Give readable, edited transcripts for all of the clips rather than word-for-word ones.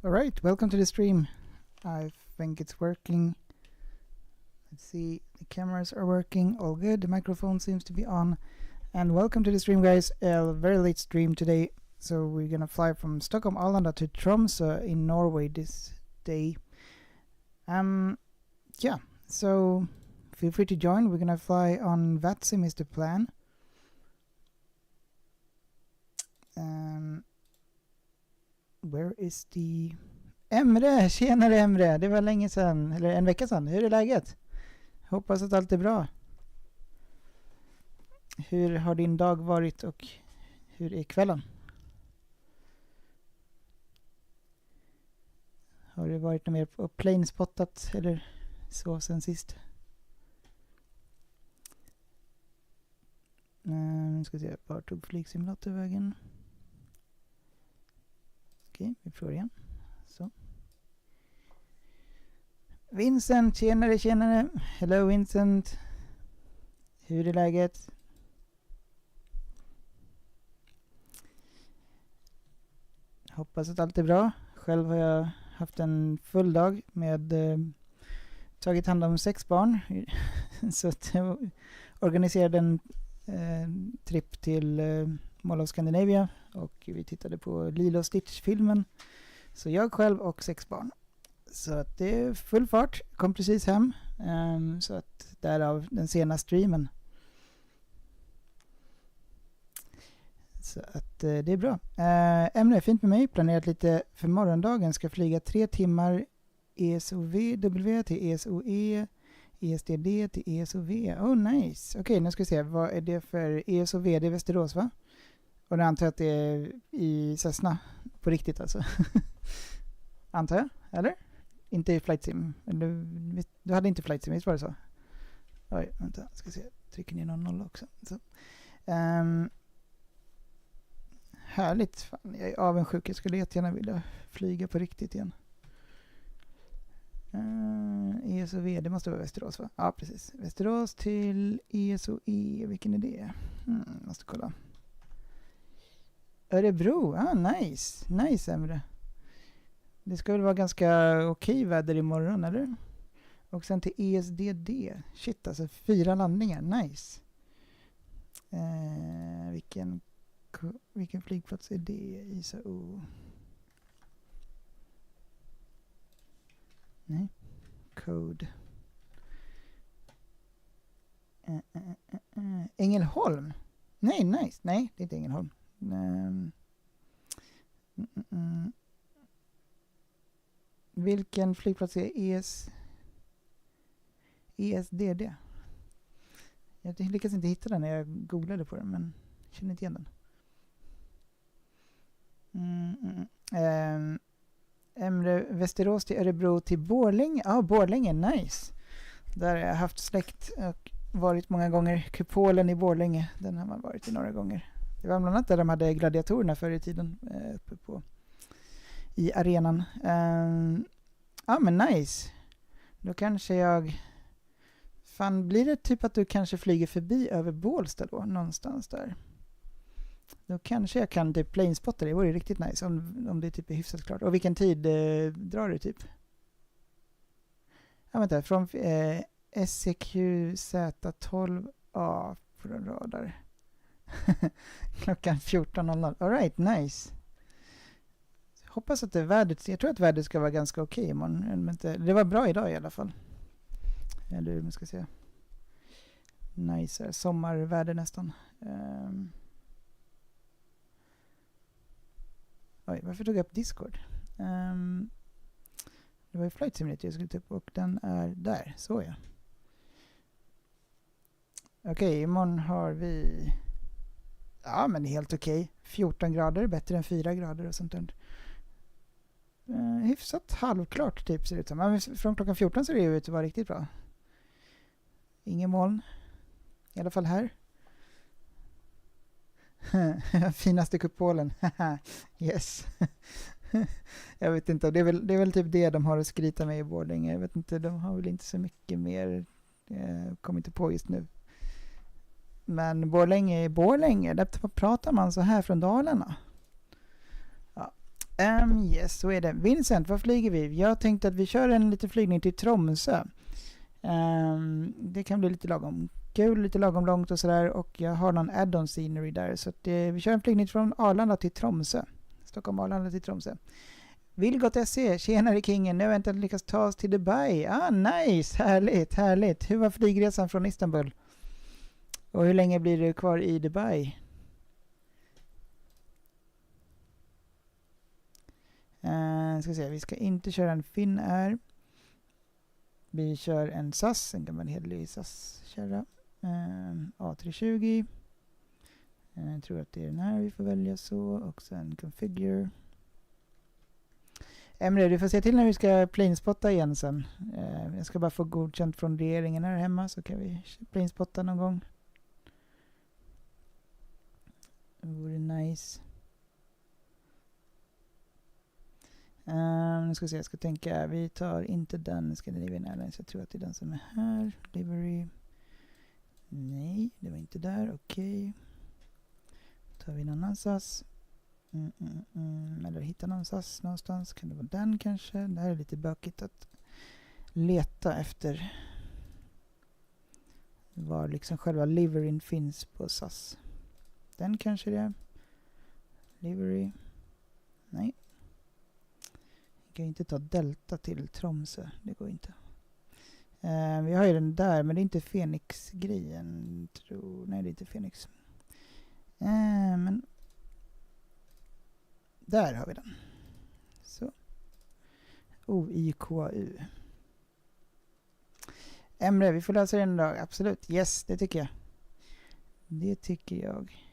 Alright, welcome to the stream. I think it's working. Let's see, the cameras are working, all good, the microphone seems to be on. And welcome to the stream, guys. A very late stream today. So we're gonna fly from Stockholm Arlanda to Tromsö in Norway this day. Yeah, so feel free to join. We're gonna fly on VATSIM is the plan. Where is the... Emre! Tjenare Emre! Det var länge sedan, eller en vecka sedan. Hur är läget? Hoppas att allt är bra. Hur har din dag varit och hur är kvällen? Har det varit något mer på planespottat eller så sen sist? Nu ska vi se, var tog fligsimulator vägen? Okej, vi provar igen. Så. Vincent, tjenare. Hello Vincent. Hur är läget? Hoppas att allt är bra. Själv har jag haft en full dag med tagit hand om 6 barn. Så att jag organiserade en tripp till Mall of Scandinavia och vi tittade på Lilo och Stitch-filmen. Så jag själv och 6 barn. Så att det är full fart. Kom precis hem. Så att därav den sena streamen. Så att det är bra. Ämne är fint med mig. Planerat lite för morgondagen. Ska flyga 3 timmar ESOV till ESOE. ESDD till ESOV. Oh nice. Okej, nu ska vi se. Vad är det för ESOV? Det är Västerås, va? Och det antar jag att det är i Cessna. På riktigt alltså. Antar jag, eller? Inte i flightsim. Du hade inte flightsim, visst var det så? Oj, vänta. Ska se. Trycker ner någon nolla också. Så. Härligt. Fan, jag är avundsjuk. Jag skulle jättegärna vilja flyga på riktigt igen. ESOV, det måste vara Västerås, va? Ja, precis. Västerås till ESOE. Vilken är det? Måste kolla. Örebro. Nice. Nice, Emre. Det ska väl vara ganska okej väder imorgon, eller? Och sen till ESDD. Shit, alltså 4 landningar. Nice. Vilken flygplats är det? ISAO. Nej. Code. Ängelholm. Nej, nice. Nej, det är inte Ängelholm. Vilken flygplats är ESDD? Jag lyckas inte hitta den när jag googlade på den, men jag känner inte igen den. Emre, Västerås till Örebro till Borlänge. Borlänge, nice. Där har jag haft släkt och varit många gånger. Kupolen i Borlänge, den har man varit i några gånger. Det var bland annat där de hade gladiatorerna förr i tiden uppe i arenan. Men nice. Då kanske jag... Fan, blir det typ att du kanske flyger förbi över Bålsta då? Någonstans där. Då kanske jag kan typ planespotta det. Det vore riktigt nice om det typ är hyfsat klart. Och vilken tid drar du typ? Vänta. Från SCQZ12A på den radar. Klockan 14.00. Alright, nice. Hoppas att det är vädret. Jag tror att vädret ska vara ganska okej imorgon. Men det var bra idag i alla fall. Eller man ska säga. Nice. Sommarväder nästan. Varför tog jag upp Discord? Det var ju flight simulator jag skulle ta upp och den är där. Så ja. Okej, imorgon har vi... Ja, men helt okej. 14 grader, bättre än 4 grader och sånt där. Hyfsat halvklart typ ser det ut som. Men från klockan 14 ser det ut att vara riktigt bra. Ingen moln. I alla fall här. Finaste kupolen. Yes. Jag vet inte. Det är väl typ det de har att skryta med i Borlänge. Jag vet inte. De har väl inte så mycket mer. Kommer inte på just nu. Men Borlänge är Borlänge. Där pratar man så här från Dalarna. Ja. Yes, så är det. Vincent, vad flyger vi? Jag tänkte att vi kör en liten flygning till Tromsö. Det kan bli lite lagom kul, lite lagom långt och sådär. Och jag har någon add-on scenery där. Så att, vi kör en flygning från Arlanda till Tromsö. Stockholm Arlanda till Tromsö. Vilgot SE, tjenare kingen. Nu har jag inte lyckats ta oss till Dubai. Nice, härligt, härligt. Hur var flygresan från Istanbul? Och hur länge blir du kvar i Dubai? Ska se, vi ska inte köra en Finnair. Vi kör en SAS, en gammal hederlig SAS-kärra. A320. Jag tror att det är den här vi får välja så. Och sen configure. Emre, du får se till när vi ska planespotta igen sen. Jag ska bara få godkänt från regeringen här hemma så kan vi planespotta någon gång. Det vore nice. Nu ska vi se, jag ska tänka. Vi tar inte den Scandinavian Airlines. Jag tror att det är den som är här. Livery. Nej, det var inte där. Okej. Tar vi en annan SAS. Eller hitta någon SAS någonstans. Kan det vara den kanske? Det här är lite bökigt att leta efter var liksom själva liveryn finns på SAS. Den kanske det är. Livery. Nej. Jag kan inte ta Delta till Tromsö. Det går inte. Vi har ju den där, men det är inte Phoenix-grejen. Nej, det är inte Phoenix. Men där har vi den. Så. OIKU. Emre, vi får läsa den idag. Absolut. Yes, det tycker jag. Det tycker jag.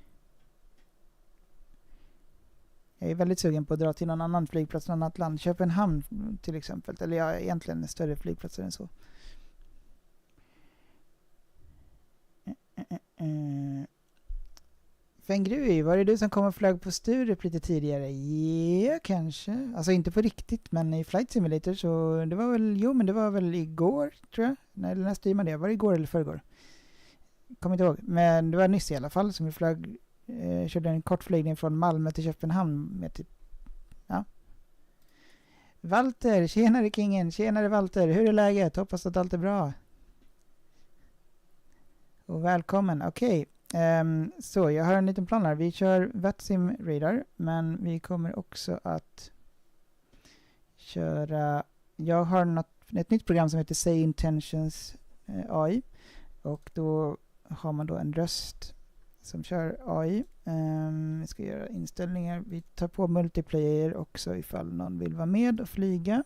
Jag är väldigt sugen på att dra till någon annan flygplats, någon annat land. Köpenhamn till exempel. Eller ja, egentligen en större flygplats än så. Fengrui, var det du som kom och flög på Sturup lite tidigare? Ja, kanske. Alltså inte på riktigt, men i Flight Simulator så det var väl, men det var väl igår tror jag. När streamade jag? Var det igår eller förrgår? Kommer inte ihåg. Men det var nyss i alla fall som vi flög. Körde en kort flygning från Malmö till Köpenhamn med typ, ja. Walter, tjenare kingen, tjenare Walter, hur är läget? Hoppas att allt är bra. Och välkommen, okej. Så jag har en liten plan här. Vi kör VATSIM radar, men vi kommer också att köra, jag har ett nytt program som heter Say Intentions AI, och då har man då en röst som kör AI. Vi ska göra inställningar. Vi tar på multiplayer också ifall någon vill vara med och flyga.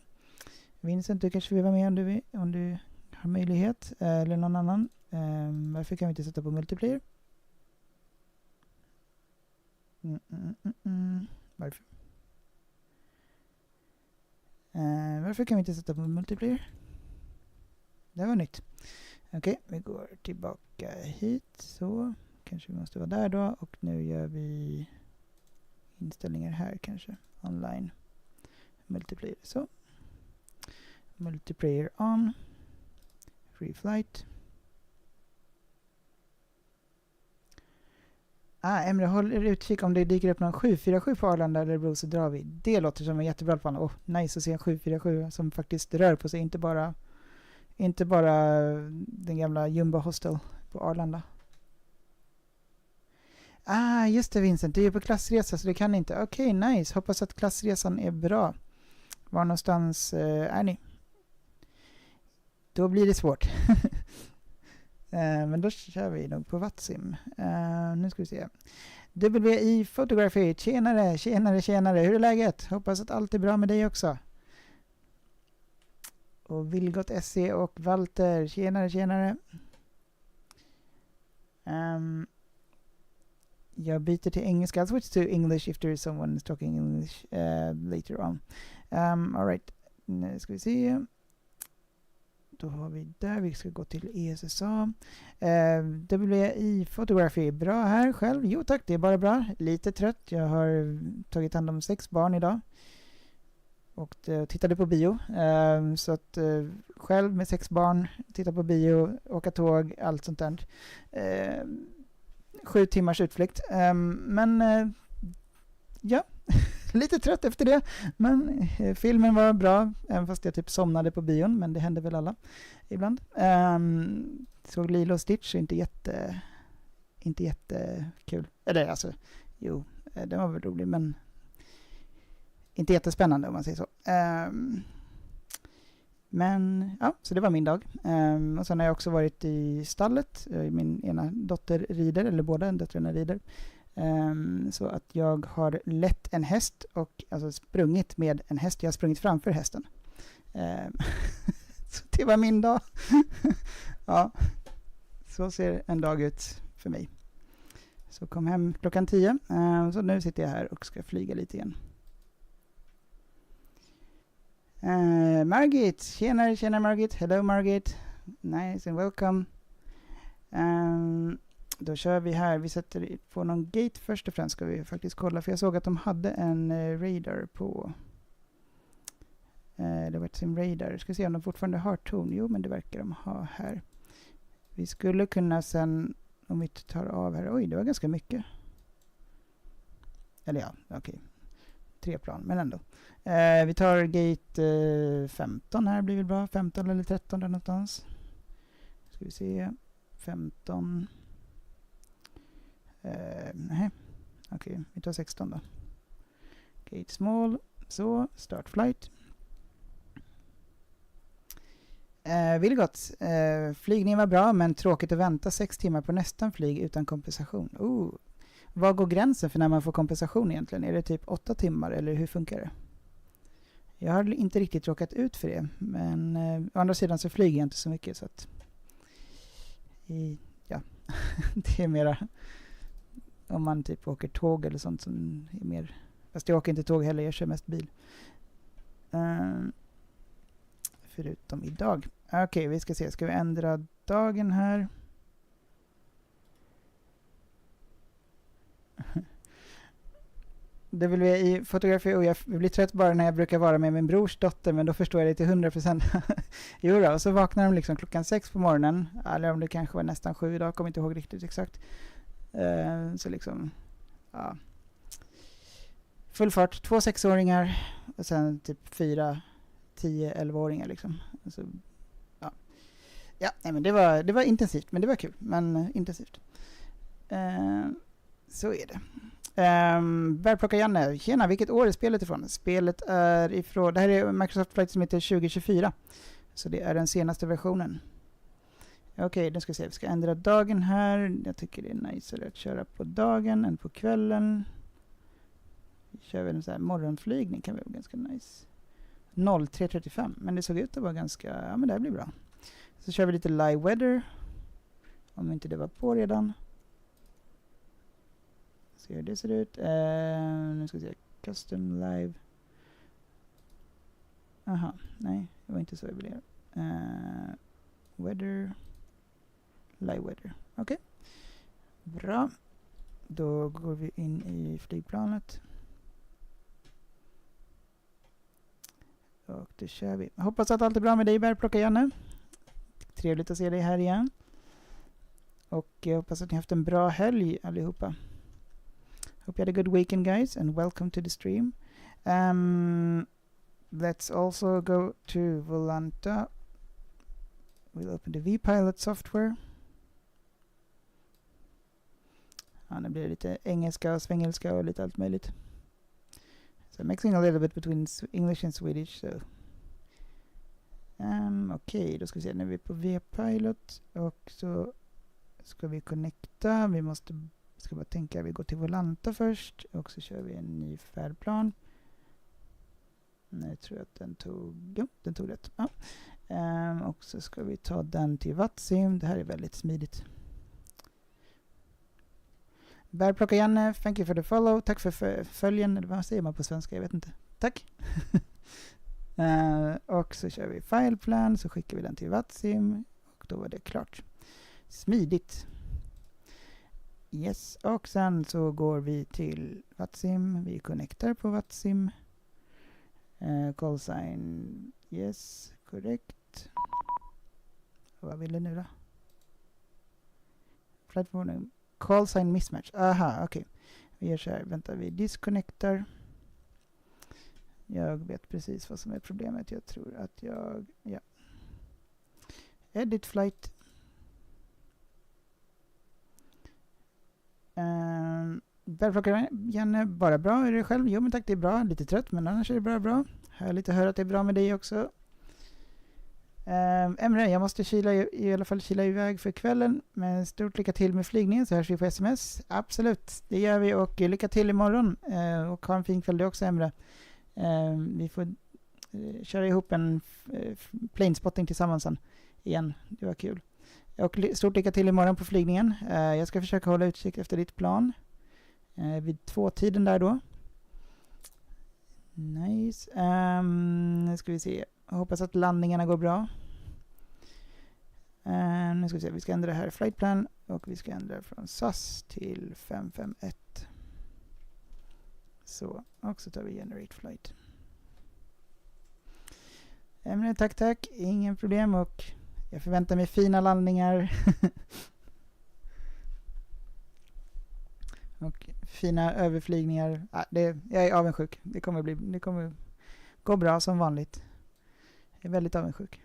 Vincent, du kanske vill vara med om du har möjlighet. Eller någon annan. Varför kan vi inte sätta på multiplayer? Varför? Varför kan vi inte sätta på multiplayer? Det var nytt. Okej, vi går tillbaka hit. Så. Kanske vi måste vara där då. Och nu gör vi inställningar här kanske. Online. Multiplayer. Så. Multiplayer on. Free flight. Emre, håll utkik om det dyker upp någon 747 på Arlanda eller Örebro så drar vi. Det låter som en jättebra plan. Nice att se en 747 som faktiskt rör på sig. Inte bara den gamla Jumbo Hostel på Arlanda. Just det Vincent, du är på klassresa så det kan inte. Okej, nice. Hoppas att klassresan är bra. Var någonstans är ni? Då blir det svårt. Men då kör vi nog på VATSIM. Nu ska vi se. WI Photography, tjenare. Hur är läget? Hoppas att allt är bra med dig också. Och Vilgot SE och Walter, tjenare. Jag byter till engelska. I'll switch to English if there is someone talking English later on. All right. Nu ska vi se. Då har vi där. Vi ska gå till ESSA. WI Photography. Bra här själv. Jo tack, det är bara bra. Lite trött. Jag har tagit hand om 6 barn idag. Och tittade på bio. Så att själv med 6 barn. Titta på bio. Åka tåg. Allt sånt där. 7 timmars utflykt. Men ja. Lite trött efter det, men filmen var bra, även fast jag typ somnade på bion, men det hände väl alla ibland. Såg Lilo och Stitch, inte jättekul. Eller alltså, jo, den var väl rolig, men inte jättespännande om man säger så. Men ja, så det var min dag. Och sen har jag också varit i stallet. Min ena dotter rider, eller båda döttrarna rider. Så att jag har lett en häst och alltså sprungit med en häst. Jag har sprungit framför hästen. Så det var min dag. Ja, så ser en dag ut för mig. Så kom hem klockan 10. Så nu sitter jag här och ska flyga lite igen. Margit, tjena Margit. Hello Margit. Nice and welcome. Då kör vi här. Vi sätter på någon gate först och främst ska vi faktiskt kolla. För jag såg att de hade en radar på. Det var sin radar. Ska se om de fortfarande har ton. Jo, men det verkar de ha här. Vi skulle kunna sen, om vi tar av här. Oj, det var ganska mycket. Eller ja, okej. 3 plan, men ändå. Vi tar gate 15 här, blir väl bra. 15 eller 13 där någonstans. Ska vi se. 15. Nej. Okej, vi tar 16 då. Gate small. Så, start flight. Vilgot. Flygningen var bra, men tråkigt att vänta 6 timmar på nästan flyg utan kompensation. Vad går gränsen för när man får kompensation egentligen? Är det typ 8 timmar eller hur funkar det? Jag har inte riktigt råkat ut för det. Men å andra sidan så flyger jag inte så mycket. Så att, ja, det är mera om man typ åker tåg eller sånt som är mer. Fast jag åker inte tåg heller, jag kör mest bil. Förutom idag. Okej, vi ska se. Ska vi ändra dagen här? Det vill vi i fotografi och jag blir trött bara när jag brukar vara med min brors dotter, men då förstår jag det till 100%. Jo då, och så vaknar de liksom klockan 6 på morgonen, eller om det kanske var nästan 7 idag, kommer inte ihåg riktigt exakt. Så liksom, ja. Full fart, 2 6-åringar och sen typ 4 10-11-åringar liksom. Alltså, ja. Ja, nej, men det var intensivt, men det var kul, men intensivt. Så är det. Bärplocka Janne. Tjena, vilket år är spelet ifrån? Spelet är ifrån, det här är Microsoft Flight Simulator 2024. Så det är den senaste versionen. Okej, då ska vi se. Vi ska ändra dagen här. Jag tycker det är nice att köra på dagen än på kvällen. Vi kör väl en sån här morgonflygning, kan vara ganska nice. 03:35, men det såg ut att vara ganska, ja men det här blir bra. Så kör vi lite live weather. Om inte det var på redan. Se hur det ser ut. Nu ska vi se. Custom live. Aha, nej. Det var inte så jag ville göra. Weather. Live weather. Okej. Bra. Då går vi in i flygplanet. Och då kör vi. Jag hoppas att allt är bra med dig, Bärplocka Janne. Trevligt att se dig här igen. Och jag hoppas att ni haft en bra helg allihopa. Hope you had a good weekend, guys, and welcome to the stream. Let's also go to Volanta. We'll open the vPilot software. Ja, nu blir det lite engelska och svengelska och lite allt möjligt. So mixing a little bit between English and Swedish. So. Okej, då ska vi se. Nu är vi på vPilot och så ska vi connecta. Ska bara tänka, vi går till Volanta först och så kör vi en ny färdplan. Nu tror jag att den tog rätt. Ja. Och så ska vi ta den till Vatsim. Det här är väldigt smidigt. Bärplocka Janne, thank you for the follow. Tack för följen, eller vad säger man på svenska? Jag vet inte. Tack. Och så kör vi fileplan, så skickar vi den till Vatsim och då var det klart. Smidigt. Yes, och sen så går vi till Vatsim. Vi connectar på Vatsim. Call sign, yes, korrekt. Vad vill du nu då? Platform, call sign mismatch. Aha, okej. Vi gör så här, vänta, vi disconnectar. Jag vet precis vad som är problemet. Jag tror att ja. Edit flight. Bärplockare, Janne, bara bra. Är det själv? Jo men tack, det är bra. Lite trött men annars är det bra. Härligt att höra att det är bra med dig också. Emre, jag måste i alla fall kila iväg för kvällen. Men stort lycka till med flygningen så hörs vi på sms. Absolut, det gör vi och lycka till imorgon. Och ha en fin kväll du också Emre. Vi får köra ihop en planespotting tillsammans sen igen. Det var kul. Och stort lycka till imorgon på flygningen. Jag ska försöka hålla utkik efter ditt plan. Vid 2-tiden där då. Nice. Nu ska vi se. Jag hoppas att landningarna går bra. Nu ska vi se. Vi ska ändra här flightplan. Och vi ska ändra från SAS till 551. Så. Och så tar vi generate flight. Tack. Ingen problem och jag förväntar mig fina landningar. Och fina överflygningar. Jag är avundsjuk. Det kommer gå bra som vanligt. Jag är väldigt avundsjuk.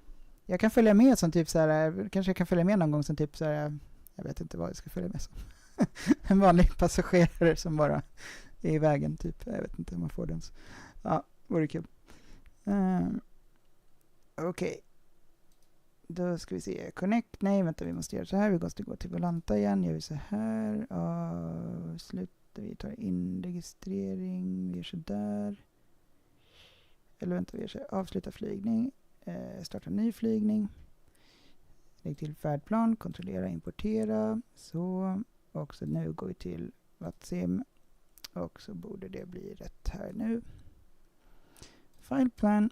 Jag kan följa med som typ så här. Kanske jag kan följa med någon gång som typ så här. Jag vet inte vad jag ska följa med som. En vanlig passagerare som bara är i vägen typ. Jag vet inte om man får den. Ja, vore kul. Okej. Då ska vi se. Connect. Nej, vänta, vi måste göra så här. Vi måste gå till Volanta igen. Gör vi så här. Slutar vi tar in registrering. Vi gör så där. Eller vänta, vi gör så här. Avsluta flygning. Starta ny flygning. Lägg till färdplan. Kontrollera, importera. Så. Och så nu går vi till Vatsim. Och så borde det bli rätt här nu. Fileplan.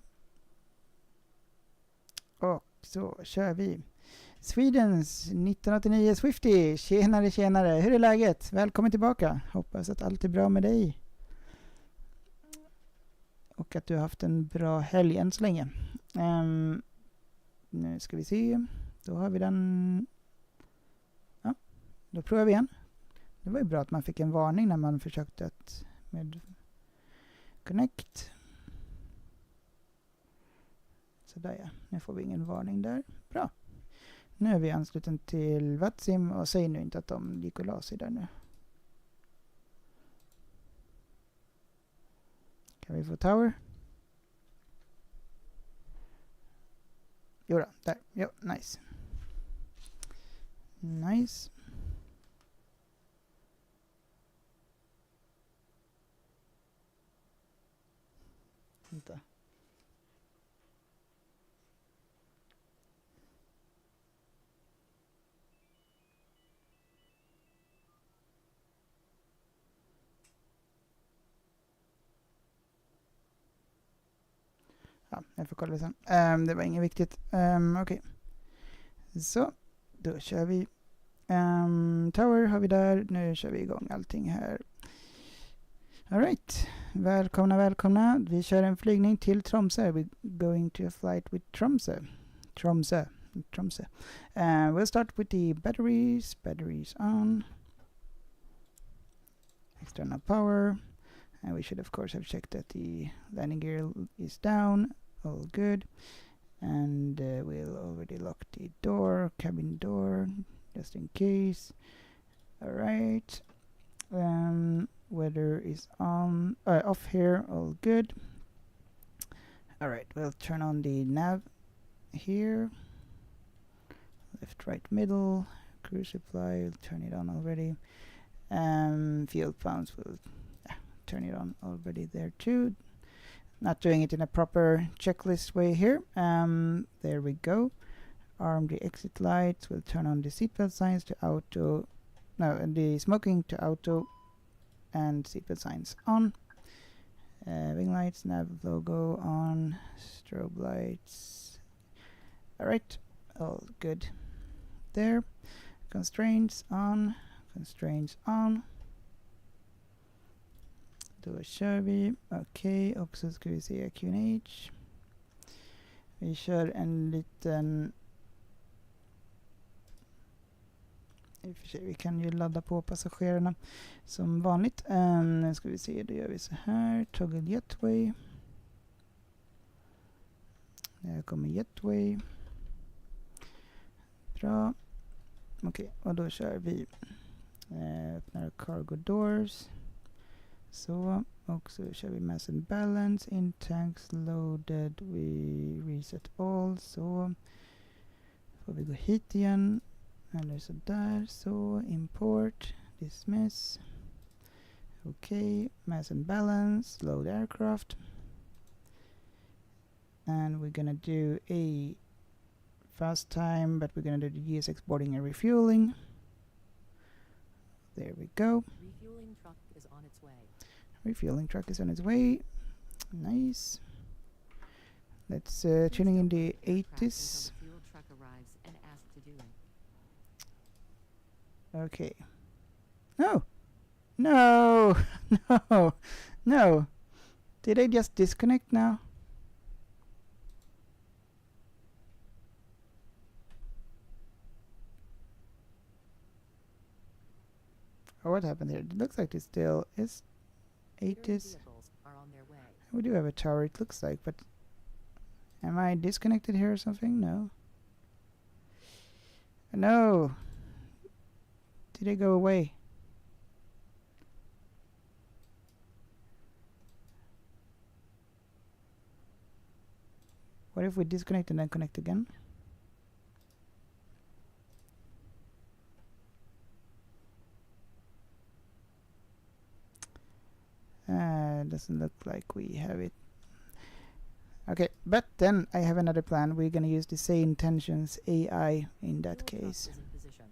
Och så kör vi. Swedens 1989 Swifty. Tjenare. Hur är läget? Välkommen tillbaka. Hoppas att allt är bra med dig. Och att du har haft en bra helg än så länge. Nu ska vi se. Då har vi den. Ja, då provar vi igen. Det var ju bra att man fick en varning när man försökte att med Connect. Sådär ja, nu får vi ingen varning där. Bra. Nu är vi ansluten till Vatsim och säg nu inte att de gick och la sig där nu. Kan vi få tower? Jo då, där. Jo, nice. Nice. Vänta. Ja, jag får kolla det sen. Det var inget viktigt. Okej. Så, då kör vi. Tower har vi där. Nu kör vi igång allting här. Alright. Välkomna. Vi kör en flygning till Tromsö. We're going to a flight with Tromsö. Tromsö. We'll start with the batteries. Batteries on. External power. And we should of course have checked that the landing gear is down. All good. And we'll already lock the door, cabin door, just in case. Alright. Weather is on, off here, all good. Alright, we'll turn on the nav here. Left, right, middle. Cruise supply, we'll turn it on already. Fuel pumps, we'll turn it on already there too. Not doing it in a proper checklist way here. There we go. Arm the exit lights. We'll turn on the seatbelt signs to auto. No, and the smoking to auto. And seatbelt signs on. Wing lights, nav logo on. Strobe lights. Alright. All good. There. Constraints on. Då kör vi. Okej, och så ska vi se QNH. Vi kör en liten. I och för sig, vi kan ju ladda på passagerarna som vanligt. Nu ska vi se, då gör vi så här. Toggle jetway. Här kommer jetway. Bra. Okej, och då kör vi. Öppnar cargo doors. Så, och så kör vi mass and balance. In tanks loaded. We reset all. Så. Får vi gå hit igen. Eller så där. Så, import. Dismiss. Okay, mass and balance. Load aircraft. And we're gonna do a fast time, but we're gonna do the GSX boarding and refueling. There we go. Refueling truck is on its way. Refueling truck is on its way. Nice. Let's tuning in the 80s. The fuel truck arrives and asks to do it. Okay. No! No! No! No! Did I just disconnect now? Oh, what happened here? It looks like it still is 80s. Vehicles are on their way. We do have a tower, it looks like, but am I disconnected here or something? No. No! Did it go away? What if we disconnect and then connect again? Doesn't look like we have it. Okay, but then I have another plan. We're gonna use the Say Intentions AI in that Fuel truck case. is in position.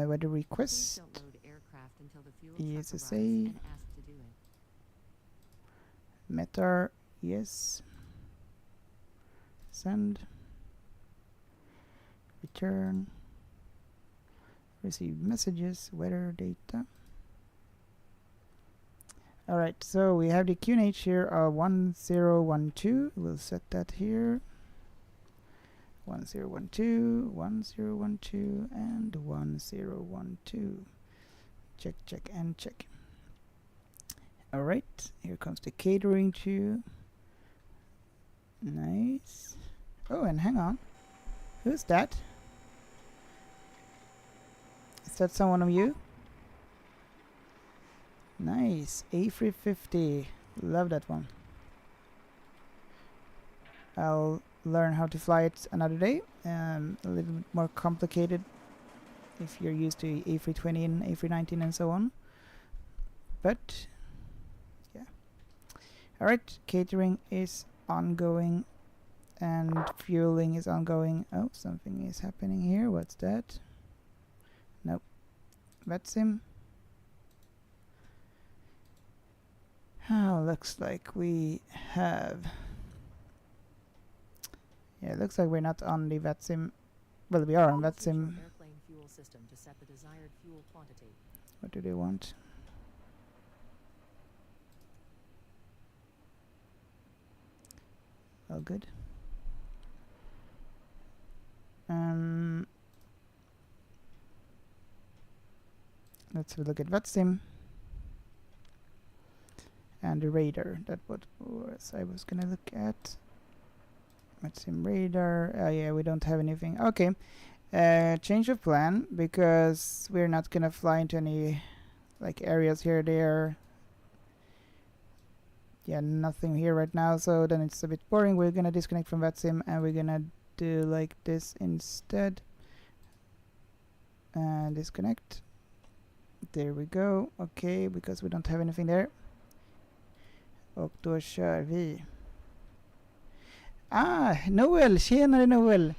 Weather Please request. don't load aircraft until the fuel truck arrives ESSA. and asks to do it. Metar, yes. Send. Return. Receive messages, weather data. Alright, so we have the QNH here, 1012. We'll set that here. 1012, 1012, and 1012. Check, check, and check. Alright, here comes the catering too. Nice. Oh, and hang on. Who's that? Is that someone of you? Nice. A350. Love that one. I'll learn how to fly it another day. A little bit more complicated if you're used to A320 and A319 and so on. But, yeah. Alright, catering is ongoing and fueling is ongoing. Oh, something is happening here. What's that? Nope. VATSIM. Oh, looks like we have... Yeah, it looks like we're not on the VATSIM. Well, we are on VATSIM. Airplane fuel system to set the desired fuel quantity. What do they want? All good. Let's have a look at VATSIM. And the radar, that what was I was gonna look at. VATSIM radar. Yeah, we don't have anything. Okay. Change of plan, because we're not gonna fly into any like areas here, there. Yeah, nothing here right now, so then it's a bit boring. We're gonna disconnect from VATSIM and we're gonna do like this instead. And disconnect. There we go. Okay, because we don't have anything there. Och då kör vi. Noel! Tjenare Noel!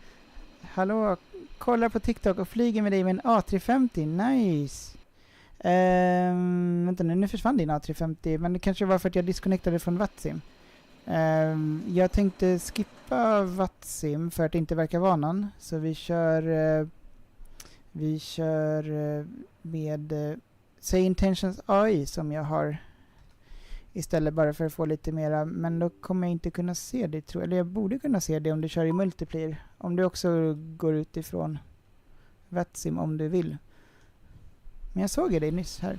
Hallå! Kollar på TikTok och flyger med dig med en A350. Nice! Vänta nu försvann din A350. Men det kanske var för att jag disconnectade från VATSIM. Jag tänkte skippa VATSIM för att det inte verkar vara någon. Så vi kör med Say Intentions AI som jag har istället, bara för att få lite mera. Men då kommer jag inte kunna se det, tror jag. Eller jag borde kunna se det om du kör i multiplayer. Om du också går utifrån VATSIM om du vill. Men jag såg dig nyss här.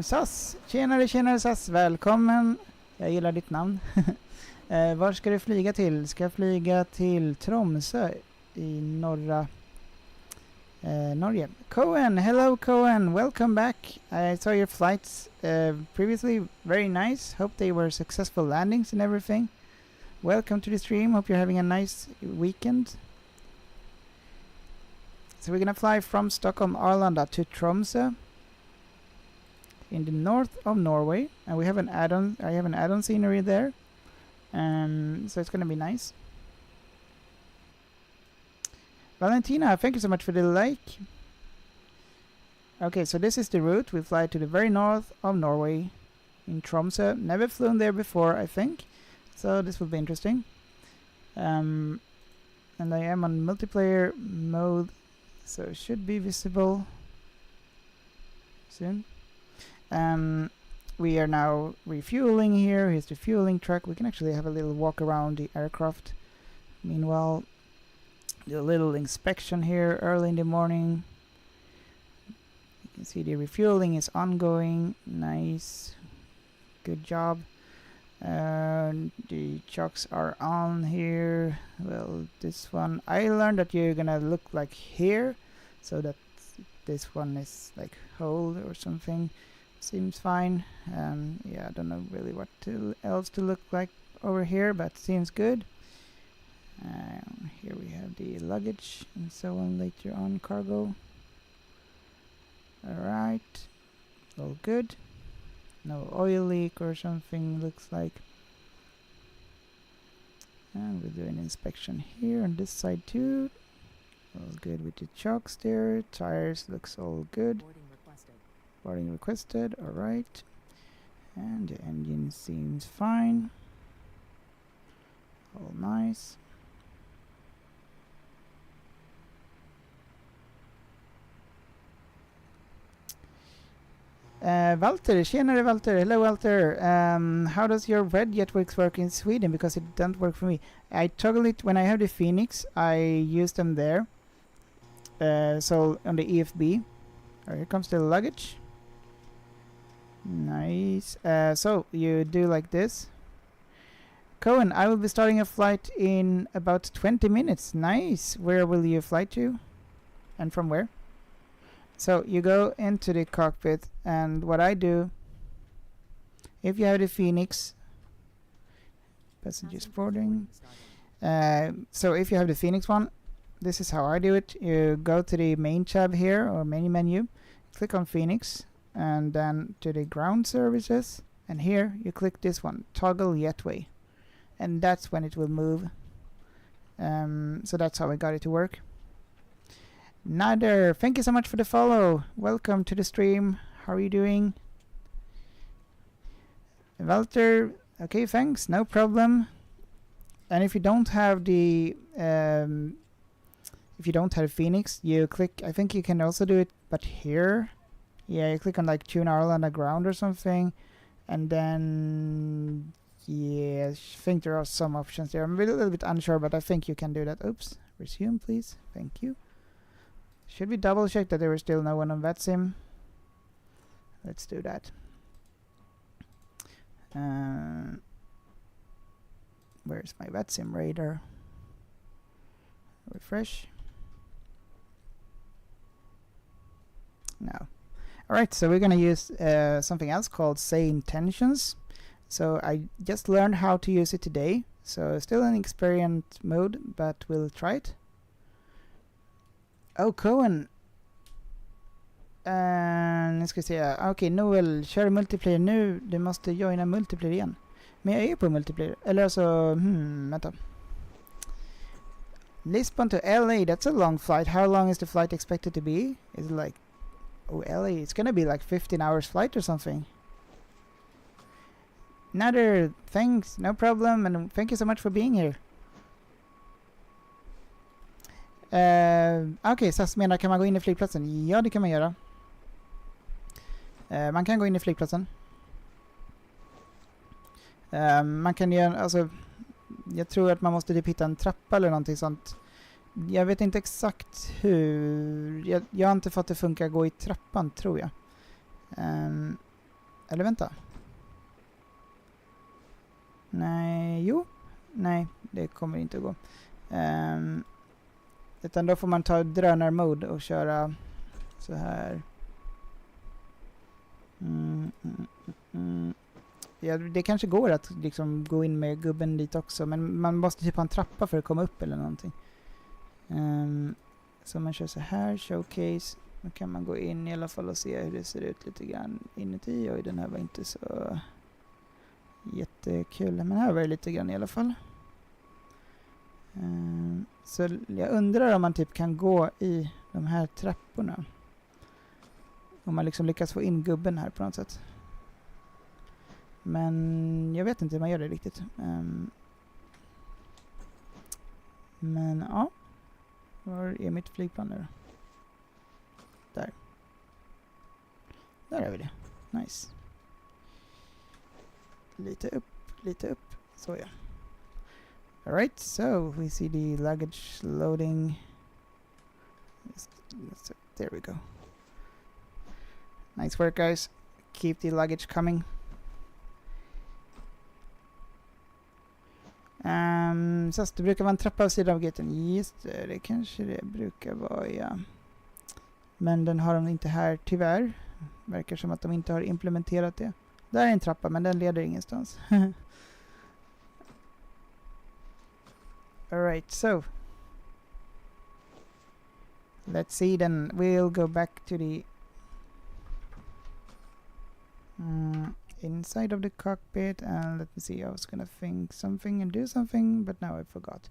SAS. Tjenare SAS. Välkommen. Jag gillar ditt namn. Var ska du flyga till? Ska jag flyga till Tromsö i norra Norge? Cohen, hello Cohen, welcome back. I saw your flights previously, very nice. Hope they were successful landings and everything. Welcome to the stream, hope you're having a nice weekend. So we're gonna fly from Stockholm Arlanda to Tromsö in the north of Norway, and we have an add-on. I have an add-on scenery there, so it's gonna be nice. Valentina, thank you so much for the like. Okay, so this is the route. We fly to the very north of Norway in Tromsø. Never flown there before, I think, so this will be interesting. And I am on multiplayer mode, so it should be visible soon. We are now refueling here. Here's the fueling truck. We can actually have a little walk around the aircraft. Meanwhile, do a little inspection here early in the morning. You can see the refueling is ongoing. Nice. Good job. The chocks are on here. Well, this one, I learned that you're gonna look like here, so that this one is like whole or something. Seems fine. Yeah, I don't know really what else to look like over here, but seems good. Here we have the luggage and so on later on, cargo. Alright, all good. No oil leak or something, looks like. And we'll do an inspection here on this side too. All good with the chocks there. Tires looks all good. Boarding requested, alright. And the engine seems fine. All nice. Walter, tjenare Walter, hello Walter. How does your red jetworks work in Sweden? Because it doesn't work for me. I toggle it when I have the Phoenix. I use them there. So on the EFB. Here comes the luggage. Nice. So you do like this. Cohen, I will be starting a flight in about 20 minutes. Nice. Where will you fly to? And from where? So you go into the cockpit, and what I do, if you have the Phoenix, passengers boarding. So if you have the Phoenix one, this is how I do it. You go to the main tab here, or main menu, click on Phoenix, and then to the ground services, and here you click this one, toggle jetway, and that's when it will move. So that's how I got it to work. Nader, thank you so much for the follow. Welcome to the stream. How are you doing? Walter, okay, thanks, no problem. And if you don't have the Phoenix, you click, I think you can also do it, but here, yeah, you click on like Tune Arlanda Ground or something, and then, yeah, I think there are some options there. I'm a little bit unsure, but I think you can do that. Oops, resume please, thank you. Should we double check that there is still no one on VATSIM? Let's do that. Where's my VATSIM radar? Refresh. No. Alright, so we're gonna use something else called Say Intentions. So I just learned how to use it today. So still in experiment mode, but we'll try it. Oh, Cohen. Nu ska vi se. Okej, Noel, kör multiplayer nu. Du måste joina multiplayer igen. Men jag är på multiplayer. Eller alltså, vänta. Lisbon to LA, that's a long flight. How long is the flight expected to be? Is it like, oh, LA, it's gonna be like 15 hours flight or something. Nader, thanks, no problem, and thank you so much for being here. Okej, SAS menar, kan man gå in i flygplatsen? Ja, det kan man göra. Man kan gå in i flygplatsen. Man kan göra, alltså, jag tror att man måste typ hitta en trappa eller någonting sånt. Jag vet inte exakt hur. Jag har inte fått det funka gå i trappan, tror jag. Eller vänta. Nej, jo. Nej, det kommer inte att gå. Utan då får man ta drönarmode och köra så här. Ja, det kanske går att liksom gå in med gubben dit också, men man måste typ ha en trappa för att komma upp eller någonting. Så man kör så här, showcase. Då kan man gå in i alla fall och se hur det ser ut lite grann inuti. Och den här var inte så jättekul, men här var det lite grann i alla fall. Så jag undrar om man typ kan gå i de här trapporna. Om man liksom lyckas få in gubben här på något sätt. Men jag vet inte hur man gör det riktigt. Men ja. Var är mitt flygplan nu då? Där. Där har vi det. Nice. Lite upp. Så ja. Alright, so we see the luggage loading. There we go. Nice work, guys. Keep the luggage coming. Så det brukar vara en trappa av sidan av gaten. Just det kanske det brukar vara, ja. Men den har de inte här, tyvärr. Verkar som att de inte har implementerat det. Där är en trappa, men den leder ingenstans. Alright, so. Let's see then. We'll go back to the inside of the cockpit, and let me see, I was gonna think something and do something, but now I forgot.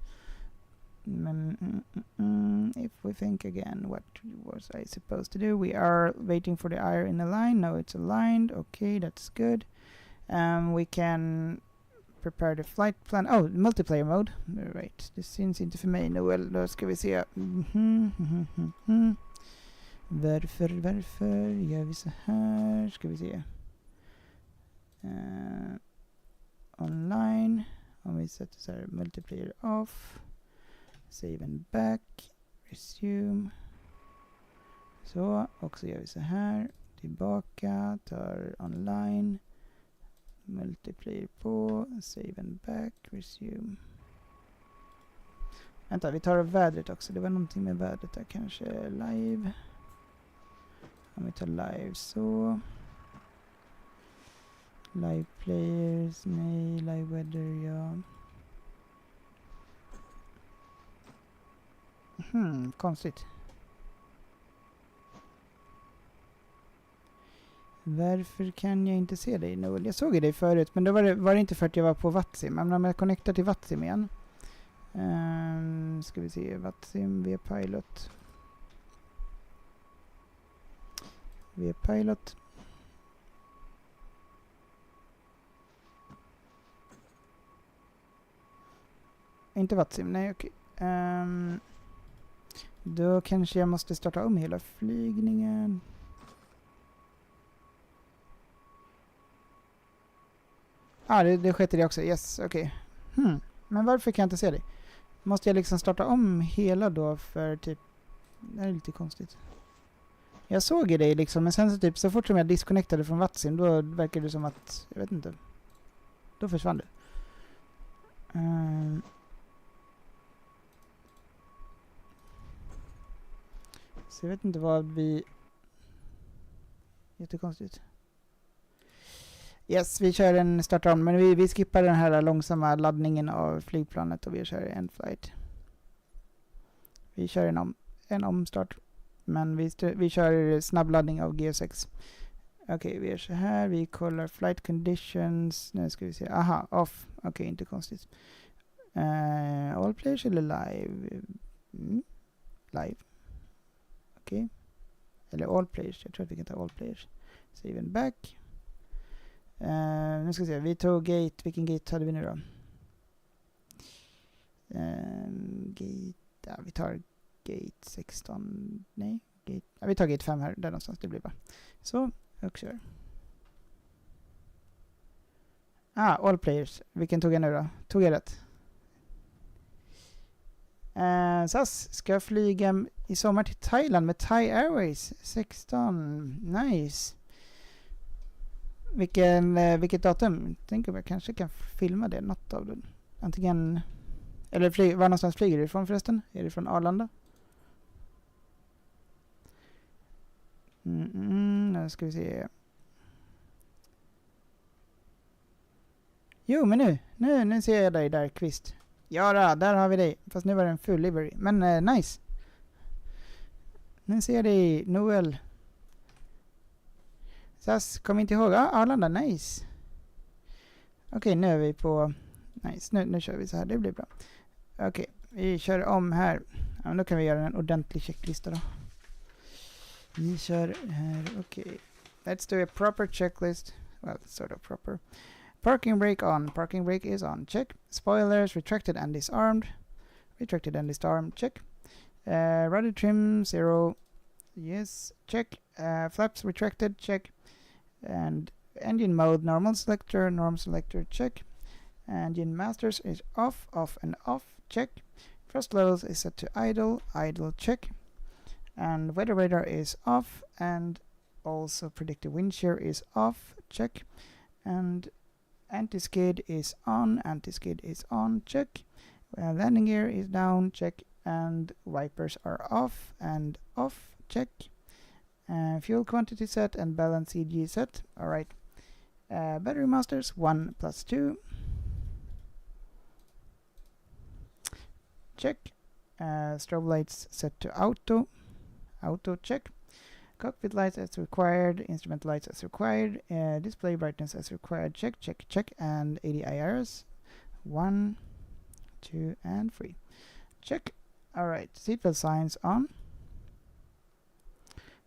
If we think again, what was I supposed to do? We are waiting for the IR in a line. No, it's aligned. Okay, that's good. We can prepare the flight plan. Oh, multiplayer mode. Right, det syns inte för mig. Noel, då ska vi se. Varför gör vi så här? Ska vi se. Online. Om vi sätter så här, multiplayer off. Save and back. Resume. Så, och så gör vi så här. Tillbaka, tar online. Multiplayer på. Save and back. Resume. Vänta, vi tar vädret också. Det var någonting med vädret där. Kanske live. Om vi tar live så. Live players, nej, live weather, ja. Konstigt. Varför kan jag inte se dig, Noel? Jag såg dig förut, men då var det inte för att jag var på Vatsim. Men om jag connectar till Vatsim igen. Ska vi se, Vatsim via pilot. Via pilot. Inte Vatsim, nej okej. Då kanske jag måste starta om hela flygningen. Det skedde det också. Yes, okej. Men varför kan jag inte se dig? Måste jag liksom starta om hela då för typ... Det här är lite konstigt. Jag såg dig liksom, men sen så typ så fort som jag disconnectade från Vatsim, då verkar det som att... Jag vet inte. Då försvann det. Så jag vet inte vad vi... Jättekonstigt. Yes, vi kör en starta om, men vi skippar den här långsamma laddningen av flygplanet och vi kör en flight. Vi kör en omstart, men vi kör snabbladdning av G6. Okej, vi gör så här, vi kollar flight conditions. Nu ska vi se, off. Okej, inte konstigt. All players eller live? Live. Okej. Eller all players, jag tror att vi kan ta all players. Save and back. Nu ska vi se, vi tog gate, vilken gate hade vi nu då? Gate, vi tar gate 16, nej, vi tar gate 5 här, där någonstans, det blir bra. Så, och kör. All players, vilken tog jag nu då? Tog jag rätt? SAS ska flyga i sommar till Thailand med Thai Airways 16, nice. Vilket datum? Tänker jag kanske kan filma det, något av den. Antingen... Eller var någonstans flyger du ifrån förresten? Är det från Arlanda? Nu ska vi se. Jo, men nu ser jag dig där, Kvist. Ja, där har vi dig. Fast nu var det en full livery. Men nice. Nu ser jag dig, Noel. SAS, kom inte ihåg. Arlanda, nice. Okej, nu är vi på... Nice, nu kör vi så här. Det blir bra. Okej, vi kör om här. Ja, då kan vi göra en ordentlig checklista då. Vi kör här, okej. Let's do a proper checklist. Well, sort of proper. Parking brake on. Parking brake is on. Check. Spoilers retracted and disarmed. Retracted and disarmed. Check. Rudder trim 0. Yes. Check. Flaps retracted. Check. And engine mode normal selector. Normal selector. Check. Engine masters is off. Off and off. Check. Thrust levels is set to idle. Idle. Check. And weather radar is off. And also predicted wind shear is off. Check. And anti-skid is on. Anti-skid is on. Check. Landing gear is down. Check. And wipers are off and off. Check. Fuel quantity set and balance CG set. Alright. Battery masters 1 plus 2. Check. Strobe lights set to auto. Auto. Check. Cockpit lights as required. Instrument lights as required. Display brightness as required. Check, check, check. And 80 IRs. 1, 2, and 3. Check. Alright. Seatbelt signs on.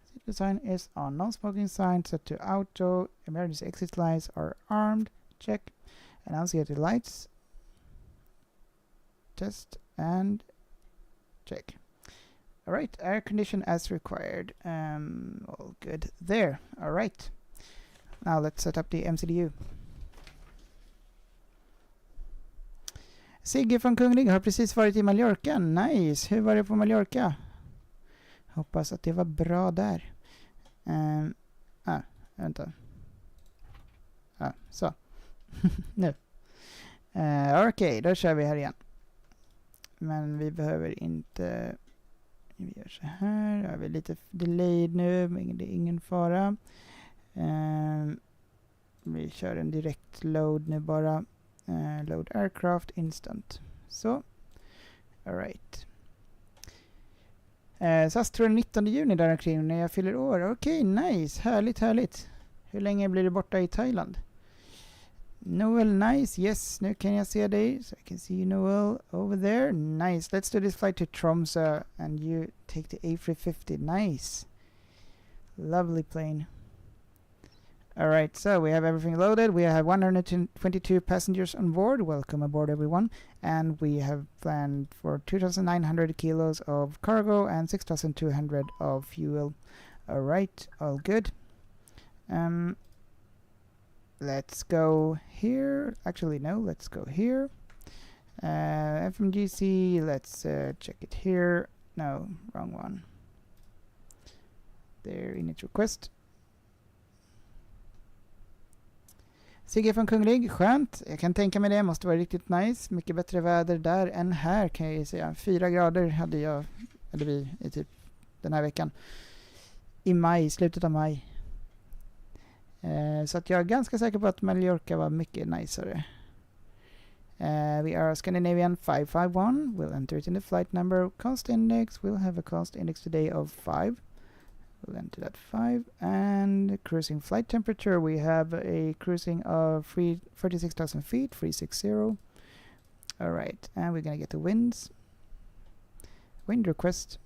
Seatbelt sign is on. Non-smoking sign set to auto. Emergency exit lights are armed. Check. Annunciated lights. Test and check. Alright, air condition as required. All good there. Alright. Now let's set up the MCDU. Sigge från Kunglig har precis varit i Mallorca. Nice. Hur var det på Mallorca? Hoppas att det var bra där. Vänta. Så. Nu. Okej, då kör vi här igen. Men vi behöver inte... Vi gör så här. Ja, vi är lite delayed nu, men det är ingen fara. Vi kör en direkt load nu bara. Load aircraft instant. Så. Alright. SAS tror 19 juni där omkring när jag fyller år. Okej, nice. Härligt, härligt. Hur länge blir du borta i Thailand? Noel, nice. Yes, nu kan jag se dig. So I can see you, Noel, over there. Nice. Let's do this flight to Tromsö and you take the A350. Nice. Lovely plane. Alright, so we have everything loaded. We have 122 passengers on board. Welcome aboard, everyone. And we have planned for 2,900 kilos of cargo and 6,200 of fuel. Alright, all good. Let's go here. Actually, no, let's go here. FMGC, let's check it here. No, wrong one. There, init request. Sigge från Kunglig, skönt. Jag kan tänka mig det, måste vara riktigt nice. Mycket bättre väder där än här kan jag ju säga. 4 grader hade vi i typ den här veckan. I maj, slutet av maj. Så att jag är ganska säker på att Mallorca var mycket niceare. We are Scandinavian 551. We'll enter it in the flight number. Cost index. We'll have a cost index today of 5. We'll enter that 5. And cruising flight temperature. We have a cruising of 36,000 feet. 360. Alright. And we're going to get the winds. Wind request.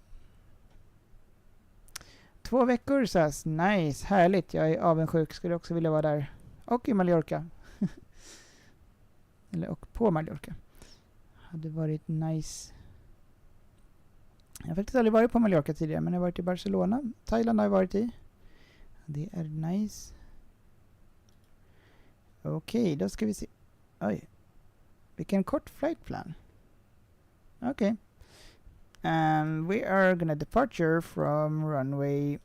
2 veckor SAS. Nice. Härligt. Jag är avundsjuk. Skulle också vilja vara där. Och i Mallorca. Eller och på Mallorca. Hade varit nice. Jag har faktiskt aldrig varit på Mallorca tidigare, men jag har varit i Barcelona. Thailand har jag varit i. Det är nice. Okej, då ska vi se. Oj. Vilken kort flight plan. Okej. We are gonna departure from runway.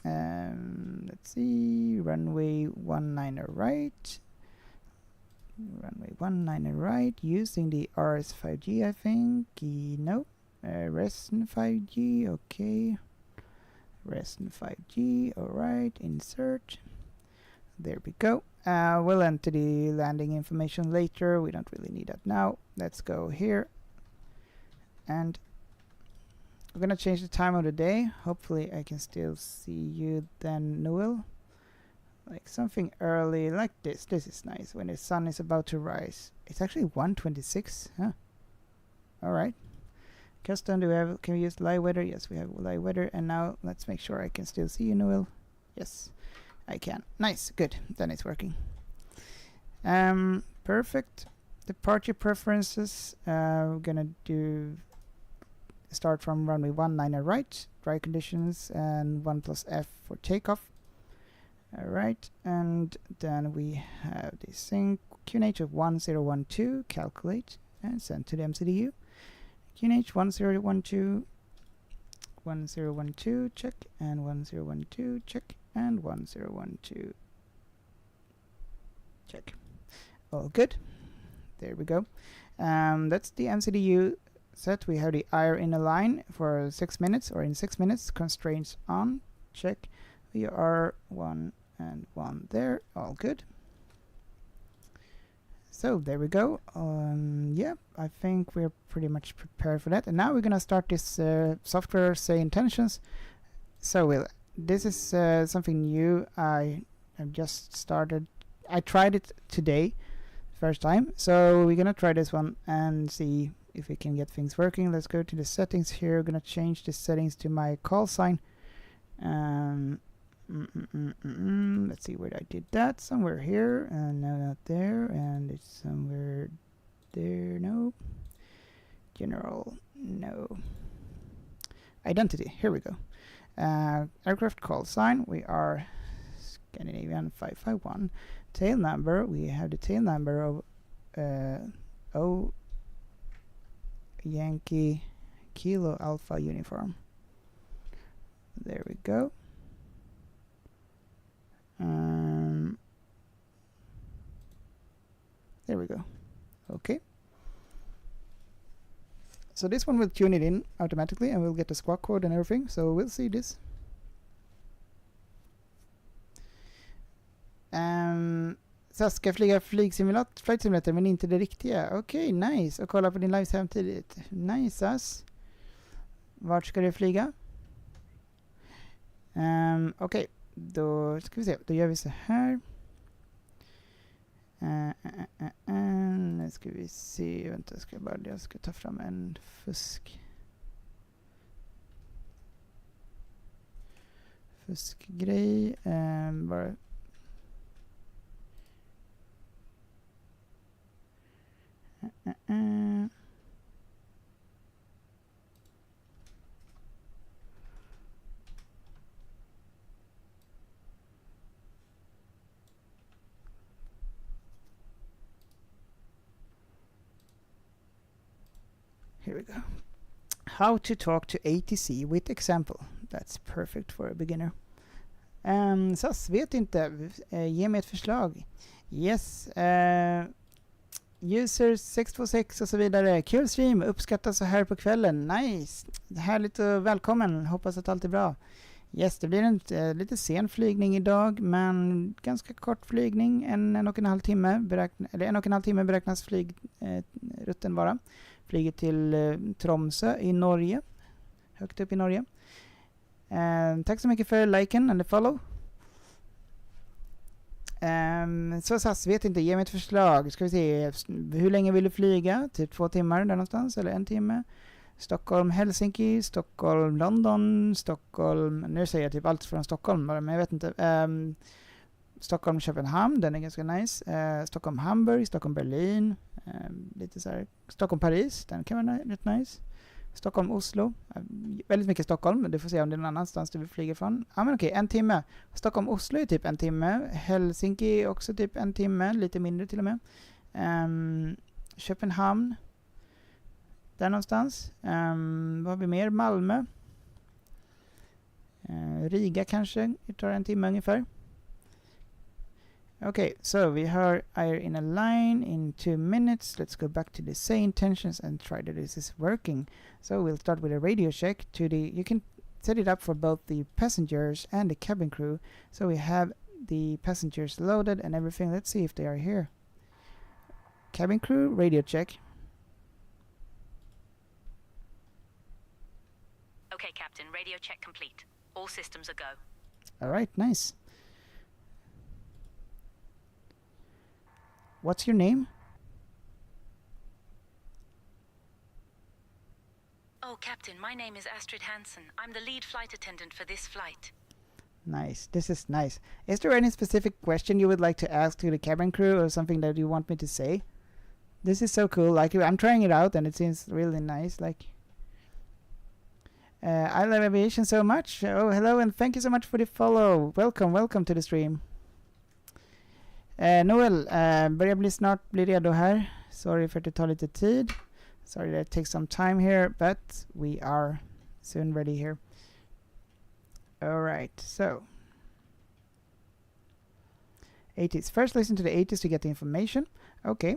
Let's see. Runway 19 right. Runway 19 right, using the RS5G, I think. No. Resn 5G, okay. Resn 5G, alright, insert. There we go. We'll enter the landing information later. We don't really need that now. Let's go here. And we're gonna change the time of the day. Hopefully I can still see you then, Noel. Like something early like this. This is nice when the sun is about to rise. It's actually 1:26, huh? Alright. Custom, can we use live weather? Yes, we have live weather. And now let's make sure I can still see you, Noel. Yes, I can. Nice, good. Then it's working. Perfect. Departure preferences. We're gonna start from runway 19 right, dry conditions, and 1+F for takeoff. Alright, and then we have the sync QNH of 1012, calculate, and send to the MCDU. QNH 1012, 1012, check, and 1012, check, and 1012, check. All good. There we go. That's the MCDU set. We have the IR in a line for 6 minutes, or in 6 minutes. Constraints on. Check. We are 1 and 1 there. All good. So there we go. Yeah, I think we're pretty much prepared for that. And now we're gonna start this software say intentions. So this is something new. I have just started. I tried it today, first time. So we're gonna try this one and see if we can get things working. Let's go to the settings here. We're gonna change the settings to my call sign. Let's see where I did that. Somewhere here, and no, not there, and it's somewhere there. No. General, no. Identity, here we go. Aircraft call sign, we are Scandinavian 551. Tail number, we have the tail number of O Yankee Kilo Alpha Uniform. There we go. There we go. Okay. So this one will tune it in automatically, and we'll get the squawk code and everything. So we'll see this. SAS ska flyga flightsimulator men inte det riktiga. Okej, nice. Och kolla på din live samtidigt. Nice, SAS. Vart ska du flyga? Okej, då ska vi se. Då gör vi så här. Nu ska vi se. Vänta, jag ska ta fram en fuskgrej. Bara. Here we go. How to talk to ATC with example. That's perfect for a beginner. SAS vet inte. Ge mig ett förslag. Yes. User 626 och så vidare. Kul stream. Uppskattas så här på kvällen. Nice. Härligt och välkommen. Hoppas att allt är bra. Yes, det blir en lite sen flygning idag, men ganska kort flygning. En och en halv timme beräknas flygrutten vara. Flyger till Tromsö i Norge. Högt upp i Norge. Tack så mycket för liken and the follow. Så SAS vet inte, ge mig ett förslag. Ska vi se, hur länge vill du flyga? Typ 2 timmar där någonstans, eller 1 timme. Stockholm, Helsinki, Stockholm, London, Stockholm. Nu säger jag typ allt från Stockholm bara, men jag vet inte. Stockholm, Köpenhamn, den är ganska nice. Stockholm, Hamburg, Stockholm, Berlin. Lite så här. Stockholm, Paris, den kan vara rätt nice. Stockholm, Oslo. Väldigt mycket Stockholm. Du får se om det är någon annanstans du vill flyga från. Ja, men okej, 1 timme. Stockholm, Oslo är typ 1 timme. Helsinki också typ 1 timme. Lite mindre till och med. Köpenhamn. Där någonstans. Vad har vi mer? Malmö. Riga kanske. Det tar 1 timme ungefär. Okay, so we are in a line in 2 minutes. Let's go back to the say intentions and try that this is working. So we'll start with a radio check to the, you can set it up for both the passengers and the cabin crew. So we have the passengers loaded and everything. Let's see if they are here. Cabin crew, radio check. Okay, Captain, radio check complete. All systems are go. Alright, nice. What's your name? Oh, Captain, my name is Astrid Hansen. I'm the lead flight attendant for this flight. Nice. This is nice. Is there any specific question you would like to ask to the cabin crew or something that you want me to say? This is so cool. Like, I'm trying it out and it seems really nice. Like, I love aviation so much. Oh, hello and thank you so much for the follow. Welcome to the stream. Noel, börjar bli snart bli redo här. Sorry för att det tar lite tid. Sorry that it takes some time here, but we are soon ready here. Alright, so 80s. First listen to the 80s to get the information. Okay,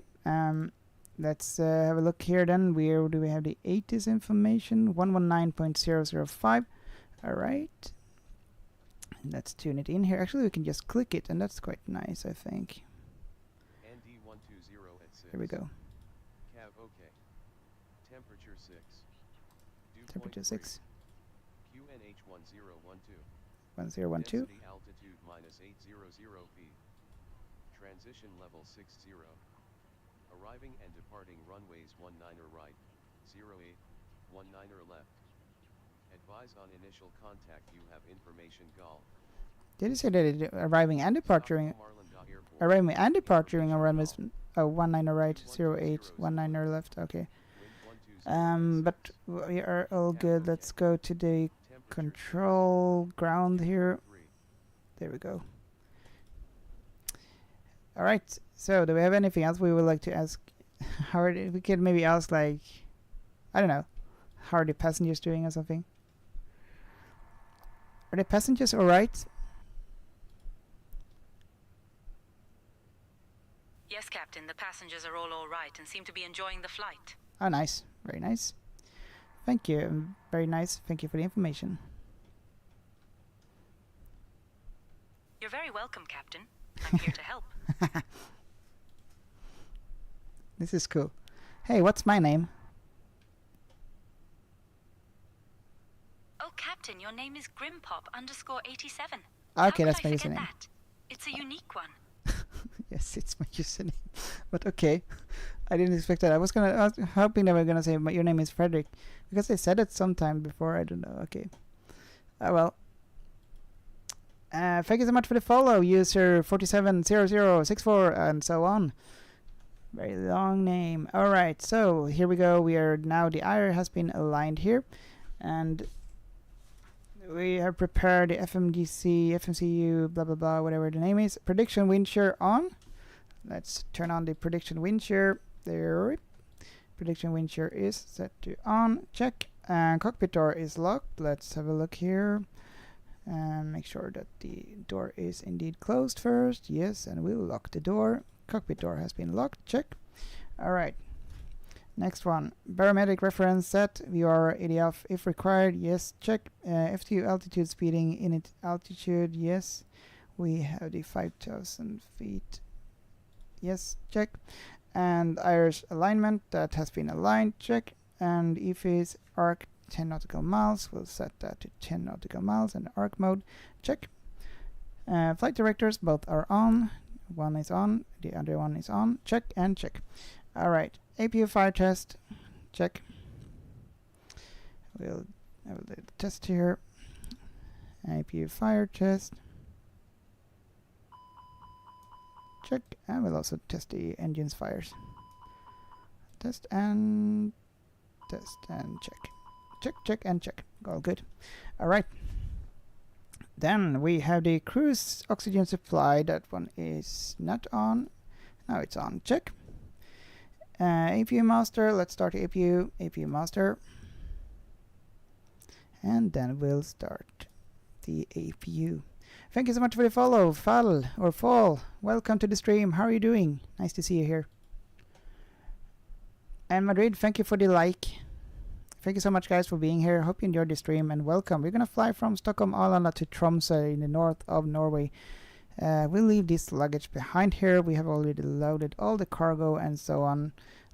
let's have a look here then. Where do we have the 80s information? 119.005. Alright. Let's tune it in here. Actually, we can just click it, and that's quite nice, I think. ND120 at 6. There we go. Cav OK. Temperature 6. Temperature 6. QNH1012. 1012. Density altitude -800 feet. Transition level 60. Arriving and departing runways 19er right, 08, 19er left. Advise on initial contact you have information Golf. Did you say that it arriving and departing? Stockholm Arlanda Airport. Arriving and departing on runways 19er right, 08, 19er left. Okay. But we are all good. Let's go to the control ground here. There we go. All right. So, do we have anything else we would like to ask? How are we could maybe ask, like, I don't know, how are the passengers doing or something? Are the passengers all right? Yes, Captain, the passengers are all right and seem to be enjoying the flight. Oh, nice. Very nice. Thank you. Very nice. Thank you for the information. You're very welcome, Captain. I'm here to help. This is cool. Hey, what's my name? Oh, Captain, your name is Grimpop_87. Okay, How that's could my I forget username. that? It's a unique one. Yes, it's my username. But okay, I didn't expect that. I was hoping they were gonna say your name is Frederick, because they said it sometime before. I don't know. Okay. Well. Thank you so much for the follow, user 470064 and so on. Very long name. All right, so here we go. We are now, the IR has been aligned here, and we have prepared the FMDC, FMCU, blah blah blah, whatever the name is. Prediction wind shear on. Let's turn on the prediction wind shear. There. Prediction wind shear is set to on. Check. And cockpit door is locked. Let's have a look here. And make sure that the door is indeed closed first. Yes, and we'll lock the door. Cockpit door has been locked. Check. Alright. Next one. Barometric reference set. VOR ADF if required. Yes. Check. FTU altitude speeding. Init altitude. Yes. We have the 5,000 feet. Yes. Check. And Irish alignment. That has been aligned. Check. And EFIS arc 10 nautical miles. We'll set that to 10 nautical miles and arc mode. Check. Flight directors both are on. One is on. The other one is on. Check and check. Alright. APU fire test. Check. We'll have a little test here. APU fire test. Check. And we'll also test the engine's fires. Test and check. Check, check, and check. All good. Alright. Then we have the cruise oxygen supply. That one is not on. Now it's on. Check. APU master. Let's start the APU. APU master. And then we'll start the APU. Thank you so much for the follow, Fall. Welcome to the stream. How are you doing? Nice to see you here. And Madrid, thank you for the like. Thank you so much, guys, for being here. Hope you enjoyed the stream and welcome. We're gonna fly from Stockholm Arlanda to Tromsø in the north of Norway. We'll leave this luggage behind here. We have already loaded all the cargo and so on.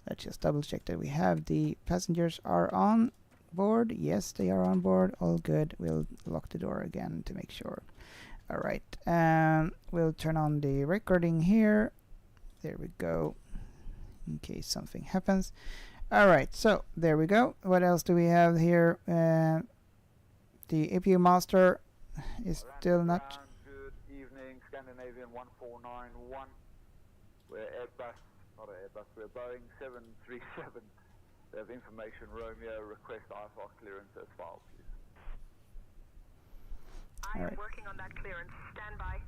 Let's just double check that we have the passengers are on board. Yes, they are on board. All good. We'll lock the door again to make sure. All right. We'll turn on the recording here. There we go. In case something happens. All right. So there we go. What else do we have here? The APU master is still not. Good evening, Scandinavian 1491. We're Airbus, not Airbus, we're Boeing 737. We have information, Romeo, request IFR clearance as filed, please. I am working on that clearance. Stand by.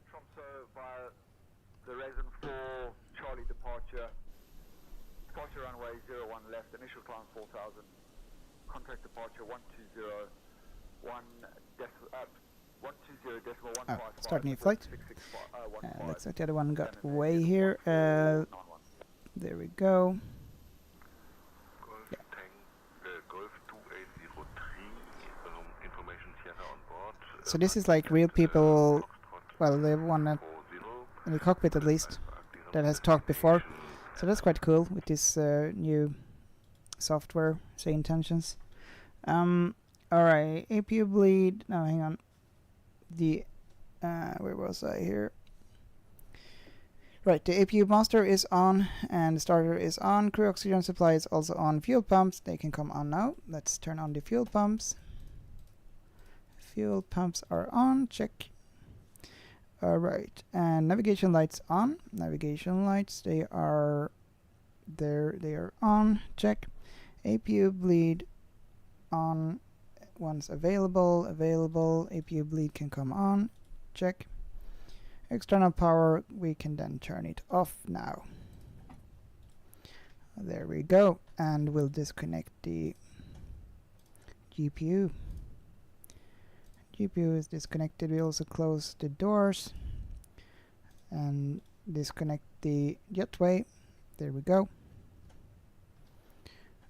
Tromsø via the Resin 4, Charlie departure. Departure runway 01 left, initial climb 4000. Contact departure 120, 120.155. Start new flight. Looks like the other one got away here. There we go. So this is like real people, well, the one in the cockpit at least, that has talked before. So that's quite cool with this new software, say intentions. Alright, APU bleed, no, hang on. The, where was I here? Right, the APU master is on and the starter is on. Crew oxygen supply is also on. Fuel pumps, they can come on now. Let's turn on the fuel pumps. Fuel pumps are on, check. Alright, and navigation lights on. Navigation lights, they are there, they are on, check. APU bleed on once available. APU bleed can come on, check. External power, we can then turn it off now. There we go, and we'll disconnect the GPU. GPU is disconnected. We also close the doors and disconnect the jetway. There we go.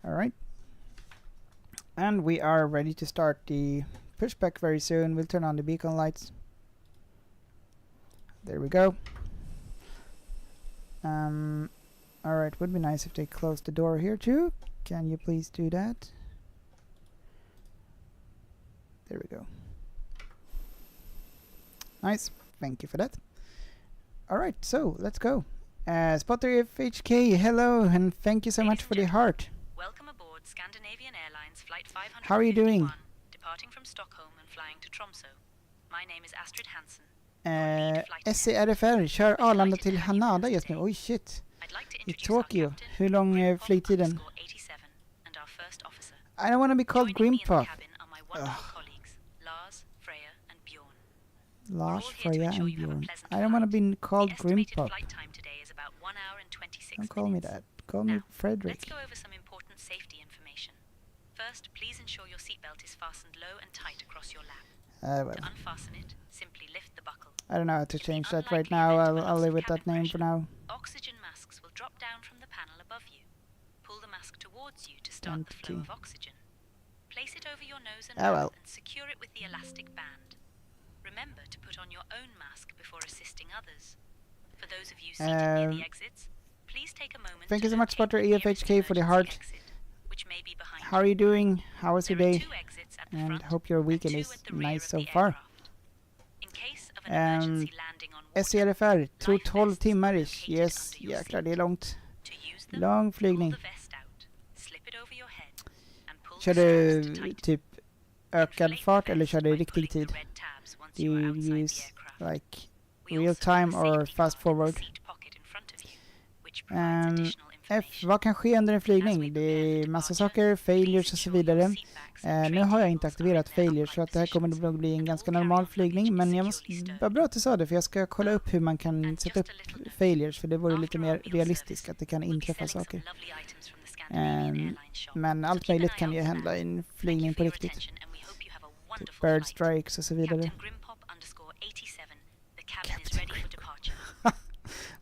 Alright. And we are ready to start the pushback very soon. We'll turn on the beacon lights. There we go. Alright, would be nice if they closed the door here too. Can you please do that? There we go. Nice, thank you for that. Alright, so let's go. Spotter FHK, hello, and thank you so much for the heart. Welcome aboard Scandinavian Airlines Flight 551. How are you doing? Departing from Stockholm and flying to Tromsø. My name is Astrid Hansen. SCRFR kör Arlanda till Hanada just nu. Oj shit. I Tokyo. Hur lång är flygtiden? I don't want to be called Grandpa. Lars, Freya and Bjorn. I don't want to be called Grandpa. Don't call me that. Call me Frederick. Let's go over some important safety information. First, please ensure your seatbelt is fastened low and tight across your lap. Well. To unfasten it, simply lift the buckle. I don't know how to change that right now. I'll live with that name for now. Oxygen masks will drop down from the panel above you. Pull the mask towards you to start the flow of oxygen. Place it over your nose and mouth and secure it with the elastic band. Remember to put on your own mask before assisting others. For those of you seated near the exits, please take a moment. Thank you so much, Spotter EFHK, for the heart. How are you doing? How was your day? And hope your weekend is nice so far. SCRFR, tror 12 timmar ish. Yes, jäklar, det är långt. Lång flygning. Kör du typ ökad fart eller kör du riktig tid? Do you use like real time or fast forward? Vad kan ske under en flygning? Det är massa saker, failures och så vidare. Nu har jag inte aktiverat failures så att det här kommer nog bli en ganska normal flygning. Men jag måste, vad bra att du sa det, för jag ska kolla upp hur man kan sätta upp failures. För det vore lite mer realistiskt att det kan inträffa saker. Men allt möjligt kan ju hända i en flygning på riktigt. wonderful bird flight. strikes och så vidare. Captain Grimpop_87. The cabin is ready for departure.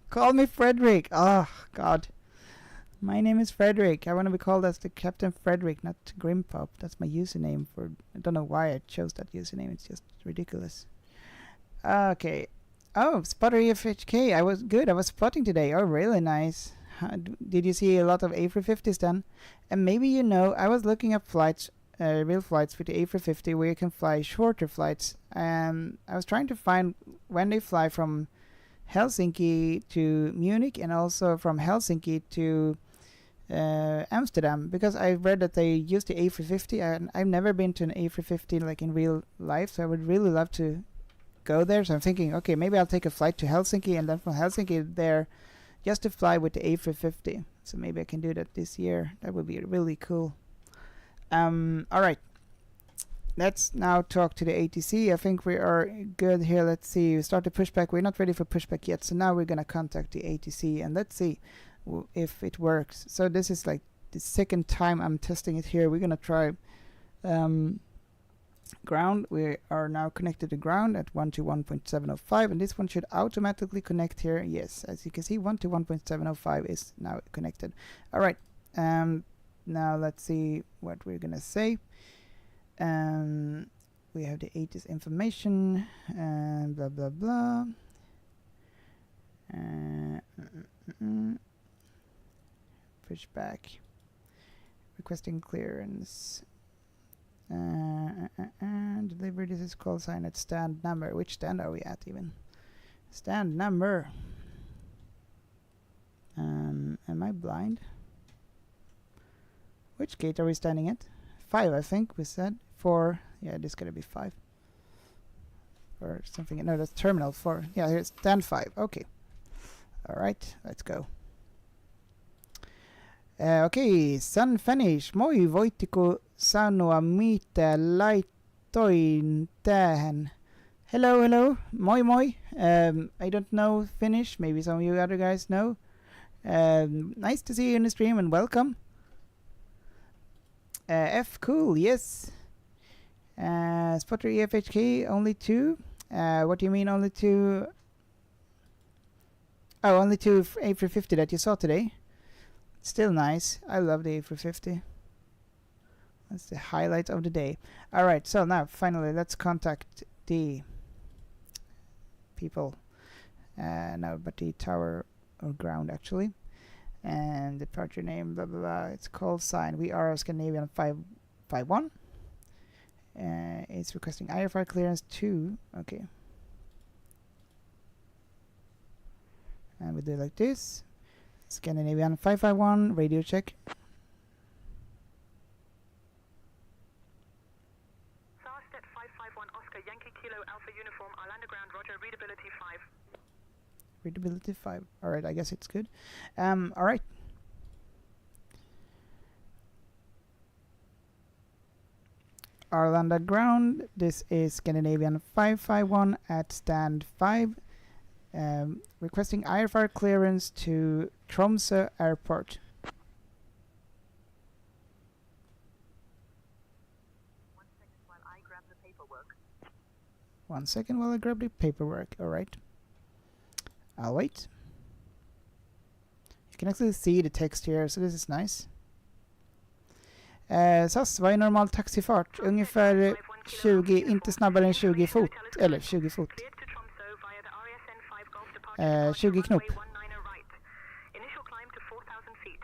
Call me Frederick. Oh, God. My name is Frederick. I want to be called as the Captain Frederick, not Grimpop. That's my username for... I don't know why I chose that username. It's just ridiculous. Okay. Oh, Spotter EFHK. I was good. I was spotting today. Oh, really nice. Did you see a lot of A350s then? And maybe you know, I was looking up flights, real flights with the A350 where you can fly shorter flights. And I was trying to find when they fly from Helsinki to Munich and also from Helsinki to Amsterdam, because I read that they use the A350 and I've never been to an A350 like in real life, so I would really love to go there. So I'm thinking, okay, maybe I'll take a flight to Helsinki and then from Helsinki there just to fly with the A350. So maybe I can do that this year. That would be really cool. Alright, let's now talk to the ATC. I think we are good here. Let's see, we start the pushback. We're not ready for pushback yet, so now we're gonna contact the ATC and let's see if it works. So this is like the second time I'm testing it here. We're gonna try ground. We are now connected to ground at 121.705 and this one should automatically connect here. Yes, as you can see, 121.705 is now connected. Alright, now let's see what we're gonna say. We have the ATIS information and blah blah blah. Pushback, requesting clearance, delivery. This is call sign at stand number. Which stand are we at even? Stand number. Am I blind? Which gate are we standing at? 5, I think we said. 4. Yeah, this gotta be 5 or something. No, that's terminal 4. Yeah, here's stand 5. Okay. All right, let's go. Okay, sun finish. Moi voitteko sanoa mitä laitoin tähän? Hello, hello. Moi moi. I don't know Finnish. Maybe some of you other guys know. Nice to see you in the stream and welcome. F cool, yes. Spotter EFHK, only 2. What do you mean only 2? Oh, only 2 A350 that you saw today. Still nice. I love the A350. That's the highlight of the day. Alright, so now finally let's contact the people. No, but the tower or ground actually. And departure name, blah blah blah. It's call sign. We are Scandinavian 551. It's requesting IFR clearance 2. Okay. And we do it like this. Scandinavian 551, radio check. Sarsted 551 Oscar Yankee Kilo Alpha Uniform Arlanda Ground Roger, readability 5. Readability 5. Alright, I guess it's good. Alright. Arlanda ground. This is Scandinavian 551 at stand 5. Requesting IFR clearance to Tromsø Airport. 1 second while I grab the paperwork. 1 second while I grab the paperwork. Alright. I'll wait. You can actually see the text here, so this is nice. SAS, vad är normal taxifart? Ungefär 20, inte snabbare än 20 fot. Eller 20 fot. 20 knop. Initial climb to 4,000 feet.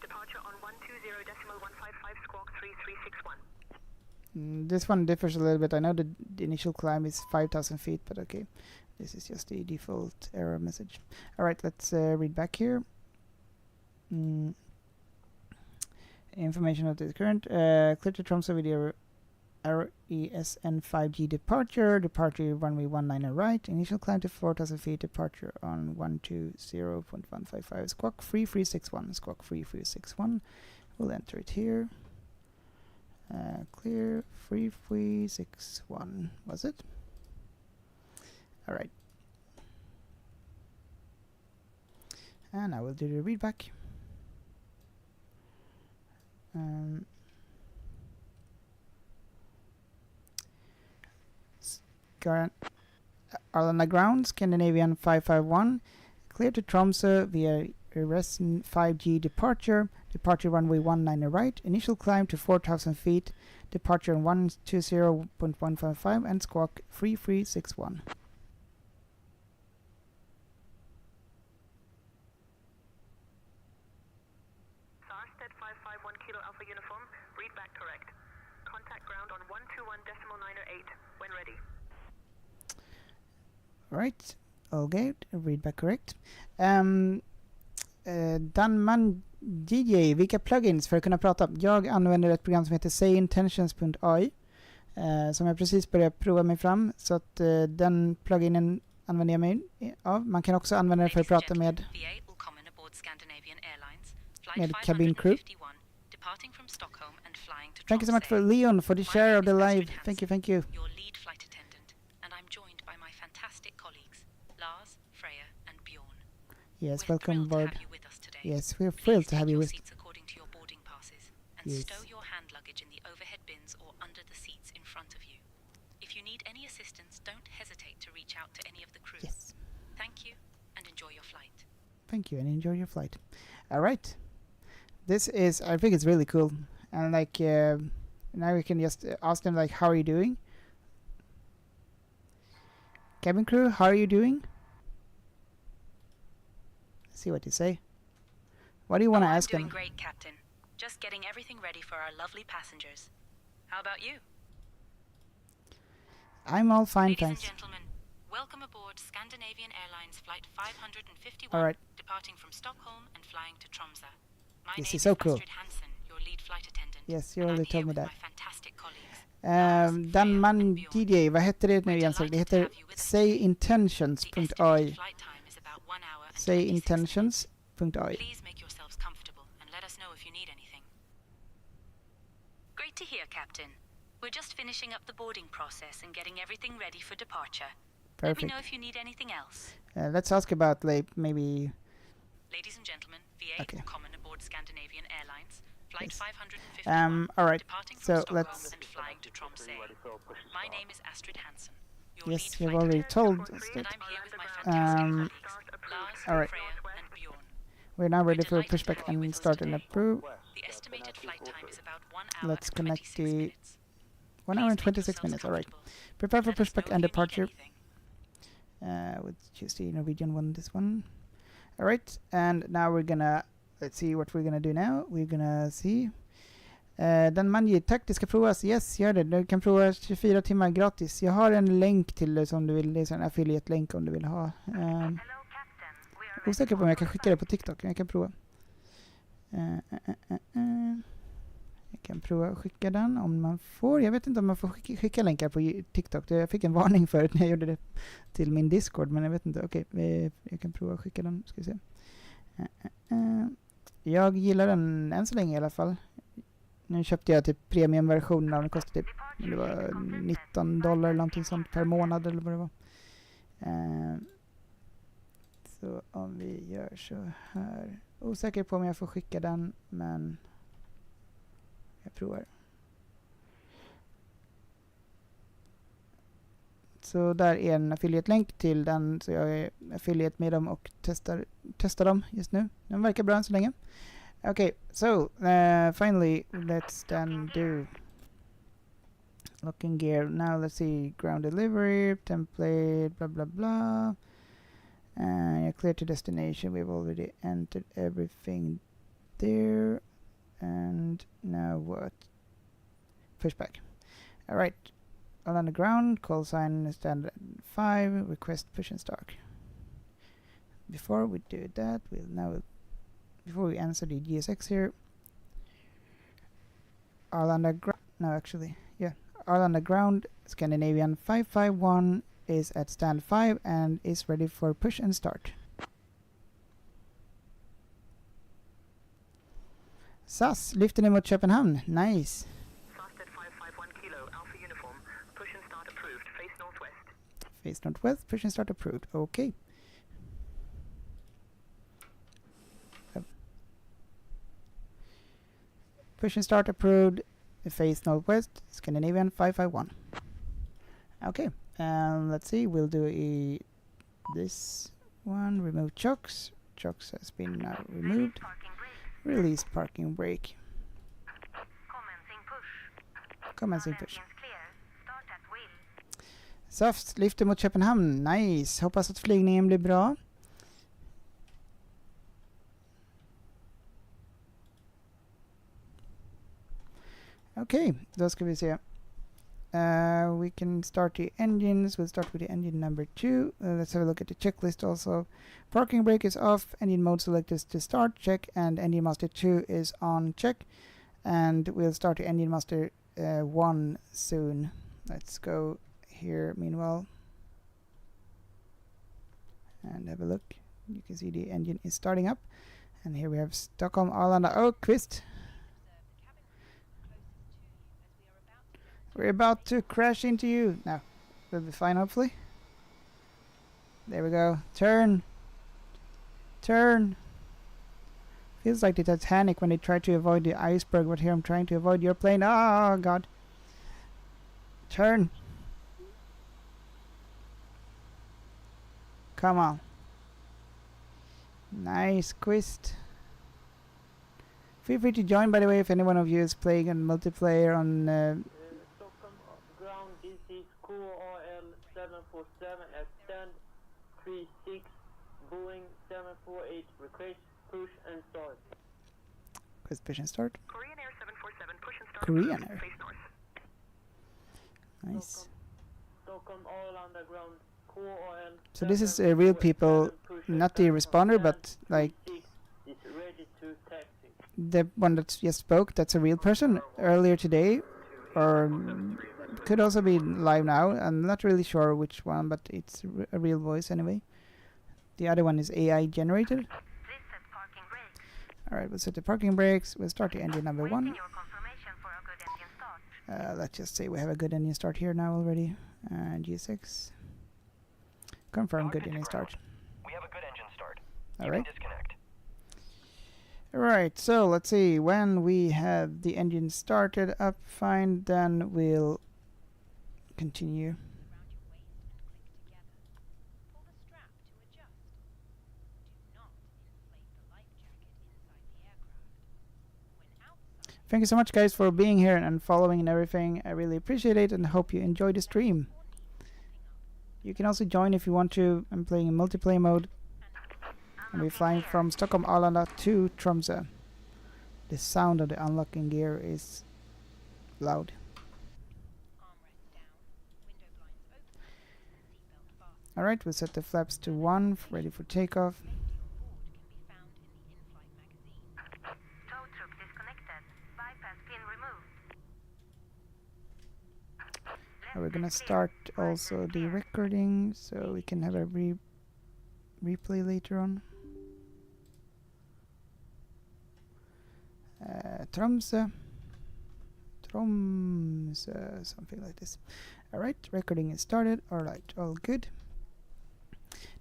Departure on 120.155 squawk 3361. This one differs a little bit. I know the initial climb is 5,000 feet, but okay. This is just the default error message. Alright, let's read back here. Information of the current. Clear to Tromsø with your RESN 5G departure. Departure runway 19 right. Initial climb to 4,000 feet. Departure on 120.155. Squawk 3361. Squawk 3361. We'll enter it here. Clear 3361. Was it? Alright. And I will do the readback. Arlanda ground, Scandinavian 551. Clear to Tromsö via Resin 5G departure. Departure runway 19 right. Initial climb to 4,000 feet. Departure on 120.155 and squawk 3361. Sarsted 551 Kilo Alpha Uniform, read back correct. Contact ground on 121.908 when ready. Right. Okay, read back correct. Danman DJ, vilka plugins för att kunna prata? Jag använder ett program som heter sayintentions.ai som jag precis börjat prova mig fram, så att den pluginen använder jag mig av. Man kan också använda den för att prata med cabin crew. Thank you so much for Leon for the share of the live. Thank you, thank you. Your lead flight attendant, and I'm joined by my fantastic colleagues, Lars, Freya, and Bjorn. Yes, We're welcome thrilled to aboard. have you with us today. Yes, we're thrilled to have you Please with. take your seats according to your boarding passes, and Yes. stow your hand luggage in the overhead bins or under the seats in front of you. If you need any assistance, don't hesitate to reach out to any of the crew. Yes. Thank you, and enjoy your flight. Thank you, and enjoy your flight. All right. This is, I think it's really cool. And like, now we can just ask them like, how are you doing? Cabin crew, how are you doing? See what you say. What do you want to ask I'm doing them? great, Captain. Just getting everything ready for our lovely passengers. How about you? I'm all fine, Ladies thanks. and gentlemen, welcome aboard Scandinavian Airlines Flight 551, All right. departing from Stockholm and flying to Tromsø. My This name is so is cool. Astrid Hansen, your lead flight attendant. Yes, you and I'm already here told me with that. my fantastic colleagues, Lars, Freya, Danman and Bjorn. DJ, vad heter det nu We're igen? Så det delighted to heter have you with us today. The sayintentions.ai. estimated flight time is about 1 hour and 26 minutes. sayintentions.ai. Please make yourselves comfortable and let us know if you need anything. Great to hear, Captain. We're just finishing up the boarding process and getting everything ready for departure. Let me Perfect. know if you need anything else. Let's ask about like maybe. Ladies and gentlemen, VA Okay. common aboard Scandinavian Airlines, Flight Yes. 551, All right. departing from So Stockholm let's. and flying to Tromsø. My name is Astrid Hansen, your Yes, lead you've flight already attendant, told us and that. I'm here with my fantastic Um, colleagues, Lars, all right. Freya, and Bjorn. We're now ready We're for delighted to pushback have you and with us start and today. approve. The estimated flight time is about 1 hour Let's and connect 26 the minutes. 1 hour and Please make 26 yourselves minutes. All right. comfortable. Prepare for Let us know pushback if and you need departure. anything. We'll choose the Norwegian one. This one. All right. And now we're gonna. Let's see what we're gonna do now. We're gonna see. Den manji, tack, det ska provas. Yes, gör det. Du kan prova 24 timmar gratis. Jag har en länk till det som du vill. Det är en affiliate-länk om du vill ha. Osäker på om jag kan skicka det på TikTok. Jag kan prova. Jag kan prova att skicka den om man får. Jag vet inte om man får skicka länkar på TikTok. Jag fick en varning förut när jag gjorde det till min Discord. Men jag vet inte. Okej, jag kan prova att skicka den. Ska vi se. Jag gillar den än så länge i alla fall. Nu köpte jag typ premiumversionen. Den kostade typ, det var $19 eller någonting sånt per månad eller vad det var. Så om vi gör så här. Osäker på om jag får skicka den, men jag provar. Så där är en affiliate-länk till den, så jag är affiliate med dem och testar dem just nu. Den verkar bra än så länge. Okay, so finally let's then do locking gear. Now let's see ground delivery, template, blah blah blah. You're clear to destination. We've already entered everything there. And now what? Pushback. All right. All on the ground. Call sign standard 5. Request push and start. Before we do that, before we answer the GSX here, Arlanda ground, Scandinavian 551 is at stand 5 and is ready for push and start. SAS lyfter ner mot Köpenhamn. Nice. Sarsted 551 Kilo Alpha Uniform, push and start approved, face northwest. Face northwest, push and start approved. Okay. Push and start approved. Face northwest, Scandinavian 551. Okay, And let's see, we'll do this one. Remove chocks. Chocks has been now removed. Release parking brake. Commencing push. Soft lyfter mot Köpenhamn. Nice. Hoppas att flygningen blir bra. Okej, då ska vi se. We can start the engines. We'll start with the engine number 2. Let's have a look at the checklist also. Parking brake is off. Engine mode selected to start. Check. And engine master 2 is on. Check. And we'll start the engine master 1 soon. Let's go here meanwhile. And have a look. You can see the engine is starting up. And here we have Stockholm Arlanda. Oh, Quist. We're about to crash into you. No, we'll be fine, hopefully. There we go. Turn. Turn. Feels like the Titanic when they try to avoid the iceberg, but here I'm trying to avoid your plane. Oh, God. Turn. Come on. Nice, Quist. Feel free to join, by the way, if any one of you is playing on multiplayer on... Ground, this is QRL 747 at 1036 Boeing 748. Request push and start. Request push and start. Korean Air 747, push and start. Korean Air. Face north. Nice. Stockholm Arlanda ground QRL. So this is real people, not the responder, but like is ready to taxi. the one that just spoke. That's a real person earlier today, or could also be live now. I'm not really sure which one, but it's a real voice anyway. The other one is AI generated. Alright, we'll set the parking brakes. We'll start the engine number 1. Let's just say we have a good engine start here now already. G6. Confirm good engine start. We have a good engine start. Alright. Disconnect. Alright, so let's see. When we have the engine started up fine, then we'll continue. Thank you so much, guys, for being here and following and everything. I really appreciate it and hope you enjoy the stream. You can also join if you want to. I'm playing in multiplayer mode. And we're flying from Stockholm Arlanda to Tromsö. The sound of the unlocking gear is loud. Alright, we'll set the flaps to 1, ready for takeoff. We're gonna start also the recording so we can have a replay later on. Tromsö, something like this. Alright, recording is started. Alright, all good.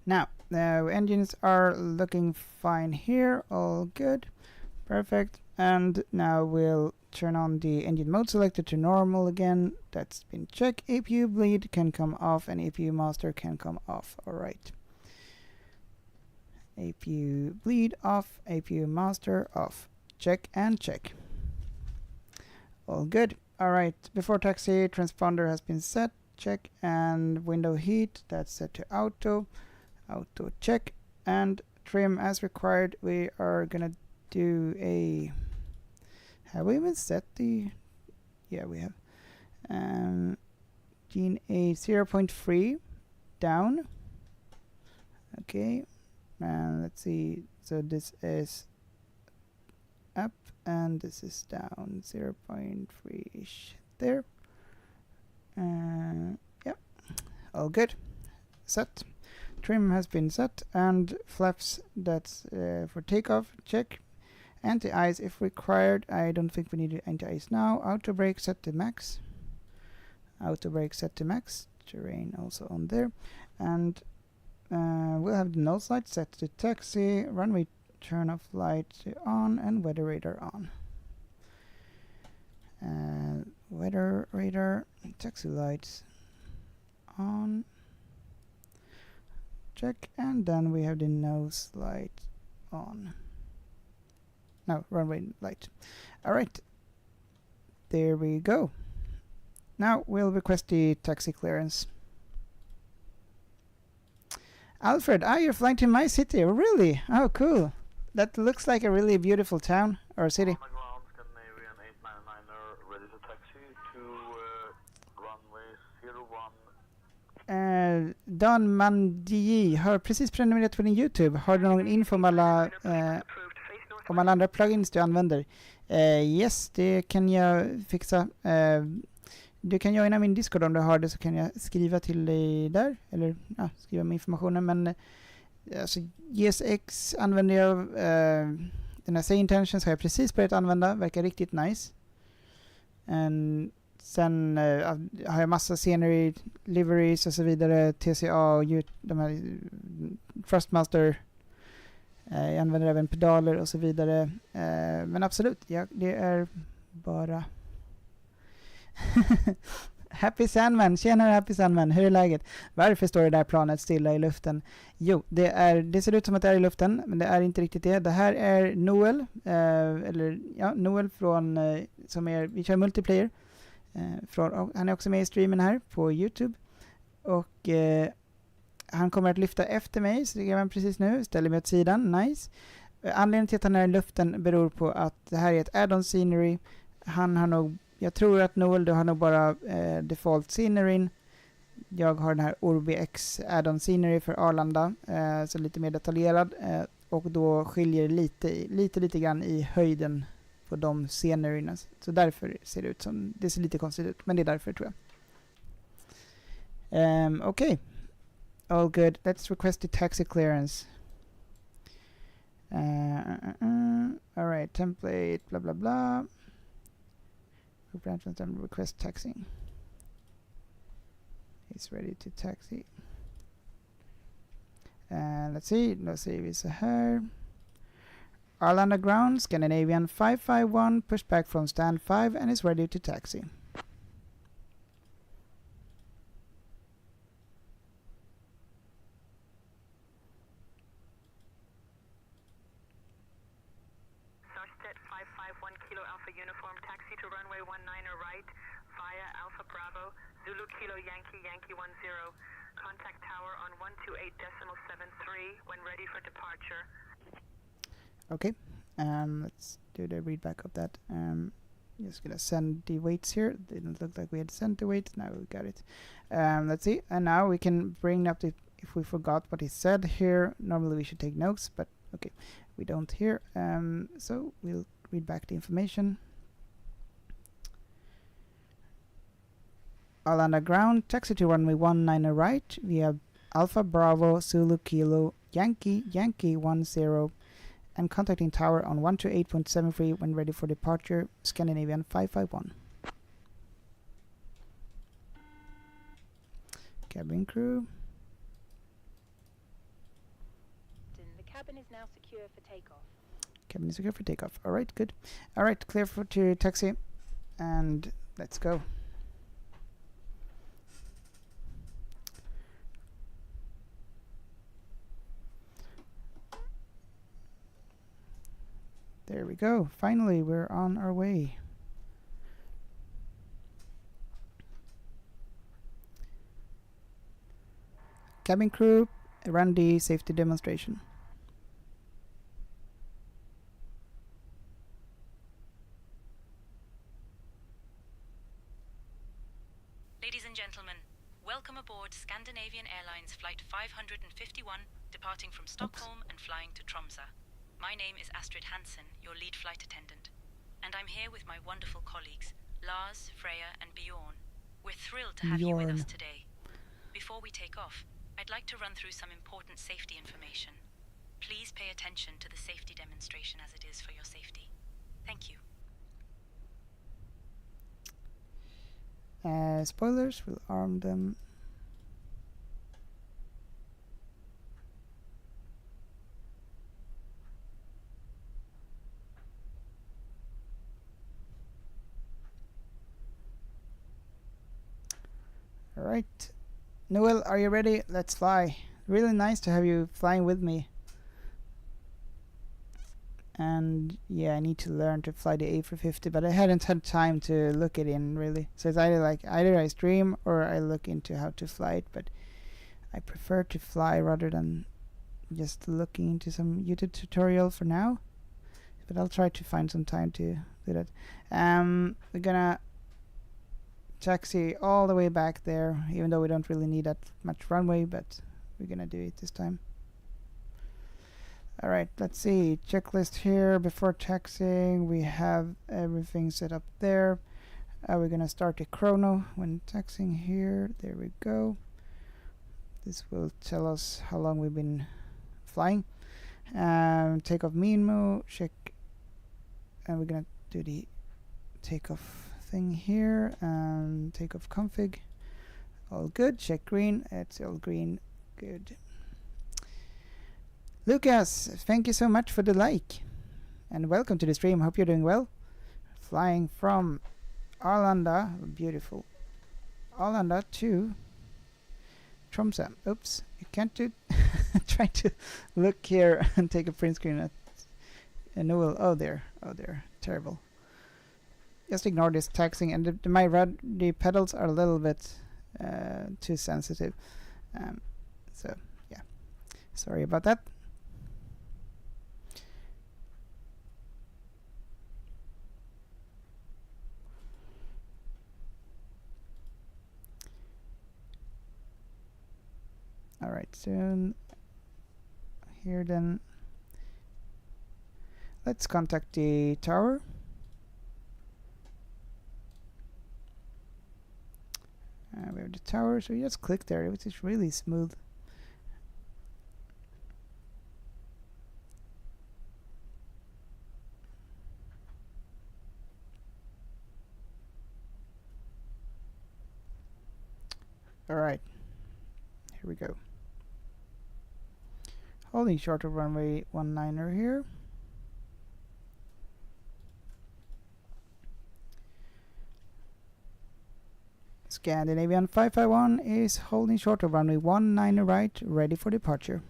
Now, the engines are looking fine here. All good. Perfect. And now we'll turn on the engine mode selector to normal again. That's been checked. APU bleed can come off and APU master can come off. Alright. APU bleed off, APU master off. Check and check. All good. Alright, before taxi, transponder has been set. Check. And window heat, that's set to auto. Auto check. And trim as required. We are gonna do a... Have we even set the... Yeah, we have. Gene A 0.3 down. Okay. And let's see. So this is up and this is down 0.3-ish there. Yep. All good. Set. Trim has been set and flaps, that's for takeoff. Check. Anti-ice if required. I don't think we need anti-ice now. Auto brake set to max. Auto brake set to max. Terrain also on there. And we'll have the nose light set to taxi. Runway turn off light on and weather radar on. Weather radar, taxi lights on. Check, and then we have the nose light on. No, runway light. Alright. There we go. Now we'll request the taxi clearance. Alfred, you're flying to my city. Oh, really? Oh, cool. That looks like a really beautiful town or city. On the ground, Scandinavian 899er, ready to taxi to runway 01. Dan Mandii har precis prenumererat på din YouTube. Har du någon info om alla andra plugins du använder? Yes, det kan jag fixa. Du kan joina min Discord om du har det, så kan jag skriva till dig där. Eller skriva med informationen. Men alltså, GSX använder jag. Den här Say Intentions har jag precis börjat använda. Verkar riktigt nice. Sen har jag massa scenery, liveries och så vidare. TCA och de här Thrustmaster. Jag använder även pedaler och så vidare. Men absolut, det är bara... Happy Sandman, tjenare Happy Sandman, hur är läget? Varför står det där planet stilla i luften? Jo, det ser ut som att det är i luften, men det är inte riktigt det. Det här är Noel, Noel från, vi kör multiplayer. Han är också med i streamen här på YouTube. Och han kommer att lyfta efter mig, så det gör han precis nu. Ställer mig åt sidan, nice. Anledningen till att han är i luften beror på att det här är ett add-on scenery. Jag tror att Noel, du har nog bara default sceneryn. Jag har den här Orbi X add-on scenery för Arlanda, så lite mer detaljerad. Och då skiljer lite grann i höjden på de sceneryna. Så därför ser det ut som, det ser lite konstigt ut, men det är därför tror jag. Okej. All good. Let's request the taxi clearance. All right, template, blah blah blah. Request taxing. He's ready to taxi. Let's see. Let's see if it's here. Arlanda ground, Scandinavian 551, pushback from stand 5 and is ready to taxi. Sarstedt 551 Kilo Alpha Uniform, taxi to runway 19er right, via Alpha Bravo, Zulu Kilo Yankee, Yankee 10. Contact tower on 128.73 when ready for departure. Okay, let's do the readback of that. Just gonna send the weights here. Didn't look like we had sent the weights. Now we got it. Let's see, and now we can bring up the, if we forgot what he said here. Normally we should take notes, but okay, we don't here. So we'll read back the information. Arlanda ground, taxi to runway 19 right via Alpha Bravo Zulu Kilo Yankee 10, and contacting tower on 128.73 when ready for departure, Scandinavian 551. Cabin crew. The cabin is now secure for takeoff. Cabin is secure for takeoff. All right, good. All right, clear for to taxi, and let's go. There we go. Finally, we're on our way. Cabin crew, run the safety demonstration. Ladies and gentlemen, welcome aboard Scandinavian Airlines Flight 551, departing from Stockholm and flying to Tromsø. My name is Astrid Hansen, your lead flight attendant, and I'm here with my wonderful colleagues, Lars, Freya, and Bjorn. We're thrilled to have you with us today. Before we take off, I'd like to run through some important safety information. Please pay attention to the safety demonstration as it is for your safety. Thank you. Spoilers, we'll arm them. Alright, Noel, are you ready? Let's fly. Really nice to have you flying with me. And yeah, I need to learn to fly the A350, but I hadn't had time to look it in really. So it's either I stream or I look into how to fly it, but I prefer to fly rather than just looking into some YouTube tutorial for now. But I'll try to find some time to do that. We're gonna taxi all the way back there, even though we don't really need that much runway, but we're gonna do it this time. Alright, let's see. Checklist here. Before taxiing, we have everything set up there. We're gonna start a chrono when taxiing here. There we go. This will tell us how long we've been flying. Takeoff minimo, check. And we're gonna do the takeoff thing here. Takeoff config. All good. Check green. It's all green. Good. Lucas, thank you so much for the like. And welcome to the stream. Hope you're doing well. Flying from Arlanda, beautiful. Arlanda to Tromsö. Oops, you can't do try to look here and take a print screen at Noel. Oh there, terrible. Just ignore this taxing, and the pedals are a little bit too sensitive. So yeah, sorry about that. Alright, soon here then. Let's contact the tower. We have the tower, so you just click there, which is really smooth. Alright, here we go. Holding short of runway 19er here. Scandinavian 551 is holding short of runway 19er right, ready for departure.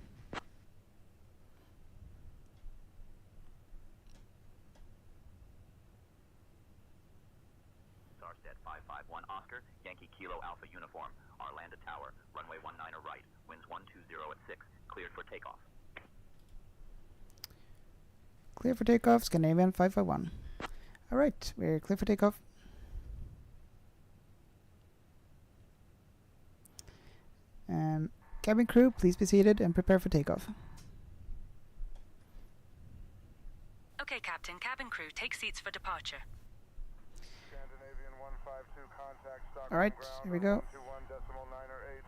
Starsted 551 Oscar, Yankee Kilo Alpha Uniform, Arlanda Tower, runway 19er right, winds 120 at 6, cleared for takeoff. Clear for takeoff, Scandinavian 551. Alright, we're clear for takeoff. Cabin crew, please be seated and prepare for takeoff. Okay, Captain. Cabin crew, take seats for departure. Scandinavian 152 contact Stockholm Alright, ground here we go. 121.908.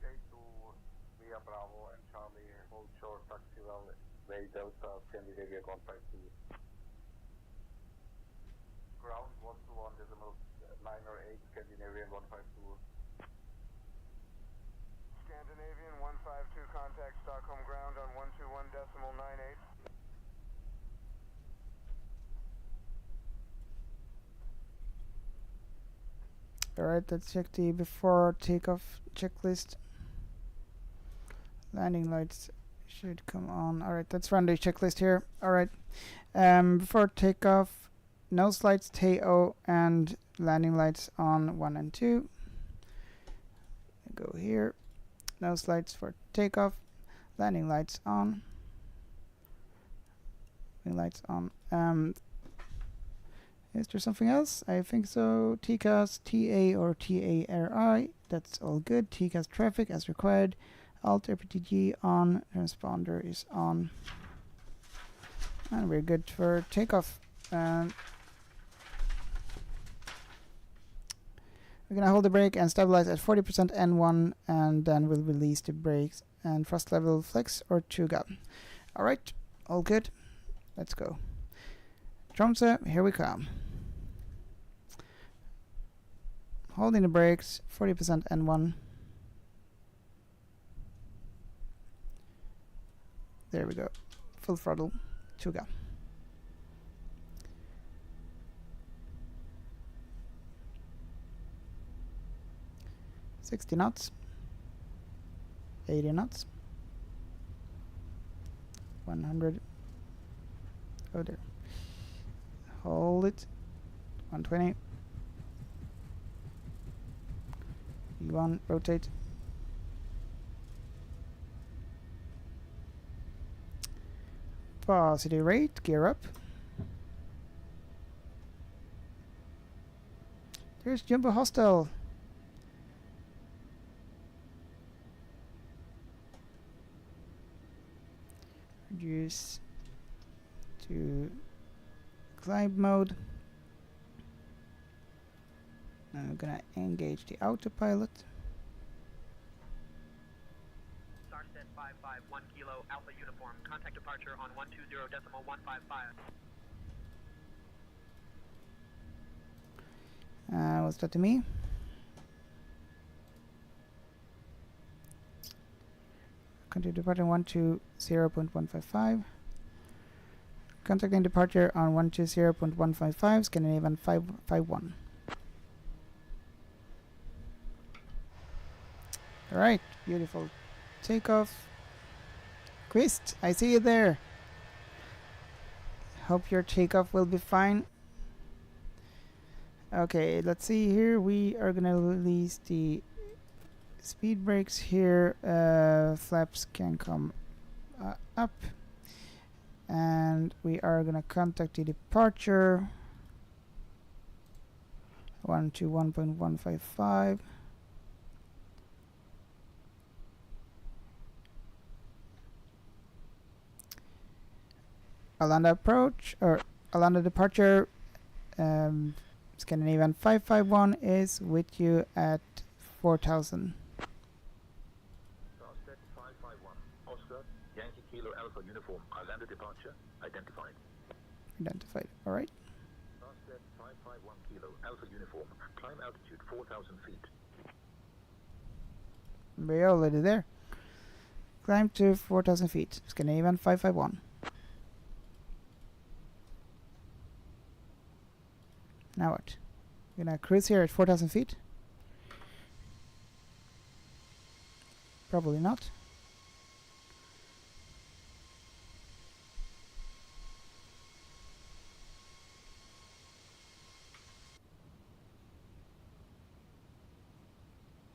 K2 via Bravo and Charlie hold short taxi way Delta Scandinavia 152. Ground 121.908 Scandinavian 152. Scandinavian 152 contact Stockholm ground on 121.98. Alright, let's check the before takeoff checklist. Landing lights should come on. Alright, let's run the checklist here. Alright, before takeoff, nose lights, tail, and landing lights on 1 and 2. Go here. Nose lights for takeoff. Landing lights on. Landing lights on. Is there something else? I think so. TCAS, TA or TARI. That's all good. TCAS traffic as required. Alt RPTG on. Transponder is on. And we're good for takeoff. We're gonna hold the brake and stabilize at 40% N1, and then we'll release the brakes and thrust level flex or Tuga. Alright, all good. Let's go. Tromsø, here we come. Holding the brakes, 40% N1. There we go. Full throttle, Tuga. 60 knots. 80 knots. 100. Oh, there. Hold it. 120. V1, rotate. Velocity rate, gear up. There's Jumbo Hostel. Reduce to climb mode. Now I'm gonna engage the autopilot. Starset 551 Kilo Alpha Uniform. Contact departure on 120.155. What's that to me? Continue departure 120.155. Contacting departure on 120.155, Scandinavian 551. Alright, beautiful takeoff. Quist, I see you there. Hope your takeoff will be fine. Okay, let's see here. We are gonna release the speed brakes here. Flaps can come up. And we are gonna contact the departure 121.155. Arlanda approach or Arlanda departure. Scandinavian 551 is with you at 4,000. Starset 551 Oscar Yankee Kilo Alpha Uniform. Arlanda departure identified. Identified. All right. Starset 551 Kilo Alpha Uniform. Climb altitude 4,000 feet. We're already there. Climb to 4,000 feet. Scandinavian 551. Now what? We're gonna cruise here at 4,000 feet? Probably not.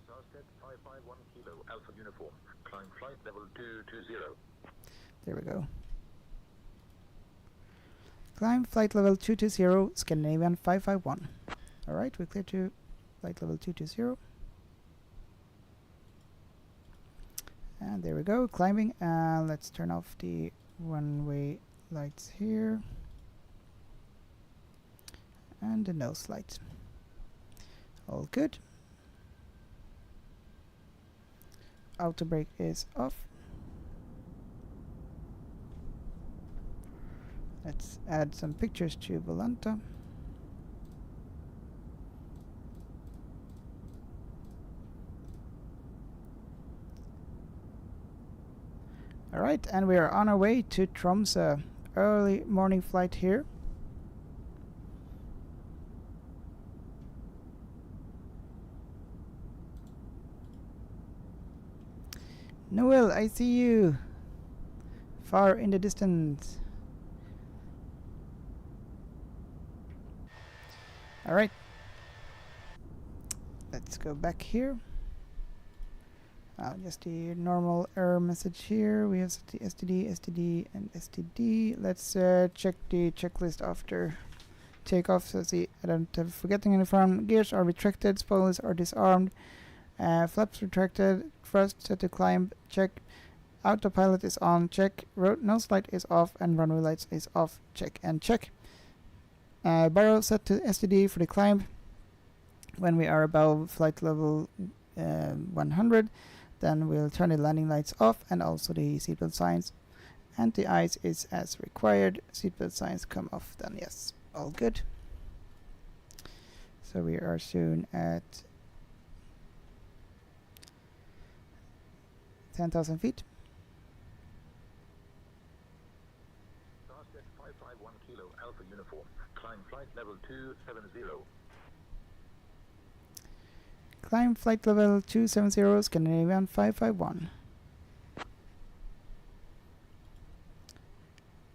Starset 551 Kilo Alpha Uniform. Climb flight level 220. There we go. Climb flight level 220, Scandinavian 551. Alright, we're clear to flight level 220. And there we go, climbing. Let's turn off the runway lights here. And the nose light. All good. Auto brake is off. Let's add some pictures to Volanta. Alright, and we are on our way to Tromsø. Early morning flight here. Noel, I see you. Far in the distance. Alright. Let's go back here. Just the normal error message here. We have the STD, and STD. Let's check the checklist after takeoff. So see, I don't have forgetting uniform. Gears are retracted. Spoilers are disarmed. Flaps retracted. Thrust set to climb. Check. Autopilot is on. Check. Nose light is off, and runway lights is off. Check and check. Barrel set to STD for the climb. When we are above flight level 100, then we'll turn the landing lights off and also the seatbelt signs. Anti-ice is as required. Seatbelt signs come off then, yes. All good. So we are soon at 10,000 feet. Starset 551 Kilo Alpha Uniform. Climb flight level 270. Climb flight level 270, Scandinavian 551.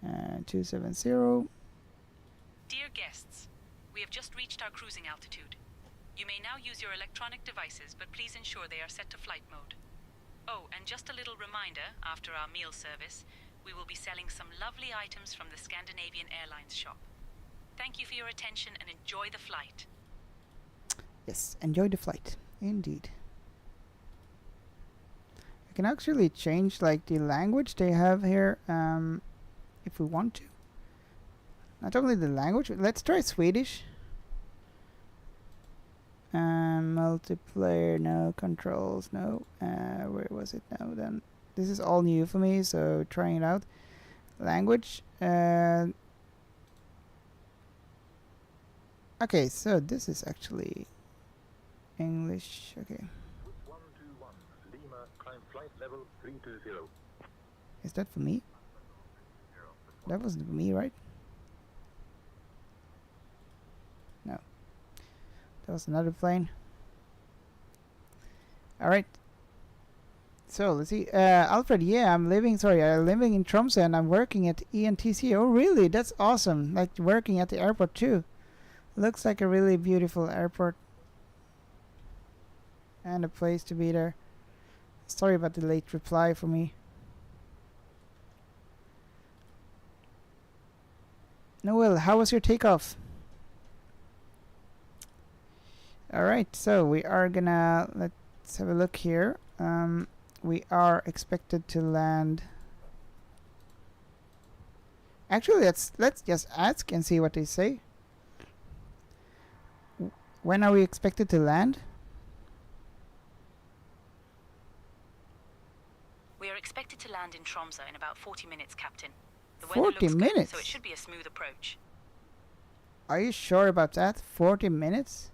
270. Dear guests, we have just reached our cruising altitude. You may now use your electronic devices, but please ensure they are set to flight mode. Oh, and just a little reminder, after our meal service, we will be selling some lovely items from the Scandinavian Airlines shop. Thank you for your attention and enjoy the flight. Yes, enjoy the flight. Indeed. I can actually change like the language they have here if we want to. Not only the language, let's try Swedish. Multiplayer, no. Controls, no. Where was it now then? This is all new for me, so trying it out. Language. Okay, so this is actually English. Okay. 121 Lima, climb flight level 320. Is that for me? That wasn't for me, right? No. That was another plane. Alright. So, let's see. Alfred, yeah, I'm living in Tromsø and I'm working at ENTC. Oh, really? That's awesome. Like working at the airport too. Looks like a really beautiful airport. And a place to be there. Sorry about the late reply for me. Noel, how was your takeoff? Alright, so we are gonna, let's have a look here. We are expected to land. Actually, let's just ask and see what they say. When are we expected to land? We are expected to land in Tromsø in about 40 minutes, Captain. The 40 weather looks minutes? good, so it should be a smooth approach. Are you sure about that? 40 minutes?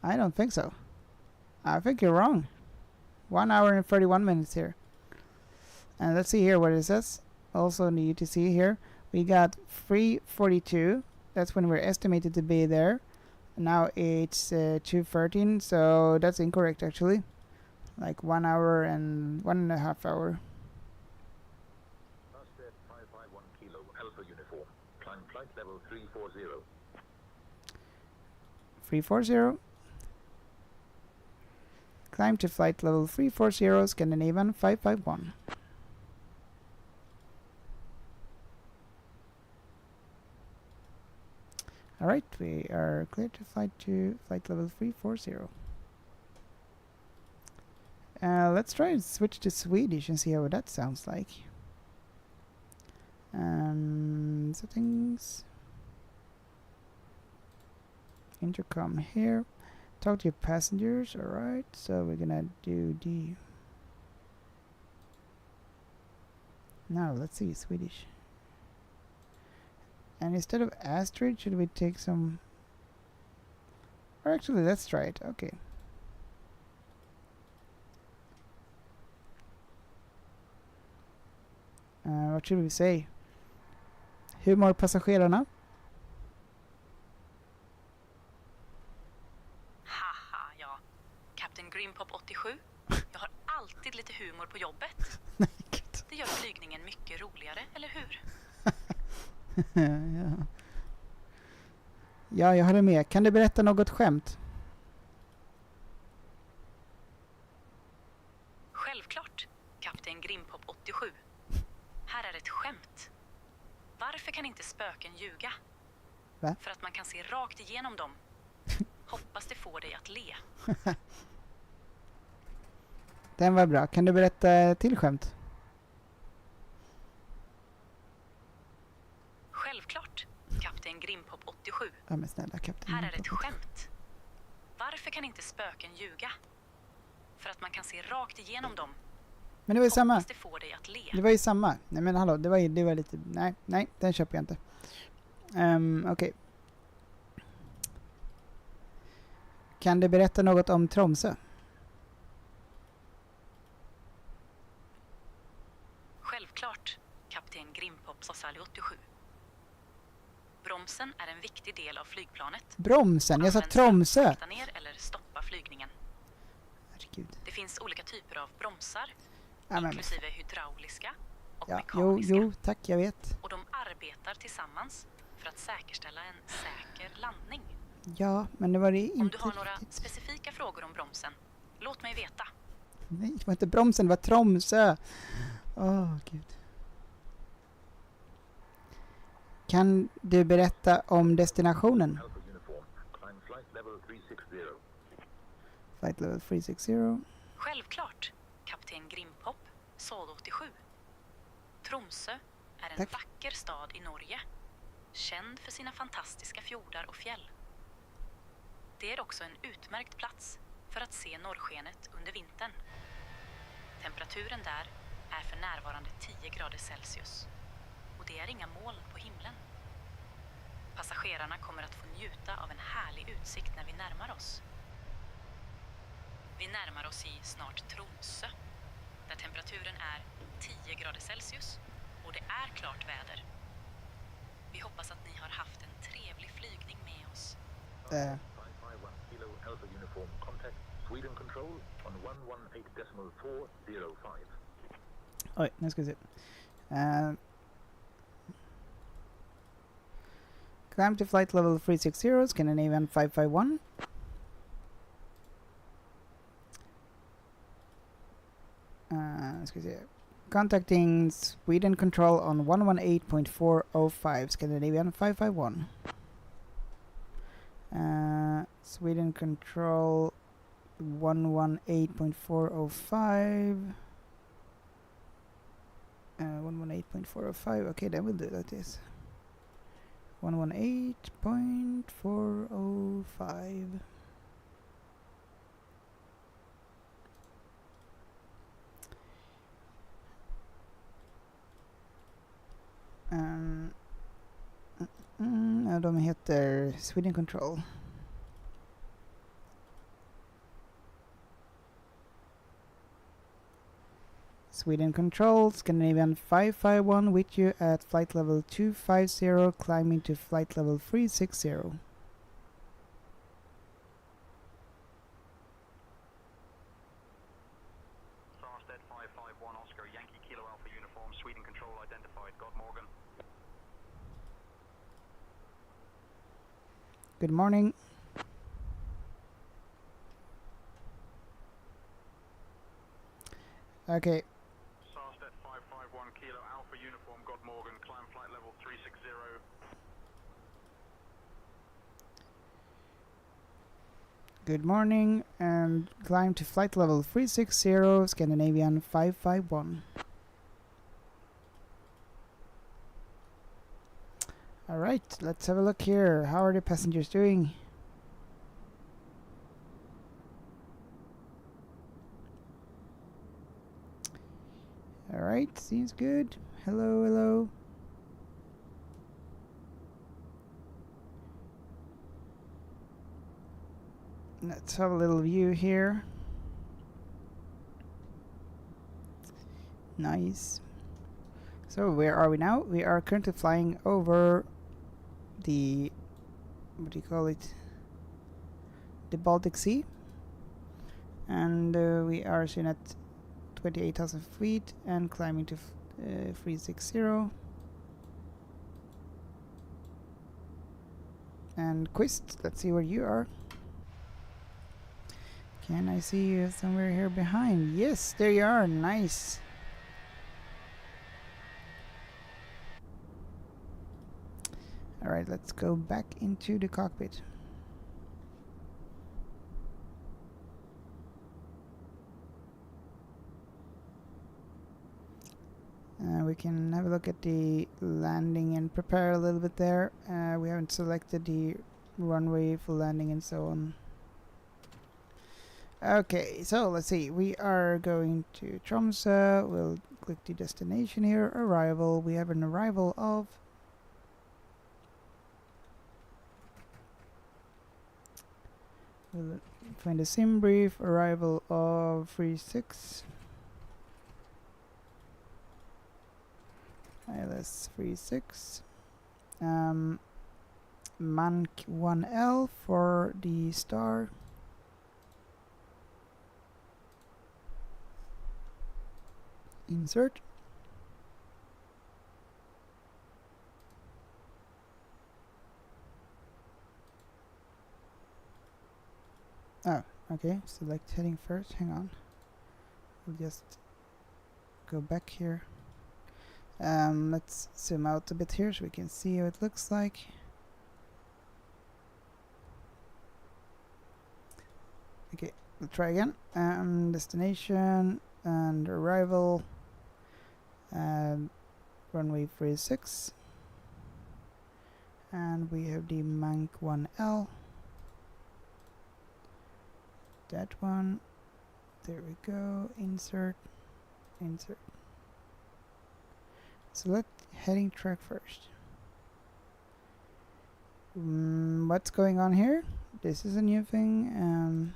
I don't think so. I think you're wrong. 1 hour and 31 minutes here. And let's see here what it says. Also need to see here. We got 3:42. That's when we're estimated to be there. Now it's 2:13, so that's incorrect actually. Like 1 hour and 1.5 hours. Fastjet 551 Kilo Alpha Uniform. Climb flight level 340. 340. Climb to flight level 340, Scandinavian 551. Alright, we are clear to flight level 340. Let's try and switch to Swedish and see how that sounds like. Settings. Intercom here. Talk to your passengers. Alright, so we're gonna do the... Now, let's see, Swedish. And instead of Astrid, should we take some... Or actually, let's try it. Okay. What should we say? Hur mår passagerarna? Haha, ja. Captain Grimpop 87. Jag har alltid lite humor på jobbet. Det gör flygningen mycket roligare, eller hur? Ja. Ja, jag håller med. Kan du berätta något skämt? Självklart, Kapten Grimpop 87. Här är ett skämt. Varför kan inte spöken ljuga? Va? För att man kan se rakt igenom dem. Hoppas det får dig att le. Den var bra. Kan du berätta till skämt? Självklart, Kapten Grimpop 87. Ja, men snälla, Kapten Här är ett Grimpop. skämt. Varför kan inte spöken ljuga? För att man kan se rakt igenom dem. Men det var ju samma. Hoppas det får dig att le. Det var ju samma. Nej men hallå, det var lite... Nej, den köper jag inte. Okej. Kan du berätta något om Tromsö? Självklart, Kapten Grimpop Sassali 87. Bromsen är en viktig del av flygplanet. Bromsen? Jag sa Används för att Tromsö. sakta ner eller stoppa flygningen. Herregud. Det finns olika typer av bromsar, Ja, men, inklusive hydrauliska och ja, mekaniska. jo, tack, jag vet. Och de arbetar tillsammans för att säkerställa en säker landning. Ja, men det var det inte Om du har några riktigt. specifika frågor om bromsen, låt mig veta. Nej, det var inte bromsen, det var Tromsö. Gud. Kan du berätta om destinationen? Alpha Uniform. Climb flight level 360. Flight level 360. Självklart, kapten Grimpop, Sol 87. Tromsö är en Tack. vacker stad i Norge, känd för sina fantastiska fjordar och fjäll. Det är också en utmärkt plats för att se norrskenet under vintern. Temperaturen där är för närvarande 10 grader Celsius och det är inga moln på himlen. Passagerarna kommer att få njuta av en härlig utsikt när vi närmar oss. Vi närmar oss i snart Tromsö, där temperaturen är 10 grader Celsius och det är klart väder. Vi hoppas att ni har haft en trevlig flygning med oss. 551 Kilo Alpha Uniform. Contact Sweden Control on 118.405. Oj, nu ska vi se. Climb to flight level 360, Scandinavian 551. Ska vi se. Contacting Sweden Control on 118.405, Scandinavian 551. Sweden Control 118.405. 118.405. Okay, then we'll do it like this. 118.405. De heter Sweden Control. Sweden Control, Scandinavian 551 with you at flight level 250, climbing to flight level 360. Starstead 551 Oscar, Yankee Kilo Alpha Uniform, Sweden Control identified. God Morgan. Good morning. Okay. Starstead 551 Kilo Alpha Uniform, God Morgan, climb flight level 360. Good morning and climb to flight level 360, Scandinavian 551. Alright, let's have a look here. How are the passengers doing? Alright, seems good. Hello, hello. Let's have a little view here. Nice. So where are we now? We are currently flying over the, what do you call it? The Baltic Sea. And we are soon at 28,000 feet and climbing to 360. And Quist, let's see where you are. Can I see you somewhere here behind? Yes, there you are. Nice. Alright, let's go back into the cockpit. We can have a look at the landing and prepare a little bit there. We haven't selected the runway for landing and so on. Okay, so let's see. We are going to Tromsø. We'll click the destination here. Arrival. We have an arrival of... We'll find a sim brief. Arrival of 36. ILS 36. Mank 1L for the star. Insert. Oh, okay. Select heading first. Hang on. We'll just go back here. Let's zoom out a bit here so we can see how it looks like. Okay, we'll try again. Destination and arrival. Runway 36. And we have the Mank 1L. That one. There we go. Insert. Insert. Select heading track first. What's going on here? This is a new thing.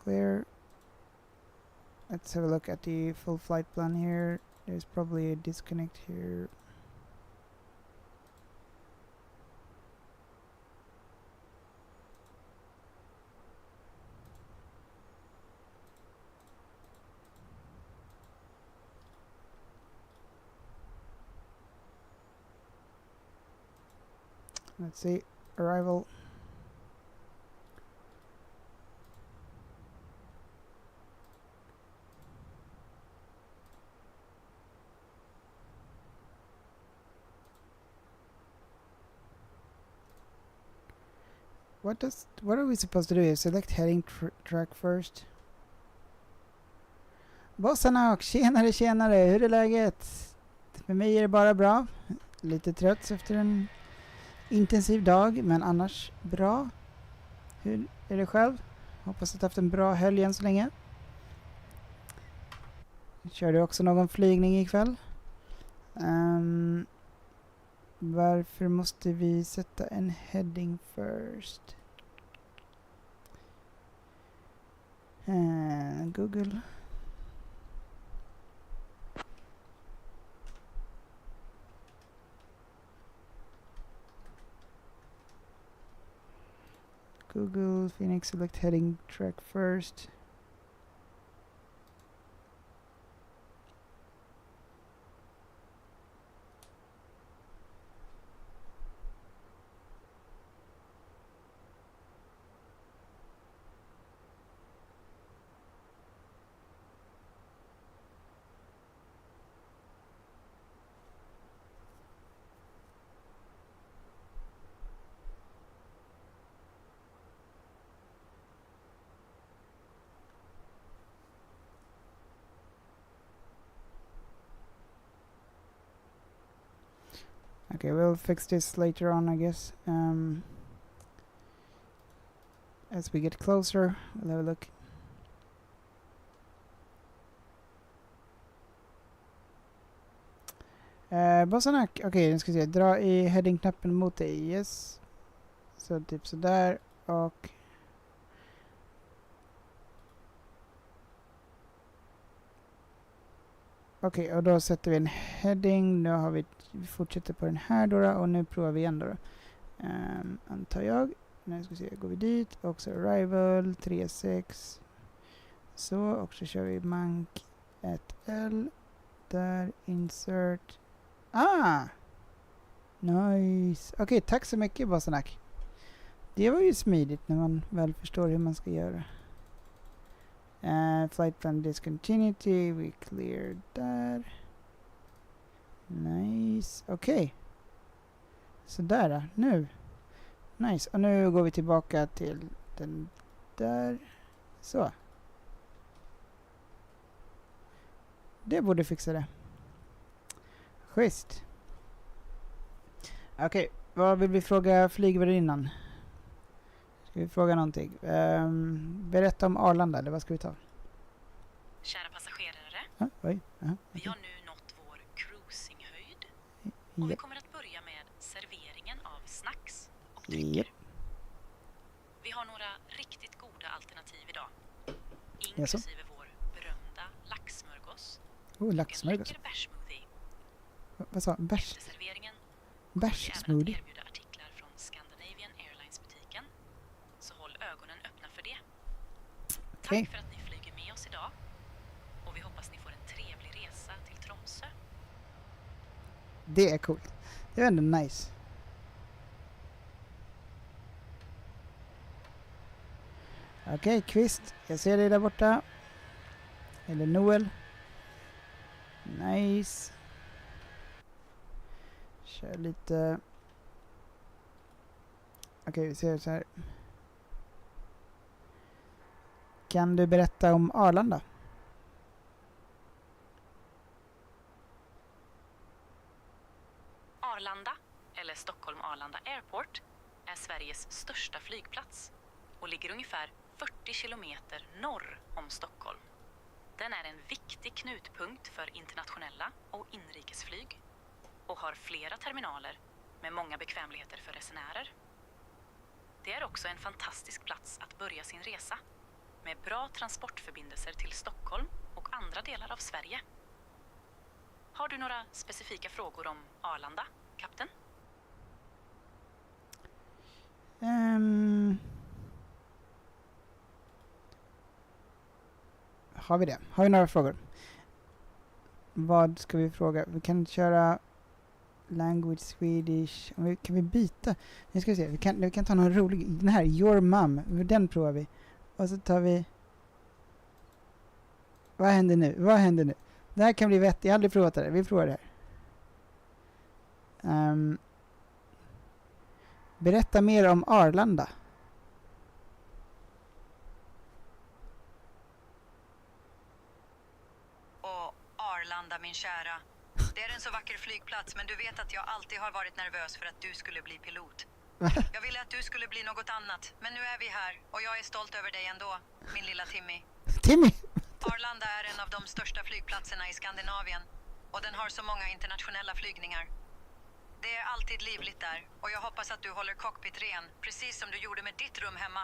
Clear. Let's have a look at the full flight plan here. There's probably a disconnect here. Let's see, arrival. What are we supposed to do here? Select heading track first. Bossarna och tjenare, hur är läget? För mig är det bara bra. Lite trött efter en intensiv dag, men annars bra. Hur är det själv? Hoppas att du haft en bra helg än så länge. Kör du också någon flygning ikväll? Varför måste vi sätta en heading först? Google. Google Phoenix, select heading track first. Okay, we'll fix this later on, I guess. As we get closer, we'll have a look. Bossarna, okej, nu ska vi se. Dra i heading-knappen mot dig. Yes. Så typ sådär. Och okej, och då sätter vi en heading. Nu har vi fortsätter på den här då, och nu provar vi igen då. Antar jag. Nu ska vi se, går vi dit och så arrival 36. Så, och så kör vi Mank 1L. Där, insert. Nice. Okej, tack så mycket Bossanack. Det var ju smidigt när man väl förstår hur man ska göra. Flight plan discontinuity, we cleared that. Nice, okej. Så där då, nu. Nice, och nu går vi tillbaka till den där. Så. Det borde fixa det. Schysst. Okej, vad vill vi fråga flygvärdinnan? Ska vi fråga någonting? Berätta om Arlanda, eller vad ska vi ta? Kära passagerare, Oj. vi har nu nått vår cruisinghöjd och vi kommer att börja med serveringen av snacks och drycker. Vi har några riktigt goda alternativ idag, inklusive vår berömda laxsmörgås och en läcker bärssmoothie. Vad sa? Bärssmoothie? Bärssmoothie? Okej. Tack för att ni flyger med oss idag. Och vi hoppas ni får en trevlig resa till Tromsö. Det är coolt. Det är ändå nice. Okej, Kvist. Jag ser dig där borta. Eller Noel. Nice. Kör lite. Okej, vi ser så här. Kan du berätta om Arlanda? Arlanda, eller Stockholm Arlanda Airport, är Sveriges största flygplats och ligger ungefär 40 kilometer norr om Stockholm. Den är en viktig knutpunkt för internationella och inrikesflyg och har flera terminaler med många bekvämligheter för resenärer. Det är också en fantastisk plats att börja sin resa med bra transportförbindelser till Stockholm och andra delar av Sverige. Har du några specifika frågor om Arlanda, kapten? Har vi det? Har vi några frågor? Vad ska vi fråga? Vi kan köra language Swedish. Kan vi byta? Nu ska vi se. Vi kan ta någon rolig. Den här, your mom. Den provar vi. Och så tar vi... Vad händer nu? Det här kan bli vettigt. Jag har aldrig provat det här. Vi provar det här. Berätta mer om Arlanda. Och Arlanda, min kära. Det är en så vacker flygplats, men du vet att jag alltid har varit nervös för att du skulle bli pilot. Jag ville att du skulle bli något annat, men nu är vi här och jag är stolt över dig ändå, min lilla Timmy. Timmy! Arlanda är en av de största flygplatserna i Skandinavien och den har så många internationella flygningar. Det är alltid livligt där och jag hoppas att du håller cockpit ren, precis som du gjorde med ditt rum hemma.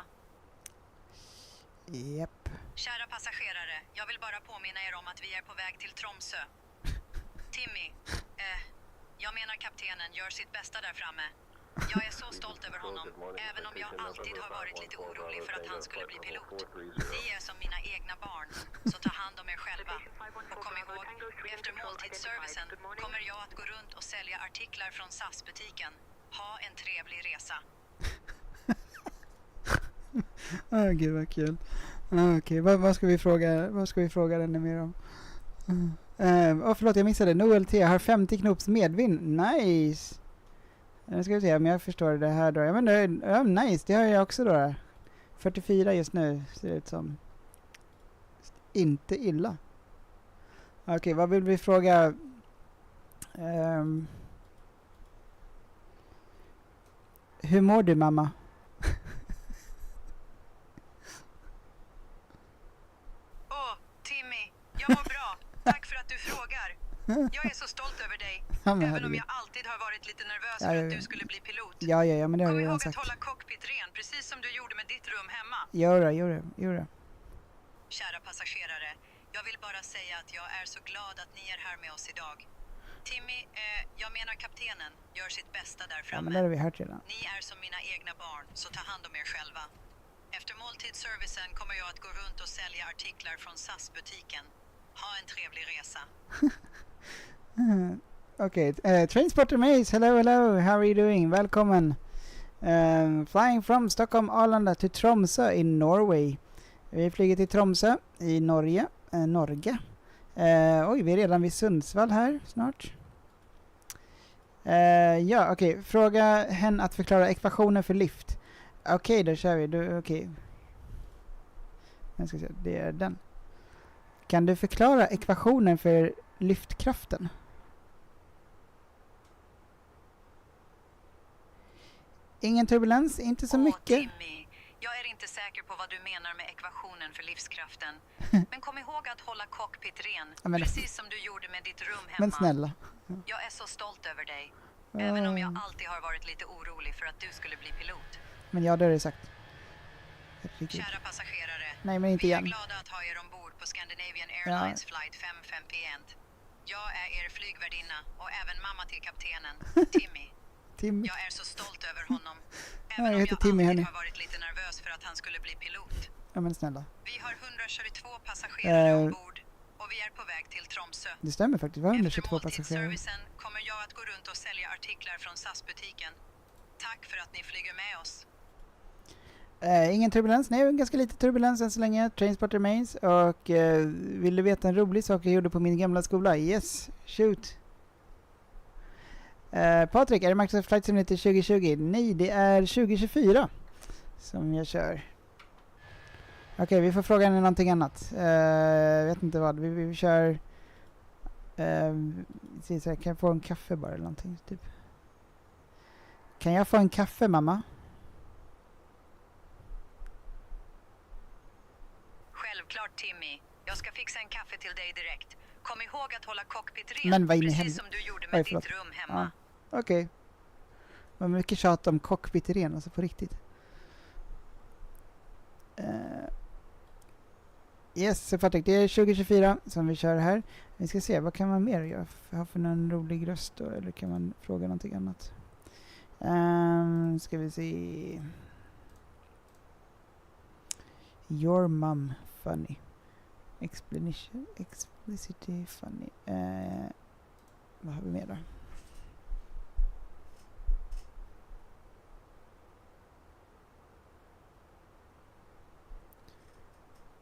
Japp. Kära passagerare, jag vill bara påminna er om att vi är på väg till Tromsö. Timmy, jag menar kaptenen, gör sitt bästa där framme. Jag är så stolt över honom, även om jag alltid har varit lite orolig för att han skulle bli pilot. Ni är som mina egna barn, så ta hand om er själva. Och kom ihåg, efter måltidsservicen kommer jag att gå runt och sälja artiklar från SAS-butiken. Ha en trevlig resa. Gud vad kul. Okej, vad ska vi fråga den mer om? Förlåt, jag missade. Noel T har 50 knops medvind. Nice! Nu ska vi se om jag förstår det här då. Ja, men nice, det har jag också då. 44 just nu ser det ut som. Inte illa. Okej, vad vill vi fråga? Hur mår du, mamma? Timmy, jag mår bra. Tack för att du frågar. Jag är så stolt över dig. Även om jag alltid har varit lite nervös för att du skulle bli pilot. Ja, men det har Kom du redan ihåg sagt. att hålla cockpit ren, precis som du gjorde med ditt rum hemma. Gör det. Kära passagerare, jag vill bara säga att jag är så glad att ni är här med oss idag. Timmy, jag menar kaptenen, gör sitt bästa där framme. Ja, men det har vi hört redan. Ni är som mina egna barn, så ta hand om er själva. Efter måltidsservicen kommer jag att gå runt och sälja artiklar från SAS-butiken. Ha en trevlig resa. Okay, Transporter Mace, hello, how are you doing? Välkommen. Flying from Stockholm Arlanda to Tromsö in Norway. Vi flyger till Tromsö i Norge. Oj, vi är redan vid Sundsvall här snart. Okej. Fråga henne att förklara ekvationen för lift. Okej, då kör vi. Okej. Jag ska se, det är den. Kan du förklara ekvationen för lyftkraften? Ingen turbulens, inte så mycket. Timmy, jag är inte säker på vad du menar med ekvationen för livskraften. Men kom ihåg att hålla cockpit ren, precis som du gjorde med ditt rum hemma. Men snälla. Jag är så stolt över dig. Även om jag alltid har varit lite orolig för att du skulle bli pilot. Men ja, det har du sagt. Kära passagerare, nej, men inte vi igen. är glada att ha er ombord på Scandinavian Airlines flight 551. Jag är er flygvärdinna och även mamma till kaptenen, Timmy. Jag är så stolt över honom. Även om jag alltid har varit lite nervös för att han skulle bli pilot. Ja, men snälla. Vi har 100 kör i 2 passagerare ombord och vi är på väg till Tromsö. Det stämmer faktiskt, vi har 122 Efter passagerare. måltidsservicen kommer jag att gå runt och sälja artiklar från SAS-butiken. Tack för att ni flyger med oss. Ingen turbulens, nej, ganska lite turbulens än så länge. Transport remains. Och vill du veta en rolig sak jag gjorde på min gamla skola? Yes, shoot. Patrik, är det Microsoft Flight Simulator 2020? Nej, det är 2024 som jag kör. Okej, vi får fråga henne någonting annat. Vet inte vad. Vi kör... kan jag få en kaffe bara eller någonting? Typ. Kan jag få en kaffe, mamma? Självklart, Timmy. Jag ska fixa en kaffe till dig direkt. Kom ihåg att hålla cockpit Men rent, vad in i precis helvete? som du gjorde med ditt rum hemma. Ja. Okej. Vad mycket tjat om cockpit ren, alltså på riktigt. Yes, så Patrik, det är 2024 som vi kör här. Vi ska se, vad kan man mer göra? Ha för någon rolig röst då? Eller kan man fråga någonting annat? Ska vi se. Your mom funny. Explicity funny. Vad har vi mer då?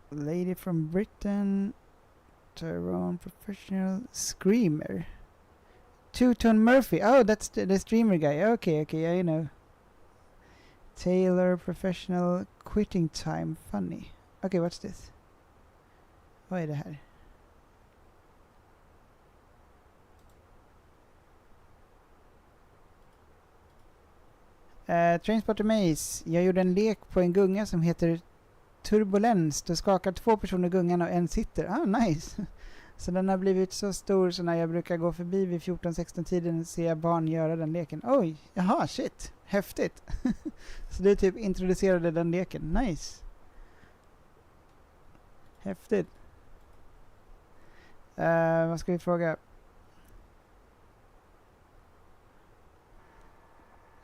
Lady from Britain. Tyrone professional screamer. Two-tone Murphy. Oh, that's the streamer guy. Okay, I know. Taylor professional quitting time funny. Okay, what's this? Vad är det här? Transporter Maze. Jag gjorde en lek på en gunga som heter Turbulens. Det skakar 2 personer gungan och en sitter. Ah, nice. Så den har blivit så stor så när jag brukar gå förbi vid 14-16 tiden ser jag barn göra den leken. Oj, jaha, shit. Häftigt. Så du typ introducerade den leken. Nice. Häftigt. Vad ska vi fråga?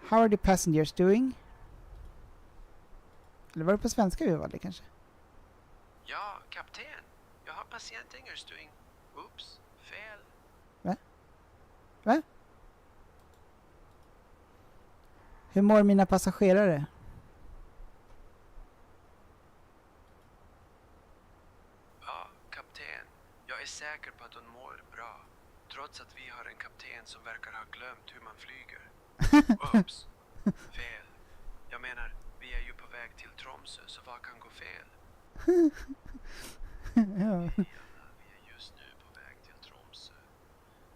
How are the passengers doing? Eller var det på svenska vi valde kanske? Ja, kapten. Jag har patientengels doing. Oops, fel. Va? Hur mår mina passagerare? Ja, kapten. Jag är säker på att hon mår bra. Trots att vi har en kapten som verkar ha glömt hur man flyger. Oops, fel. Jag menar, vi är ju på väg till Tromsö, så vad kan gå fel? Ja. Vi är just nu på väg till Tromsö.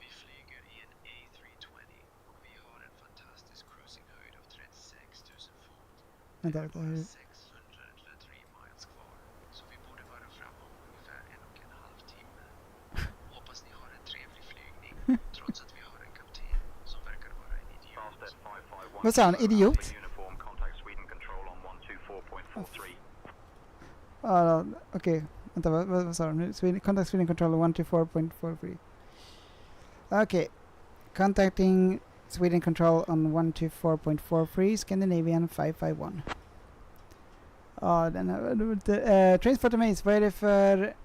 Vi flyger i en A320 och vi har en fantastisk cruisinghöjd av 36 000 fot. Vänta, Det är bara 603 miles kvar, så vi borde vara framme om ungefär 1,5 timme. Hoppas ni har en trevlig flygning, trots att vi har en kapten som verkar vara en idiot. Vad sa han? Idiot? Okej. Vänta, vad sa de? Contact Sweden Control 124.43. Okej. Contacting Sweden Control on 124.43 Scandinavian 551. Ja, den här... Transporter Maze, vad är det för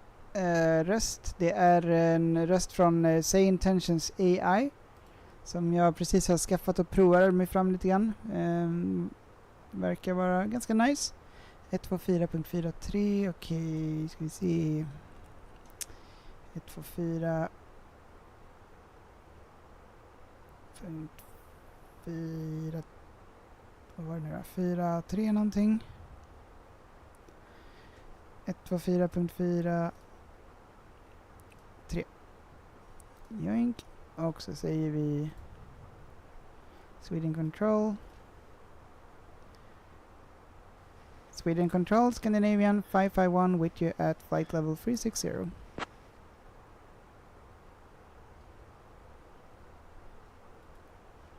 röst? Det är en röst från Say Intentions AI. Som jag precis har skaffat och provar mig fram lite grann. Verkar vara ganska nice. 124.43, okej, ska vi se. 124.4, vad var det nu då? 4.3 någonting. 124.4 3. Joink. Och så säger vi Sweden Control. Sweden Control, Scandinavian 551 with you at flight level 360.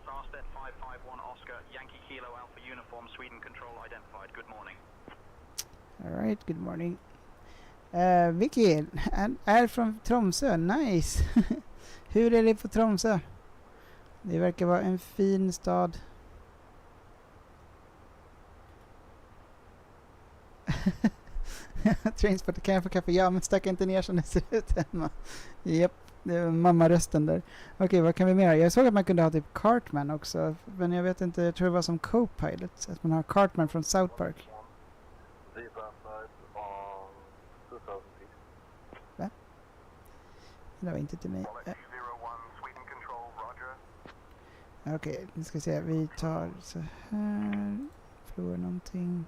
Starstead 551 Oscar, Yankee Kilo Alpha Uniform, Sweden Control identified. Good morning. All right, good morning. Vicky är från Tromsö. Nice. Hur är det på Tromsö? Det verkar vara en fin stad. Trainsport, kan jag få kaffe? Ja, men stack inte ner som det ser ut hemma. Japp, det var mammarösten där. Okej, vad kan vi mer göra? Jag såg att man kunde ha typ Cartman också. Men jag vet inte, jag tror det var som co-pilot. Att man har Cartman från South Park. Va? Det var inte till mig. Okej, nu ska vi se. Vi tar så här. Förlorar någonting.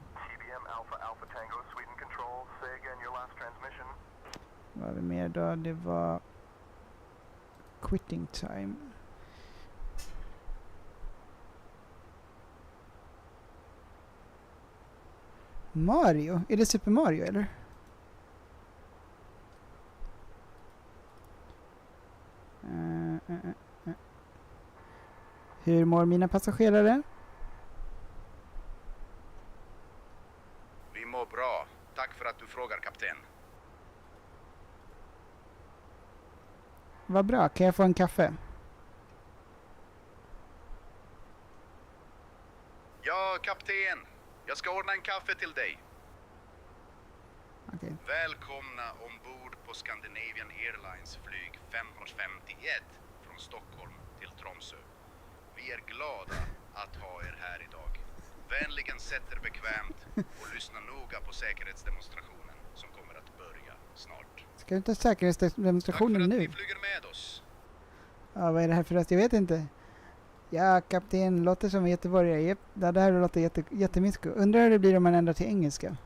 Vad var det mer då? Det var quitting time. Mario? Är det Super Mario eller? Hur mår mina passagerare? Vi mår bra. Tack för att du frågar, kapten. Vad bra, kan jag få en kaffe? Ja, kapten. Jag ska ordna en kaffe till dig. Okej. Välkomna ombord på Scandinavian Airlines flyg 551 från Stockholm till Tromsö. Vi är glada att ha er här idag. Vänligen sätt er bekvämt och lyssna noga på säkerhetsdemonstrationen som kommer att börja snart. Ska vi inte ha säkerhetsdemonstrationen nu? Tack för att ni flyger med oss. Ja, vad är det här för röst? Jag vet inte. Ja, kapten låter som en göteborgare. Japp, det här låter jättemysko. Undrar hur det blir om man ändrar till engelska.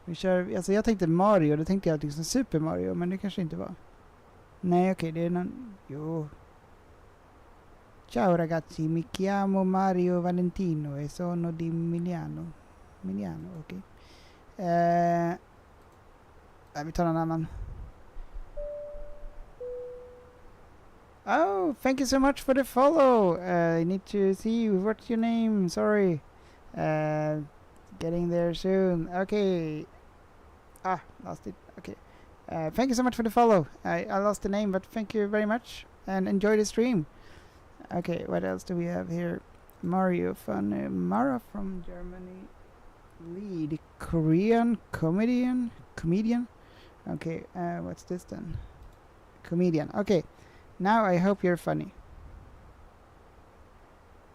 Vi kör, alltså jag tänkte Mario, då tänkte jag liksom Super Mario, men det kanske inte var. Nej, okej, det är någon... Jo. Ciao ragazzi, mi chiamo Mario Valentino e sono di Milano. Milano, okej. Vi tar en annan. Oh, thank you so much for the follow. I need to see you. What's your name? Sorry. Getting there soon. Okay. Lost it. Okay. Thank you so much for the follow. I lost the name, but thank you very much. And enjoy the stream. Okay, what else do we have here? Mario Fun. Mara from Germany. Lead. Korean comedian. Okay, what's this then? Comedian. Okay. Now I hope you're funny.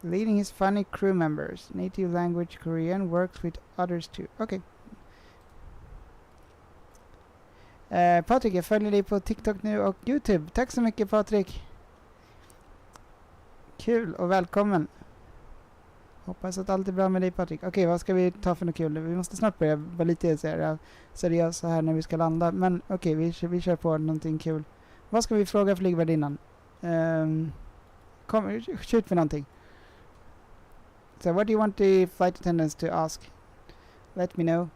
Leading his funny crew members. Native language Korean, works with others too. Okay. Patrik, jag följer dig på TikTok nu och YouTube. Tack så mycket, Patrik. Kul och välkommen. Hoppas att allt är bra med dig, Patrik. Okej, vad ska vi ta för något kul? Vi måste snart börja vara lite seriösa här när vi ska landa. Men okej, vi kör på någonting kul. Vad ska vi fråga flygvärdinnan? Shoot för någonting. So what do you want the flight attendants to ask? Let me know.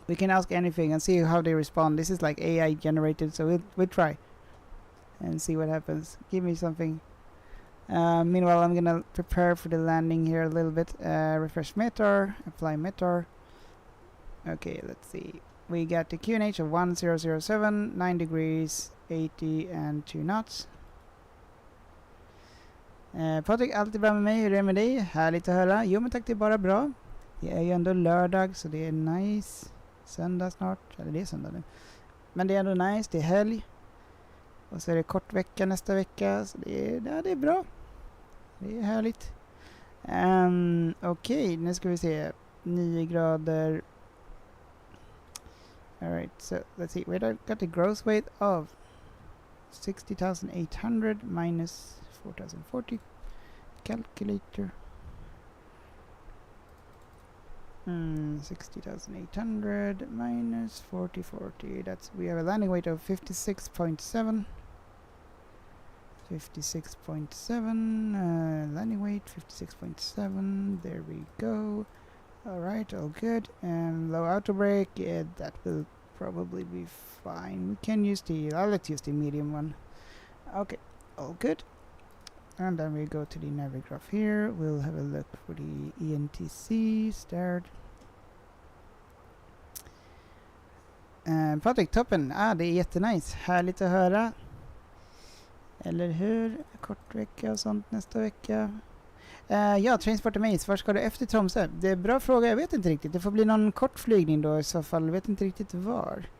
We can ask anything and see how they respond. This is like AI generated, so we'll try and see what happens. Give me something. Meanwhile, I'm gonna prepare for the landing here a little bit. Refresh METAR, apply METAR. Okay, let's see. We got the QNH of 1007, 9 degrees, 80 and 2 knots. Patrik, allt är bra med mig. Hur är det med dig? Härligt att höra. Jo, men tack, det är bara bra. Det är ju ändå lördag, så det är nice. Söndag snart. Eller det är söndag nu. Men det är ändå nice. Det är helg. Och så är det kort vecka nästa vecka. Så det är bra. Det är härligt. Okej, nu ska vi se. 9 grader. Alright, so let's see. We got the gross weight of 60,800 minus 4,040. Calculator. 60,800 minus 4040. That's, we have a landing weight of 56.7. 56.7. Landing weight 56.7. There we go. Alright, all good. And low auto brake, yeah, that will probably be fine. We can use let's use the medium one. Okay, all good. And then we go to the navigraph here. We'll have a look for the ENTC, start. Patrik, toppen. Det är jättenice. Härligt att höra. Eller hur? Kort vecka och sånt nästa vecka. Ja, Transport Maze, var ska du efter Tromsö? Det är en bra fråga, jag vet inte riktigt. Det får bli någon kort flygning då i så fall. Jag vet inte riktigt var.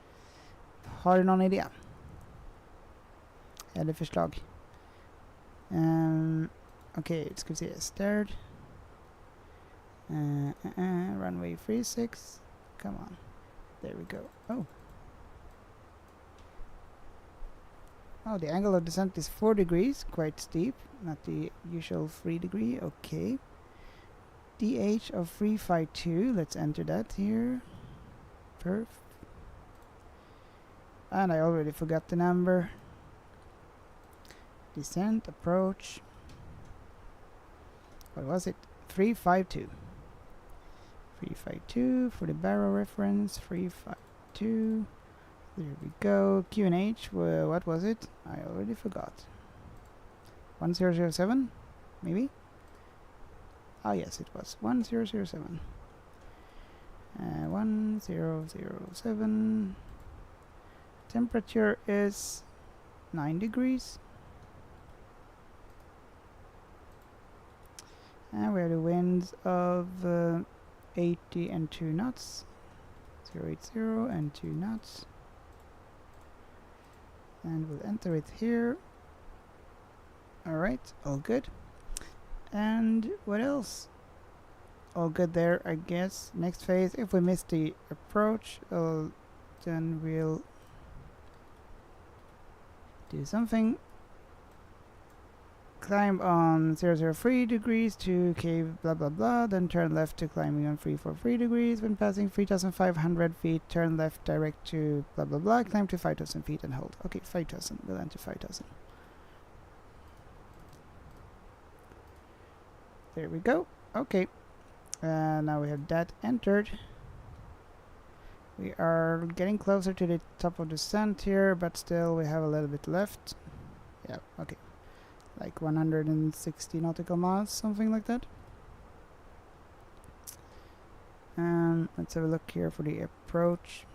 Har du någon idé? Eller förslag? Okej, ska vi se. Starred. Runway 36. Come on. There we go. Oh, the angle of descent is 4 degrees. Quite steep. Not the usual 3 degree. Okay. DH of 352. Let's enter that here. Perf. And I already forgot the number. Descent, approach. What was it? 352. 352 for the barrel reference. 352. There we go. QNH. What was it? I already forgot. 1007? Maybe? Oh yes, it was 1007. 1007. Temperature is 9 degrees. And we have the winds of 80 and 2 knots. 080 and 2 knots. And we'll enter it here. Alright, all good. And what else? All good there, I guess. Next phase, if we miss the approach, then we'll do something. Climb on 003 degrees to cave blah blah blah, then turn left to climbing on 343 degrees. When passing 3,500 feet, turn left direct to blah blah blah, climb to 5,000 feet and hold. Okay, 5,000, we'll enter 5,000. There we go. Okay, now we have that entered. We are getting closer to the top of the descent here, but still we have a little bit left. Yeah, okay. Like 160 nautical miles, something like that. Let's have a look here for the approach.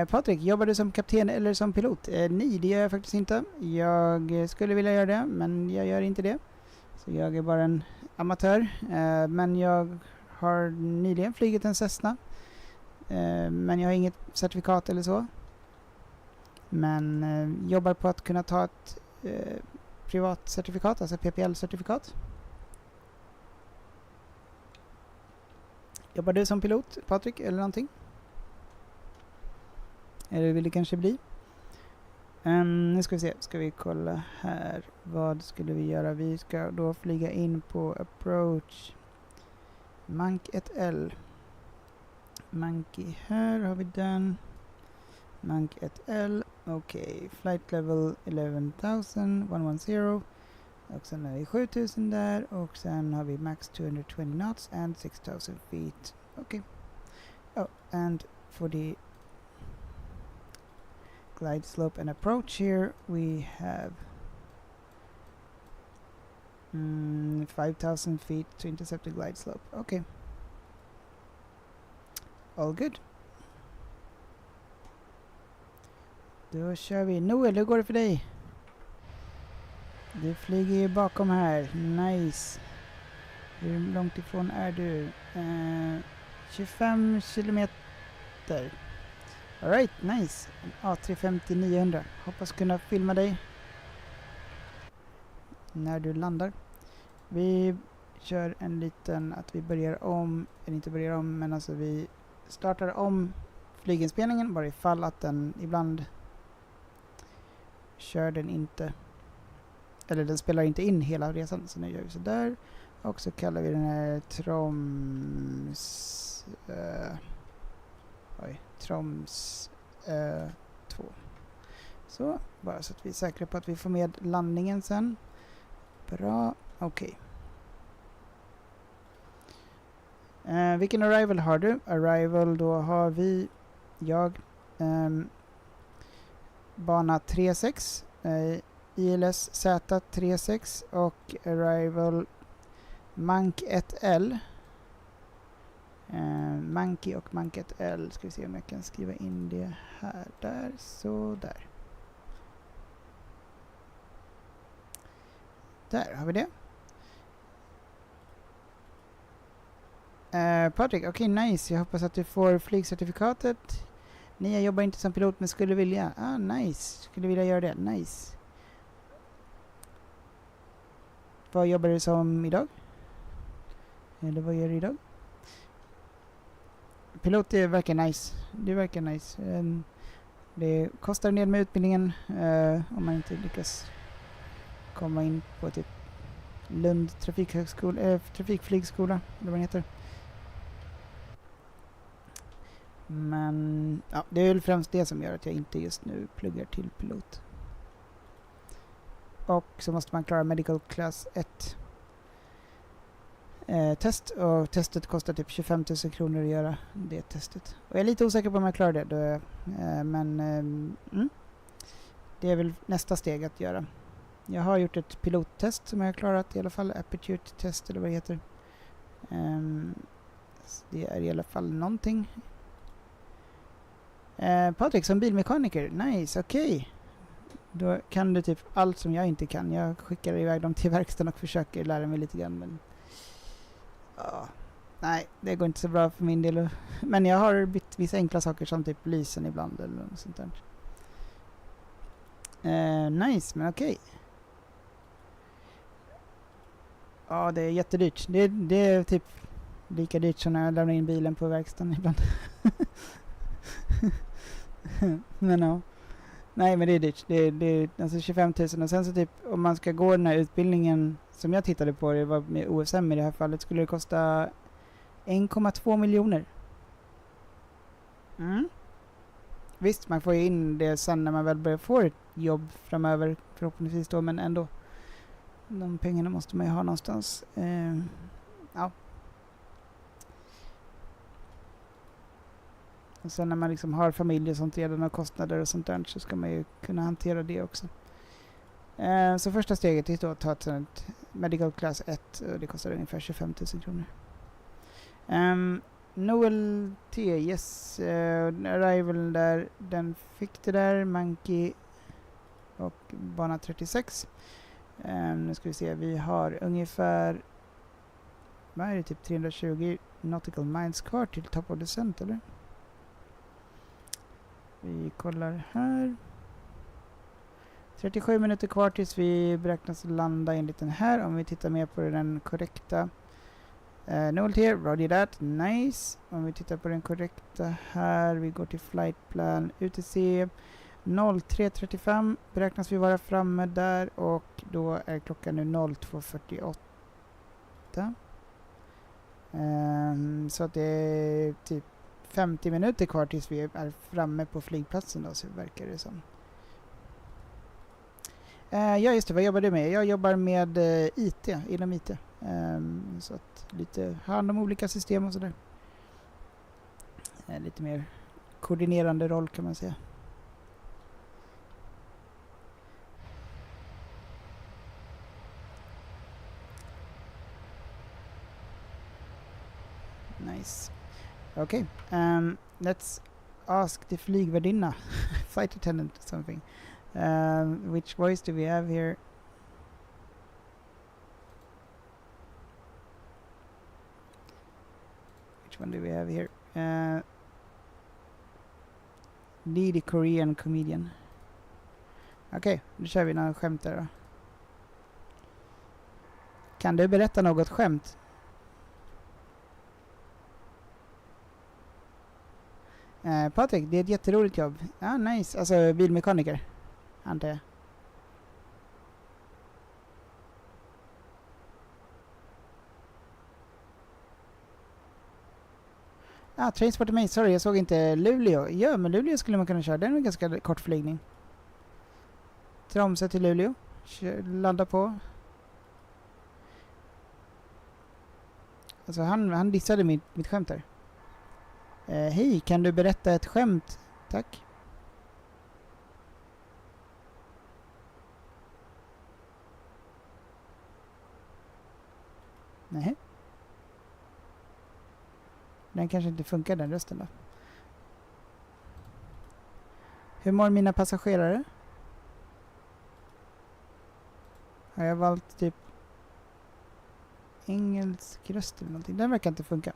Patrik, jobbar du som kapten eller som pilot? Nej, det gör jag faktiskt inte. Jag skulle vilja göra det, men jag gör inte det. Så jag är bara en amatör. Men jag har nyligen flugit en Cessna. Men jag har inget certifikat eller så. Men jobbar på att kunna ta ett privat certifikat, alltså PPL-certifikat. Jobbar du som pilot, Patrik, eller någonting? Eller vill det kanske bli? Nu ska vi se, ska vi kolla här. Vad skulle vi göra? Vi ska då flyga in på approach Mank 1L. Monkey här har vi den. Mank 1L. Okej, flight level 11,000, 110. Och sen har vi 7,000 där. Och sen har vi max 220 knots and 6,000 feet. Okej. Oh, and for the glide slope and approach here we have 5,000 feet to intercept the glide slope. Okay. All good. Då kör vi. Noel, hur går det för dig? Du flyger ju bakom här. Nice. Hur långt ifrån är du? 25 kilometer. Alright, nice. En A320 900. Hoppas kunna filma dig när du landar. Vi kör en liten att vi börjar om, eller inte börjar om, men alltså vi startar om flyginspelningen bara ifall att den ibland kör den inte, eller den spelar inte in hela resan. Så nu gör vi så där. Och så kallar vi den här Troms 2. Så, bara så att vi är säkra på att vi får med landningen sen. Bra, okej. Vilken arrival har du? Arrival, då har vi bana 36, ILS Z36 och arrival Mank 1L. Monkey och Mank 1L. Ska vi se om jag kan skriva in det här. Där, så där. Där har vi det. Patrik, okej, nice. Jag hoppas att du får flygcertifikatet. Nej, jag jobbar inte som pilot men skulle vilja. Nice. Skulle vilja göra det. Nice. Vad jobbar du som idag? Eller vad gör du idag? Pilot, det verkar nice. Det verkar nice. Det kostar en del med utbildningen om man inte lyckas komma in på typ Lund trafikflygskola eller vad den heter. Men ja, det är väl främst det som gör att jag inte just nu pluggar till pilot. Och så måste man klara medical class 1 test, och testet kostar typ 25 000 kronor att göra det testet. Och jag är lite osäker på om jag klarar det då, det är väl nästa steg att göra. Jag har gjort ett pilottest som jag har klarat i alla fall, aptitude test eller vad det heter. Det är i alla fall någonting. Patrik, som bilmekaniker, nice, okej. Då kan du typ allt som jag inte kan. Jag skickar iväg dem till verkstaden och försöker lära mig lite grann, men nej, det går inte så bra för min del. Men jag har bytt vissa enkla saker som typ lysen ibland eller något sånt där. Nice, men okej. Ja, det är jättedyrt. Det är typ lika dyrt som när jag lämnar in bilen på verkstaden ibland. Men ja. Nej, men det är dyrt. Det är alltså 25 000. Och sen så typ, om man ska gå den här utbildningen som jag tittade på, det var med OSM i det här fallet, skulle det kosta 1,2 miljoner. Visst, man får ju in det sen när man väl börjar få ett jobb framöver, förhoppningsvis då, men ändå. De pengarna måste man ju ha någonstans. Ja. Och sen när man liksom har familj och sånt redan och kostnader och sånt där, så ska man ju kunna hantera det också. Så första steget är då att ta ett sånt medical class 1, och det kostar ungefär 25 000 kronor. Noel T, yes, arrival där, den fick det där, Monkey och bana 36. Nu ska vi se, vi har ungefär, vad är det, typ 320 nautical miles kvar till top of descent, eller? Vi kollar här. 37 minuter kvar tills vi beräknas landa enligt den här. Om vi tittar mer på den korrekta. Noel here, roger that, nice. Om vi tittar på den korrekta här. Vi går till flight plan, UTC 03:35 beräknas vi vara framme där. Och då är klockan nu 02:48. Så att det är typ 50 minuter kvar tills vi är framme på flygplatsen då, så verkar det som. Ja, just det, vad jobbar du med? Jag jobbar med IT, inom IT. Så att lite hand om olika system och sådär. Lite mer koordinerande roll kan man säga. Nice. Okay, let's ask the flygvärdinna, flight attendant or something. Which voice do we have here? Which one do we have here? Lead Korean comedian. Okej, då kör vi några skämt där då. Kan du berätta något skämt? Patrik, det är ett jätteroligt jobb. Ja, nice. Alltså bilmekaniker, antar jag. Transport mig. Sorry, jag såg inte Luleå. Ja, men Luleå skulle man kunna köra. Den är en ganska kort flygning. Tromsö till Luleå. Landa på. Alltså han dissade mitt skämt där. Hej, kan du berätta ett skämt? Tack. Nej. Den kanske inte funkar, den rösten då. Hur mår mina passagerare? Har jag valt typ engelsk röst eller någonting? Den verkar inte funka.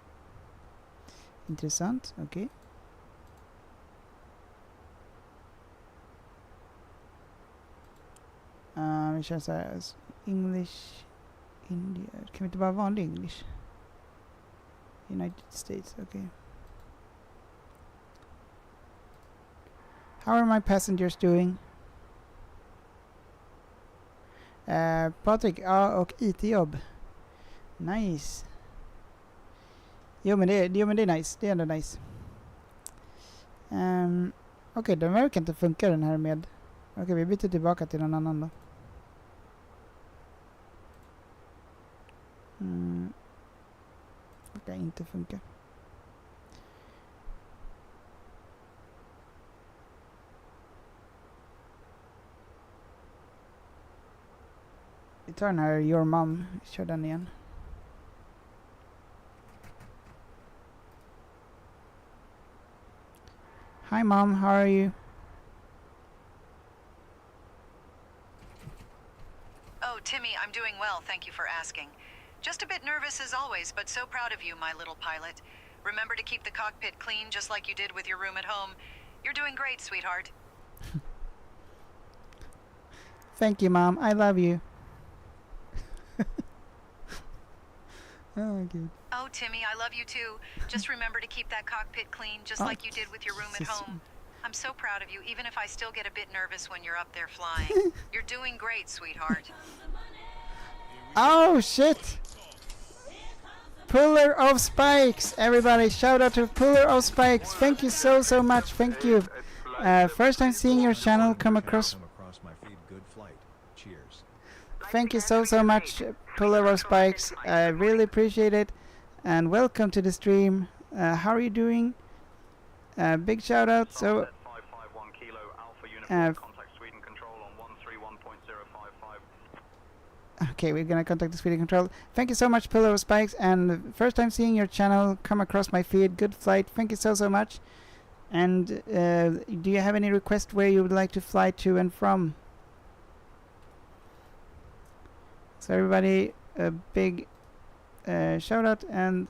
Intressant, okej. Vi kör så här. English, India. Kan vi inte bara vanlig English? United States, okej. How are my passengers doing? Patrik, ja, och IT-jobb. Nice. Jo men det är nice. Det är ändå nice. Okej, den verkar inte funka den här med... Okej, vi byter tillbaka till någon annan då. Verkar inte funka. Vi tar den här Your Mom. Vi kör den igen. Hi Mom, how are you? Oh, Timmy, I'm doing well, thank you for asking. Just a bit nervous as always, but so proud of you, my little pilot. Remember to keep the cockpit clean just like you did with your room at home. You're doing great, sweetheart. Thank you, Mom. I love you. Oh, good. Oh, Timmy, I love you too. Just remember to keep that cockpit clean just like you did with your room at home. I'm so proud of you, even if I still get a bit nervous when you're up there flying. You're doing great, sweetheart. Oh, shit! Puller of Spikes! Everybody, shout out to Puller of Spikes. Thank you so much. Thank you. First time seeing your channel come across my feed. Good flight. Cheers. Thank you so much, Puller of Spikes. I really appreciate it. And welcome to the stream. How are you doing? Big shout out. So, okay, we're gonna contact the Sweden control. Thank you so much, Pillar of Spikes. And first time seeing your channel come across my feed. Good flight. Thank you so much. And do you have any request where you would like to fly to and from? So everybody, a big shout out and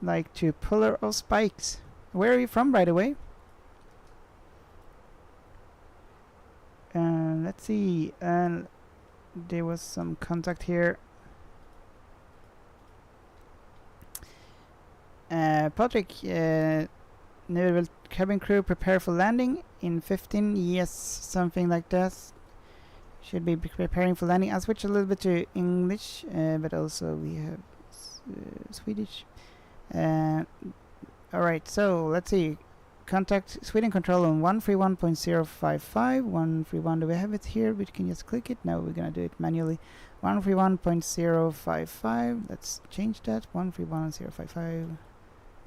like to Pillar of Spikes. Where are you from, by the way? Let's see. There was some contact here. Patrick, nu är väl cabin crew prepare for landing in 15? Yes, something like that. Should be preparing for landing. I'll switch a little bit to English, but also we have Swedish. Alright, so let's see. Contact Sweden control on 131.055. 131, do we have it here? We can just click it. No, we're gonna do it manually. 131.055. Let's change that. 131.055.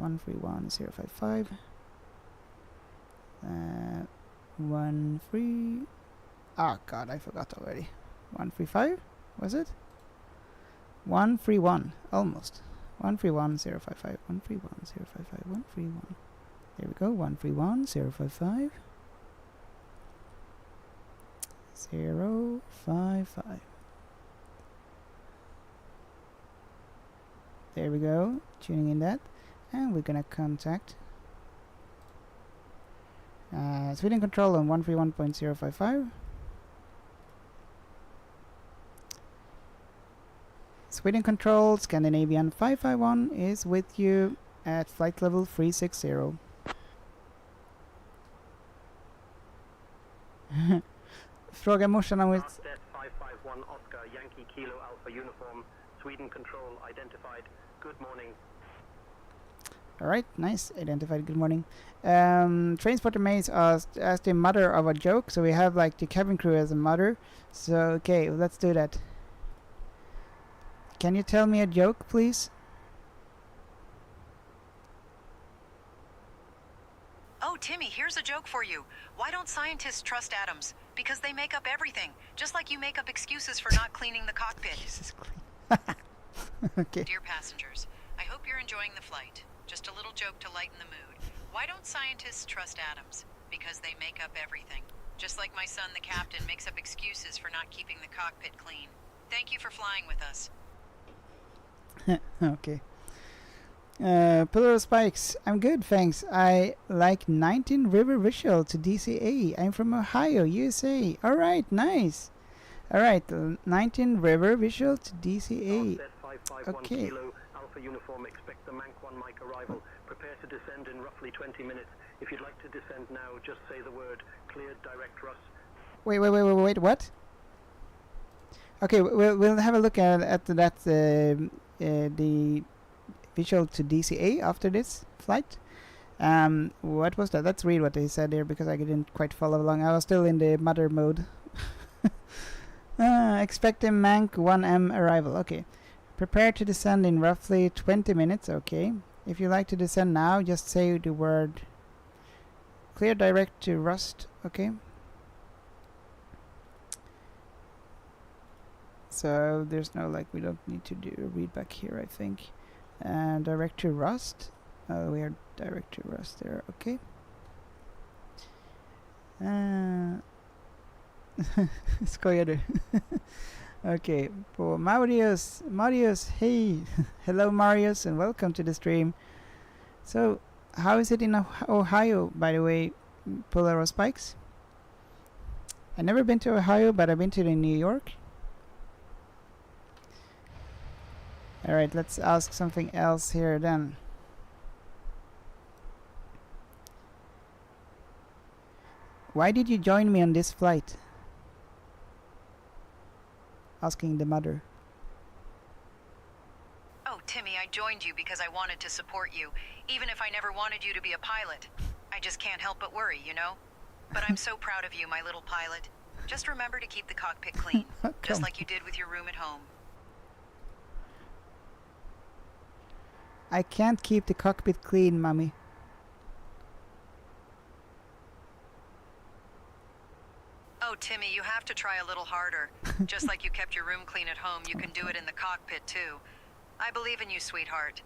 131.055. 13. Oh god, I forgot already. 135? Was it? 131. Almost. 131.055. 131.055. 131. There we go. 131.055. 055. There we go. Tuning in that. And we're gonna contact Sweden control on 131.055. Sweden control, Scandinavian 551 is with you at flight level 360. Fråga morsan om it. 551 Oscar Yankee Kilo Alpha Uniform, Sweden control identified. Good morning. Alright, nice. Identified. Good morning. Transporter Maze asked the mother of a joke, so we have like the cabin crew as a mother. So okay, let's do that. Can you tell me a joke, please? Oh, Timmy, here's a joke for you. Why don't scientists trust atoms? Because they make up everything, just like you make up excuses for not cleaning the cockpit. Okay. Dear passengers, I hope you're enjoying the flight. Just a little joke to lighten the mood. Why don't scientists trust atoms? Because they make up everything. Just like my son, the captain, makes up excuses for not keeping the cockpit clean. Thank you for flying with us. Okay. Pillar of Spikes. I'm good, thanks. I like 19 River Visual to DCA. I'm from Ohio, USA. Alright, nice. Alright, 19 River Visual to DCA. Okay. Kilo, Alpha Uniform, expect the Manc 1 mic arrival. Prepare to descend in roughly 20 minutes. If you'd like to descend now, just say the word cleared direct Russ. Wait, what? Okay, we'll have a look at that, the visual to DCA after this flight. What was that? Let's read what they said here because I didn't quite follow along. I was still in the mother mode. Expecting Manc 1M arrival. Okay. Prepare to descend in roughly 20 minutes. Okay. If you like to descend now, just say the word clear direct to Rust. Okay. So there's no we don't need to do a read back here, I think. And direct to Rust. We are direct to Rust there. Okay. Skojar du? Okay, på Marius, hey, hello Marius, and welcome to the stream. So, how is it in Ohio, by the way, Polar Spikes? I've never been to Ohio, but I've been to New York. Alright, let's ask something else here then. Why did you join me on this flight? Asking the mother. Oh, Timmy, I joined you because I wanted to support you, even if I never wanted you to be a pilot. I just can't help but worry, you know? But I'm so proud of you, my little pilot. Just remember to keep the cockpit clean, just like you did with your room at home. I can't keep the cockpit clean, Mommy. Oh, Timmy, you have to try a little harder. Just like you kept your room clean at home, you can do it in the cockpit, too. I believe in you, sweetheart.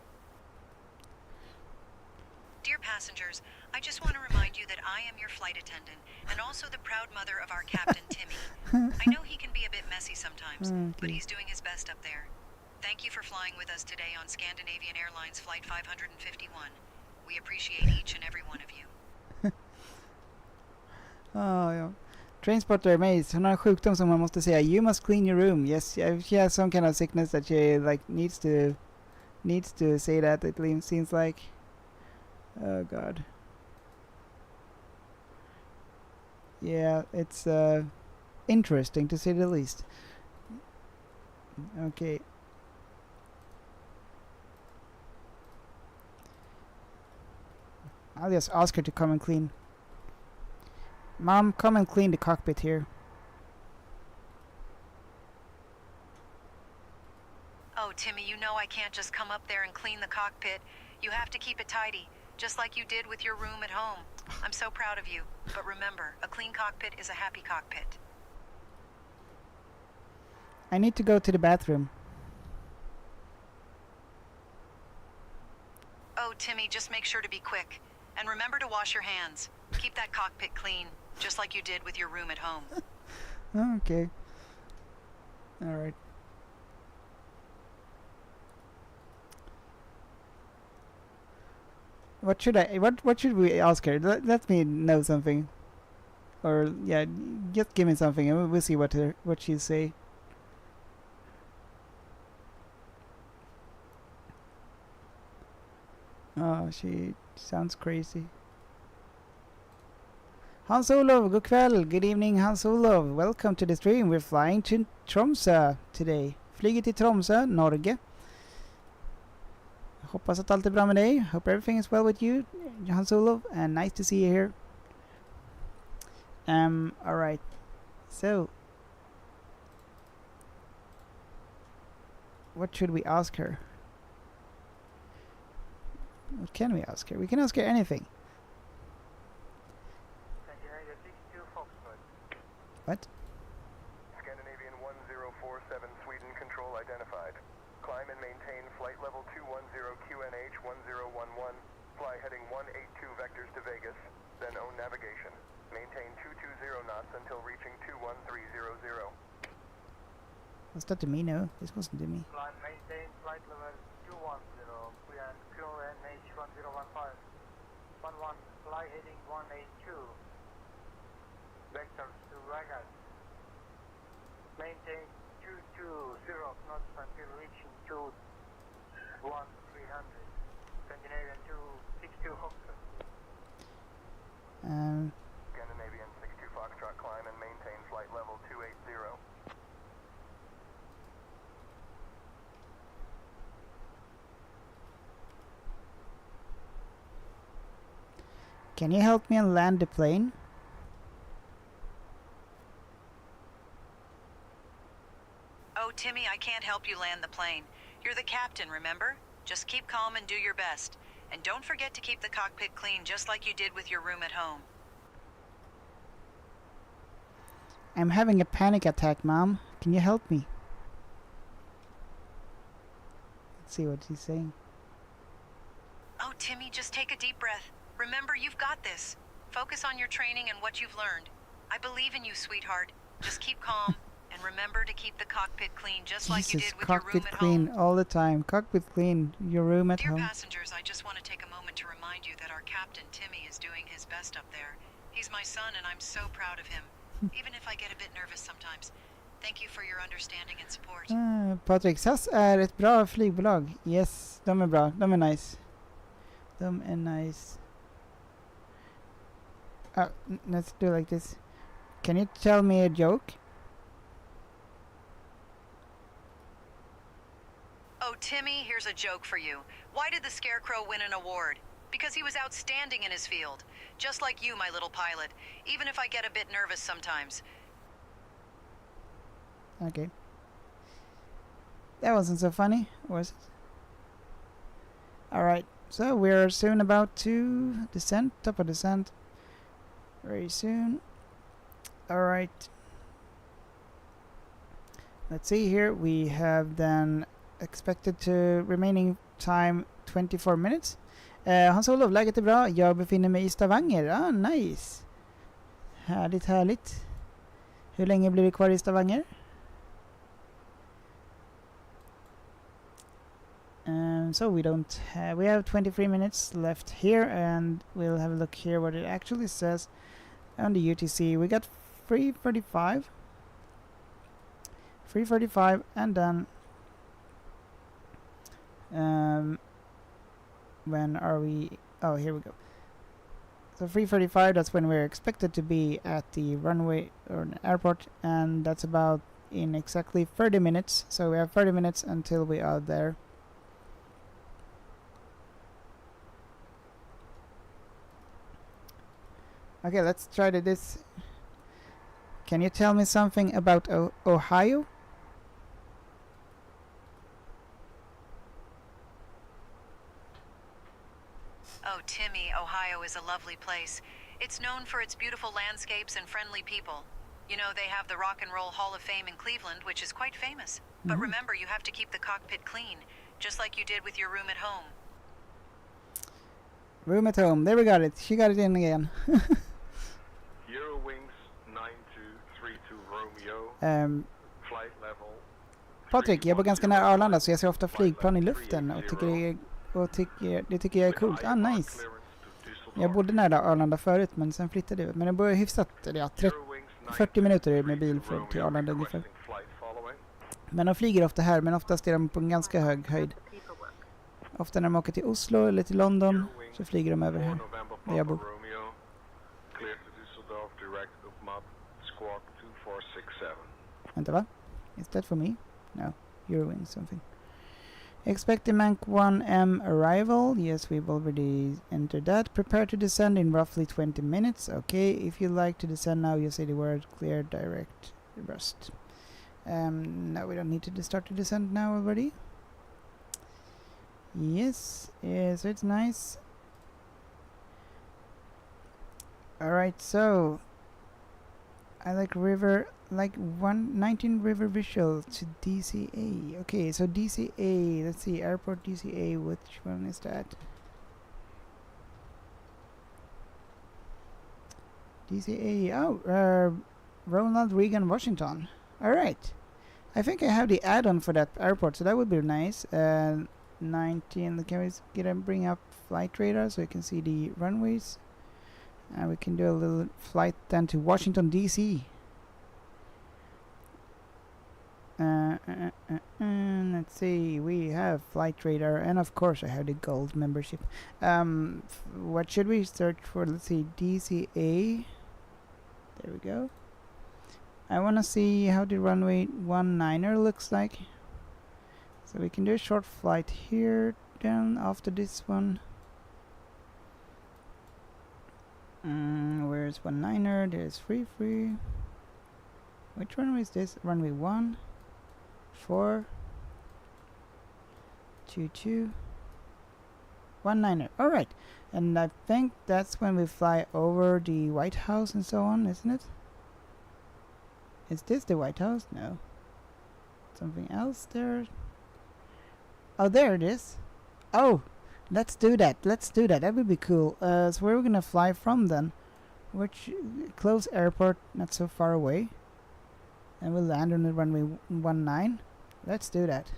Dear passengers, I just want to remind you that I am your flight attendant and also the proud mother of our captain, Timmy. I know he can be a bit messy sometimes, but he's doing his best up there. Thank you for flying with us today on Scandinavian Airlines Flight 551. We appreciate each and every one of you. Oh, ja. Trainspotter Maze, hon har en sjukdom som man måste säga you must clean your room. Yes, she has some kind of sickness that she needs to say that, it seems like. Oh god. Yeah, it's interesting to say the least. Okay. I'll just ask her to come and clean. Mom, come and clean the cockpit here. Oh, Timmy, you know I can't just come up there and clean the cockpit. You have to keep it tidy, just like you did with your room at home. I'm so proud of you. But remember, a clean cockpit is a happy cockpit. I need to go to the bathroom. Oh, Timmy, just make sure to be quick. And remember to wash your hands. Keep that cockpit clean, just like you did with your room at home. Okay. Alright. What should we ask her? Let me know something. Or yeah, just give me something and we'll see what she'll say. Oh, she sounds crazy. Hans Olof, good kväll. Good evening, Hans Olof. Welcome to the stream. We're flying to Tromsö today. Flyger till Tromsö, Norge. Hoppas att allt är bra med dig. Hope everything is well with you, Hans Olof, and nice to see you here. Alright. So, what should we ask her? What can we ask her? We can ask her anything. What? Scandinavian 1047 Sweden control identified. Climb and maintain flight level 210 QNH 1011. Fly heading 182 vectors to Vegas, then own navigation. Maintain 220 knots until reaching 21300. Was that to me? No, this wasn't to me. Climb, maintain flight level 210, QNH 1015. 11, fly heading 182. Vectors to Ragat. Maintain 220 knots until reaching 21300. Scandinavian 262 Foxtrot. Scandinavian 62 Foxtrot, climb and maintain flight level 280. Can you help me and land the plane? Oh, Timmy, I can't help you land the plane. You're the captain, remember? Just keep calm and do your best. And don't forget to keep the cockpit clean, just like you did with your room at home. I'm having a panic attack, Mom. Can you help me? Let's see what she's saying. Oh, Timmy, just take a deep breath. Remember, you've got this. Focus on your training and what you've learned. I believe in you, sweetheart. Just keep calm and remember to keep the cockpit clean, just like you Jesus, did with your room cockpit at clean home. all the time. Cockpit clean, your room at Dear home. passengers, I just want to take a moment to remind you that our captain, Timmy, is doing his best up there. He's my son and I'm so proud of him, even if I get a bit nervous sometimes. Thank you for your understanding and support. Patrik, SAS är ett bra flygbolag. Yes, de är bra. De är nice. De är nice. Let's do like this. Can you tell me a joke? Oh, Timmy, here's a joke for you. Why did the Scarecrow win an award? Because he was outstanding in his field. Just like you, my little pilot. Even if I get a bit nervous sometimes. Okay. That wasn't so funny, was it? Alright, so we're soon about to descend, top of descent. Very soon. Alright. Let's see here. We have then expected to remaining time 24 minutes. Hans-Olof, läget är bra. Jag befinner mig i Stavanger. Nice. Härligt, härligt. Hur länge blir du kvar i Stavanger? So we have 23 minutes left here, and we'll have a look here what it actually says on the UTC. We got 3:45, and then when are we? Oh, here we go. So 3:45, that's when we're expected to be at the runway or an airport, and that's about in exactly 30 minutes. So we have 30 minutes until we are there. Okay, let's try this. Can you tell me something about Ohio? Oh, Timmy, Ohio is a lovely place. It's known for its beautiful landscapes and friendly people. You know, they have the Rock and Roll Hall of Fame in Cleveland, which is quite famous. But remember, you have to keep the cockpit clean, just like you did with your room at home. Room at home. There we got it. She got it in again. Eurowings 9232 Romeo. Flight level. Patrik, jag bor ganska nära Arlanda så jag ser ofta flygplan i luften och det tycker jag är coolt. Nice. Jag bodde nära Arlanda förut men sen flyttade jag. Men det bor hyfsat, 40 minuter med bil till Arlanda ungefär. Men de flyger ofta här, men oftast är de på en ganska hög höjd. Ofta när de åker till Oslo eller till London så flyger de över här, där jag bor. Vänta, va? Is that for me? No, Eurowings something. Expect a Mach 1M arrival. Yes, we've already entered that. Prepare to descend in roughly 20 minutes. Okay, if you like to descend now, you say the word clear direct thrust. No, we don't need to start to descend now already. Yes, so it's nice. Alright, so I like 119 river visual to DCA. Okay, so DCA, let's see, airport DCA, which one is that? DCA. Oh, Ronald Reagan Washington. Alright. I think I have the add-on for that airport, so that would be nice. 19. Can we bring up flight radar so you can see the runways? We can do a little flight then to Washington, D.C. Let's see, we have flight radar, and of course I have the gold membership. What should we search for? Let's see, DCA. There we go. I want to see how the runway 19er looks like. So we can do a short flight here, then after this one. Where's 19er? There's free. Which runway is this? Runway 1, 4, 22, 19er. Alright. And I think that's when we fly over the White House and so on, isn't it? Is this the White House? No. Something else there? Oh, there it is. Oh, let's do that. That would be cool. So where are we gonna fly from then? Which close airport, not so far away. And we'll land on the runway 19. Let's do that.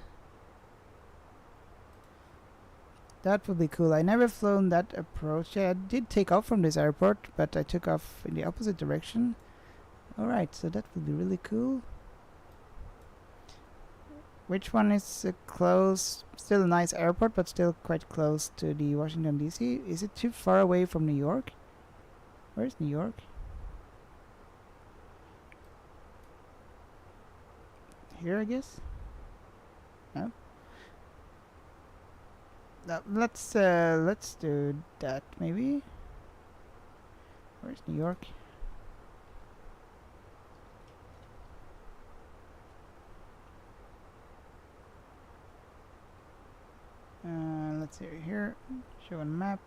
That would be cool. I never flown that approach. Yeah, I did take off from this airport, but I took off in the opposite direction. Alright, so that would be really cool. Which one is close? Still a nice airport, but still quite close to the Washington, D.C. Is it too far away from New York? Where's New York? Here, I guess? No? No, let's do that, maybe? Where's New York? Let's see here. Show on map.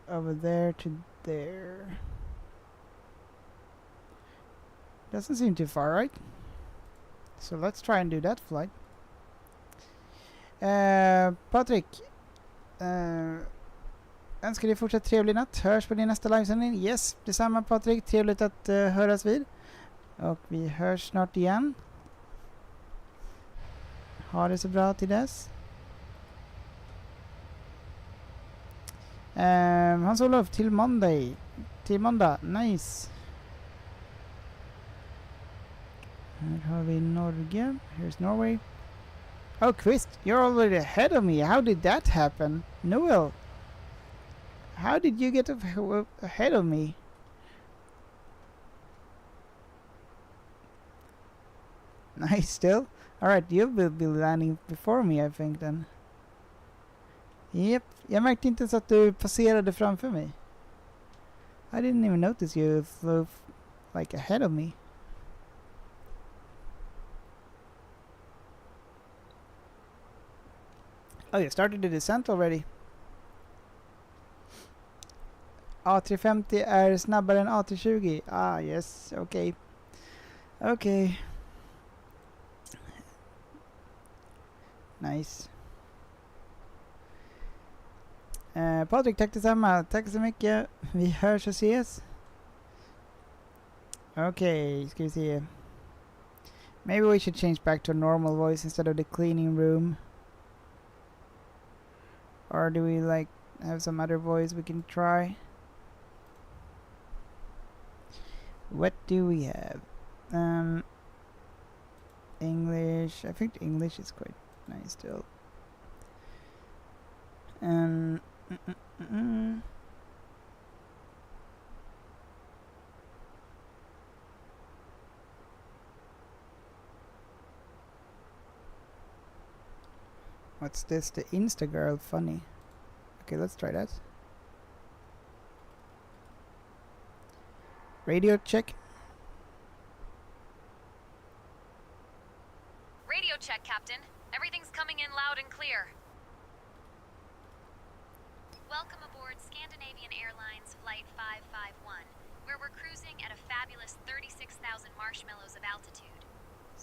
Over there to there. Doesn't seem too far, right? So let's try and do that flight. Patrik. Önskar dig fortsatt trevlig natt. Hörs på din nästa livesändning. Yes, detsamma Patrik. Trevligt att höras vid. Och vi hörs snart igen. Ha det så bra till dess. Hans-Olof, till måndag. Nice. Här har vi Norge. Here's Norway. Oh, Quist, you're already ahead of me. How did that happen? Noel, how did you get ahead of me? Nice still. Alright, you will be landing before me, I think then. Yep, jag märkte inte så att du passerade framför mig. I didn't even notice you flew like ahead of me. Oh, you started the descent already. A350 är snabbare än A320. Ah, yes, okay. Okay. Nice. Patrik, tack detsamma. Tack så mycket. Vi hörs och ses. Okay, ska vi se. Maybe we should change back to a normal voice instead of the cleaning room. Or do we like have some other voice we can try? What do we have? English. I think English is quite nice still. What's this? The Instagirl funny. Okay, let's try that. Radio check. Radio check, Captain. Everything's coming in loud and clear. Welcome aboard Scandinavian Airlines Flight 551, where we're cruising at a fabulous 36,000 marshmallows of altitude.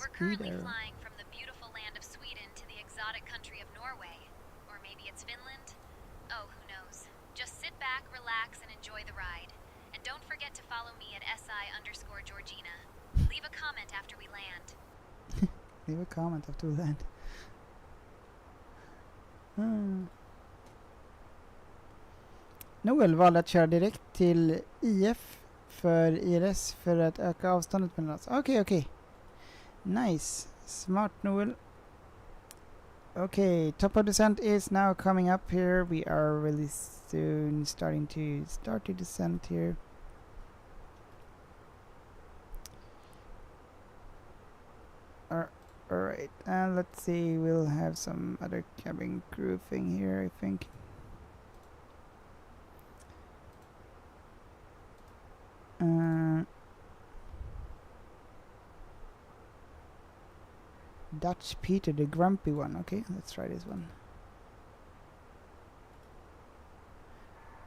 We're currently flying from the beautiful land of Sweden to the exotic country of Norway. Or maybe it's Finland? Oh, who knows. Just sit sit back, relax, and enjoy the ride. And don't forget to follow me at SI_Georgina. Leave a comment after we land. Leave a comment after we land. Noel valde att köra direkt till IF för ILS för att öka avståndet mellan oss. Okej. Nice. Smart, Noel. Okay, top of descent is now coming up here. We are really soon starting to descent here. Alright, and let's see, we'll have some other cabin crew thing here, I think. Dutch Peter, the grumpy one. Okay, let's try this one.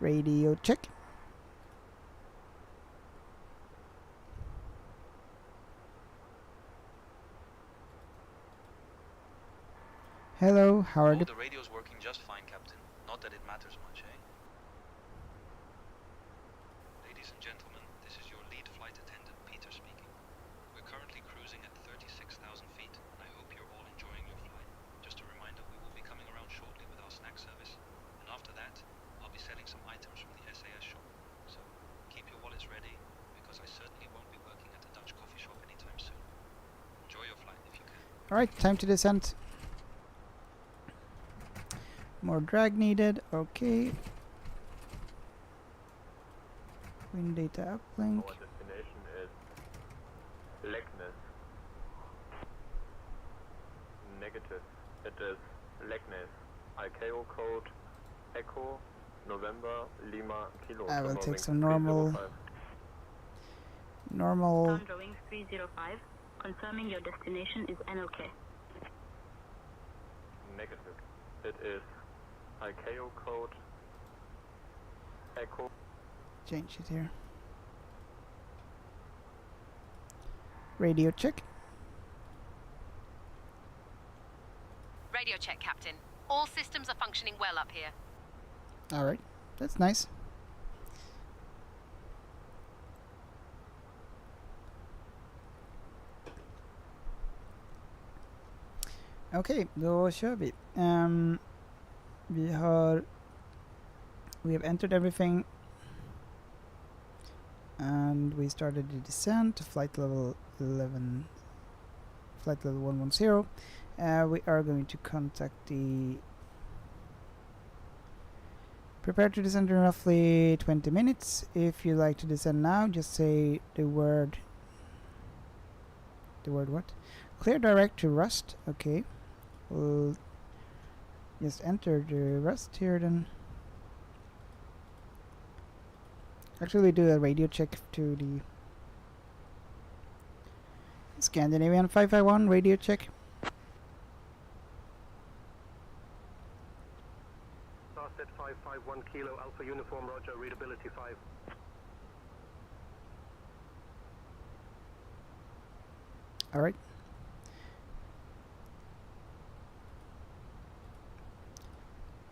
Radio check. Hello, how are the radio's working just fine, Captain. Not that it matters much, eh? Ladies and gentlemen, this is your lead flight attendant, Peter speaking. We're currently cruising at 36,000 feet, and I hope you're all enjoying your flight. Just a reminder, we will be coming around shortly with our snack service, and after that, I'll be selling some items from the SAS shop. So, keep your wallets ready, because I certainly won't be working at a Dutch coffee shop anytime soon. Enjoy your flight if you can. Alright, time to descent. More drag needed. Okay. Wind data uplink. Our destination is Leknes. Negative. It is Leknes. ICAO code Echo November Lima Kilo. I will take some normal. Drawing 305. Confirming your destination is NOK. Negative. It is ICAO code Echo. Change it here. Radio check. Radio check, Captain. All systems are functioning well up here. Alright, that's nice. Okej, då kör vi. We have entered everything and we started the descent to flight level 110. We are going to contact the prepare to descend in roughly 20 minutes. If you like to descend now, just say the word what? Clear direct to Rust. Okay, we'll just enter the Rust here then. Actually do a radio check to the Scandinavian 551 radio check. Starset 551 Kilo Alpha Uniform Roger, readability 5. Alright.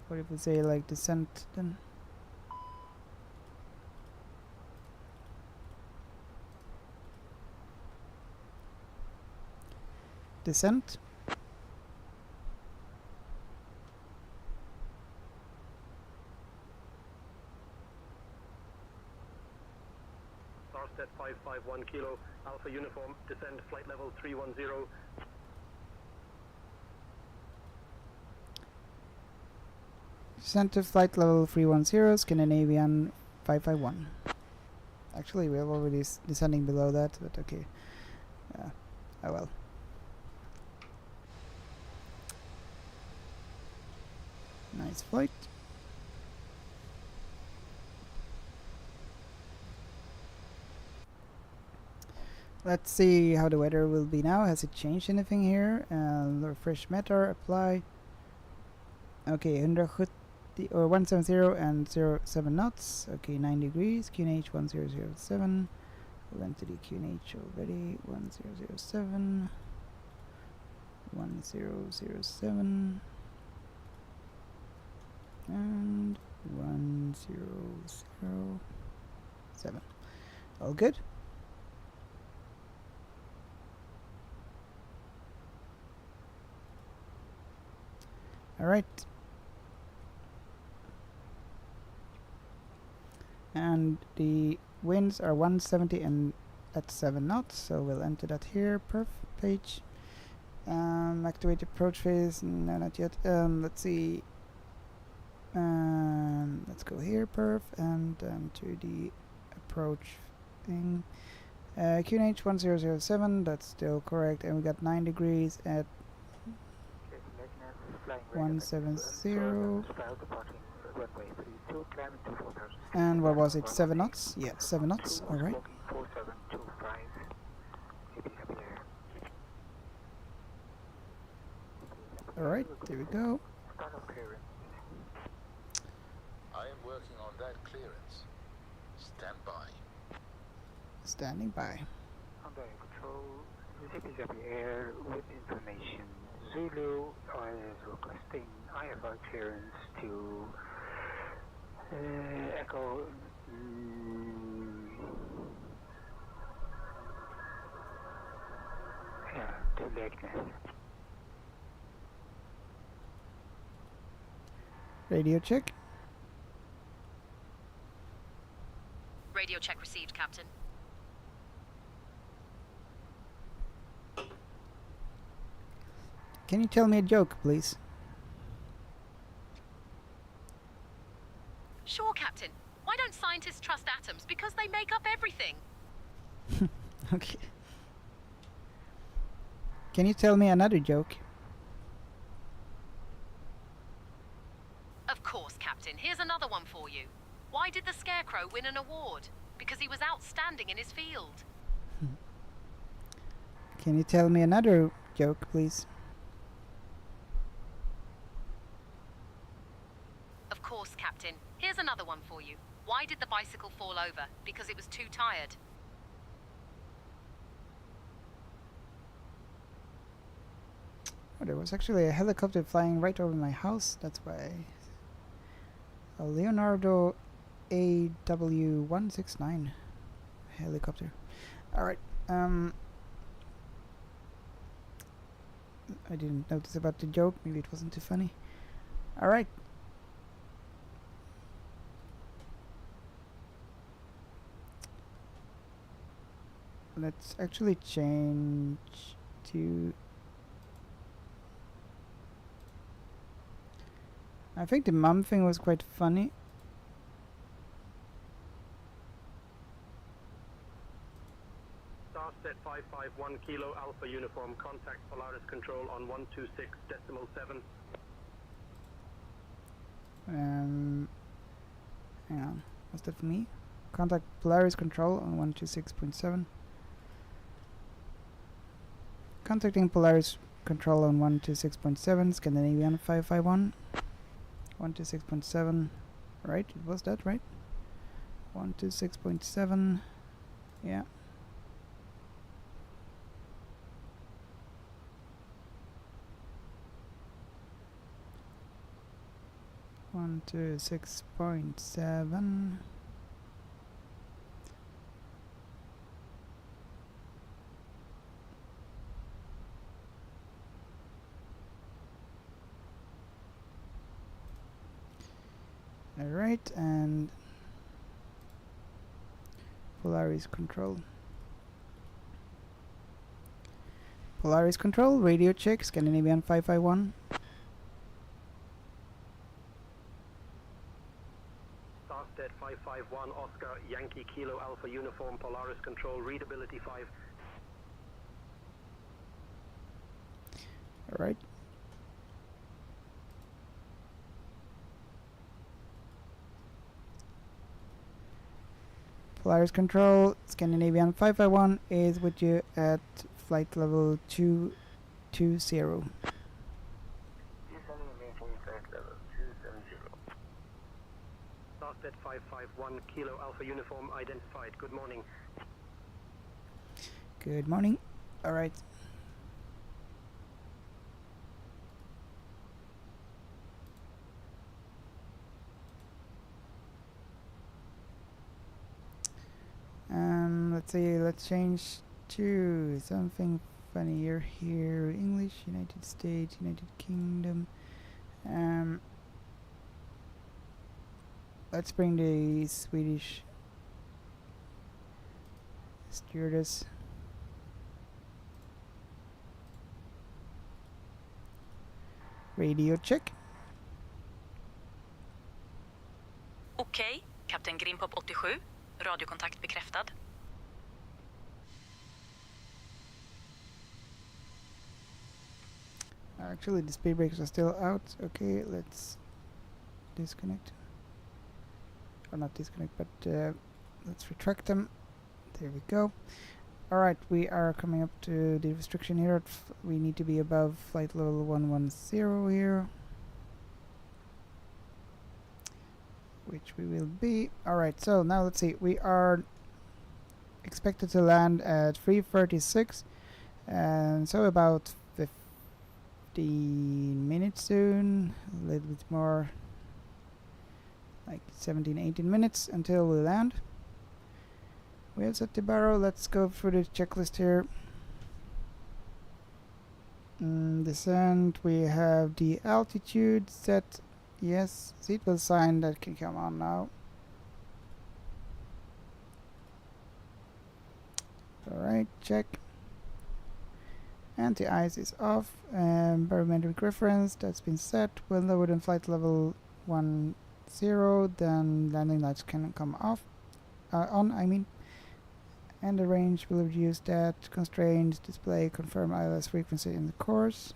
What if we say like descent then? Descent. Starset 551 Kilo Alpha Uniform, descend flight level 310. Descent to flight level 310, Scandinavian 551. Actually, we are already descending below that, but okay. Oh well. Nice flight. Let's see how the weather will be now. Has it changed anything here? Refresh meter, apply. Okay, 170 or 170 and 07 knots. Okay, 9 degrees. QNH 1007. We'll enter the QNH already. 1007. 1007. And 1007. All good? All right. And the winds are 170 and at 7 knots, so we'll enter that here. Perf page. Activate approach phase. No, not yet. Let's see. Let's go here, perf, and to the approach thing. QNH 1007, that's still correct, and we got 9 degrees at 170. And what was it? 7 knots? Yeah, 7 knots. All right. All right, there we go. I am working on that clearance. Stand by. Standing by. Hyundai Control, ZPW Air with information. Zulu is requesting IFR clearance to Echo. To Legness. Radio check. Radio check received, Captain. Can you tell me a joke, please? Sure, Captain. Why don't scientists trust atoms? Because they make up everything. Okay. Can you tell me another joke? Of course, Captain. Here's another one for you. Why did the Scarecrow win an award? Because he was outstanding in his field. Can you tell me another joke, please? Of course, Captain. Here's another one for you. Why did the bicycle fall over? Because it was too tired. Oh, there was actually a helicopter flying right over my house. That's why. A Leonardo AW169 helicopter. Alright. I didn't notice about the joke. Maybe it wasn't too funny. Alright. Let's actually change to... I think the mum thing was quite funny. Starset 551 Kilo Alpha Uniform, contact Polaris Control on 126.7. Hang on. Was that for me? Contact Polaris Control on 126.7. Contacting Polaris Control on 126.7, Scandinavian 551. 126.7, right? Was that right? 126.7, yeah. One, 6.7. Alright, and Polaris Control. Polaris Control, radio check, Scandinavian 551. Starset 551 Oscar Yankee Kilo Alpha Uniform, Polaris Control, readability 5. Alright. Polaris Control, Scandinavian 551 is with you at flight level 220. Starset 551 Kilo Alpha Uniform identified. Good morning. Good morning. Alright. let's see, let's change to something funnier here. English, United States, United Kingdom. Let's bring the Swedish stewardess. Radio check. Okej, kapten Grimpop 87. Radiokontakt bekräftad. Actually, the speed brakes are still out. Okay, let's disconnect. Or not disconnect, but let's retract them. There we go. Alright, we are coming up to the restriction here. We need to be above flight level 110 here. Which we will be. Alright, so now let's see. We are expected to land at 3:36. And so about 15 minutes soon. A little bit more. Like 17-18 minutes until we land. We have set the barrel. Let's go through the checklist here. Descent. We have the altitude set. Yes. Seatbelt sign that can come on now. Alright, check. Anti-ice is off. Barometric reference that's been set. When lower than flight level 10, then landing lights can come off. On, I mean. And the range will reduce that. Constrained display confirm ILS frequency in the course.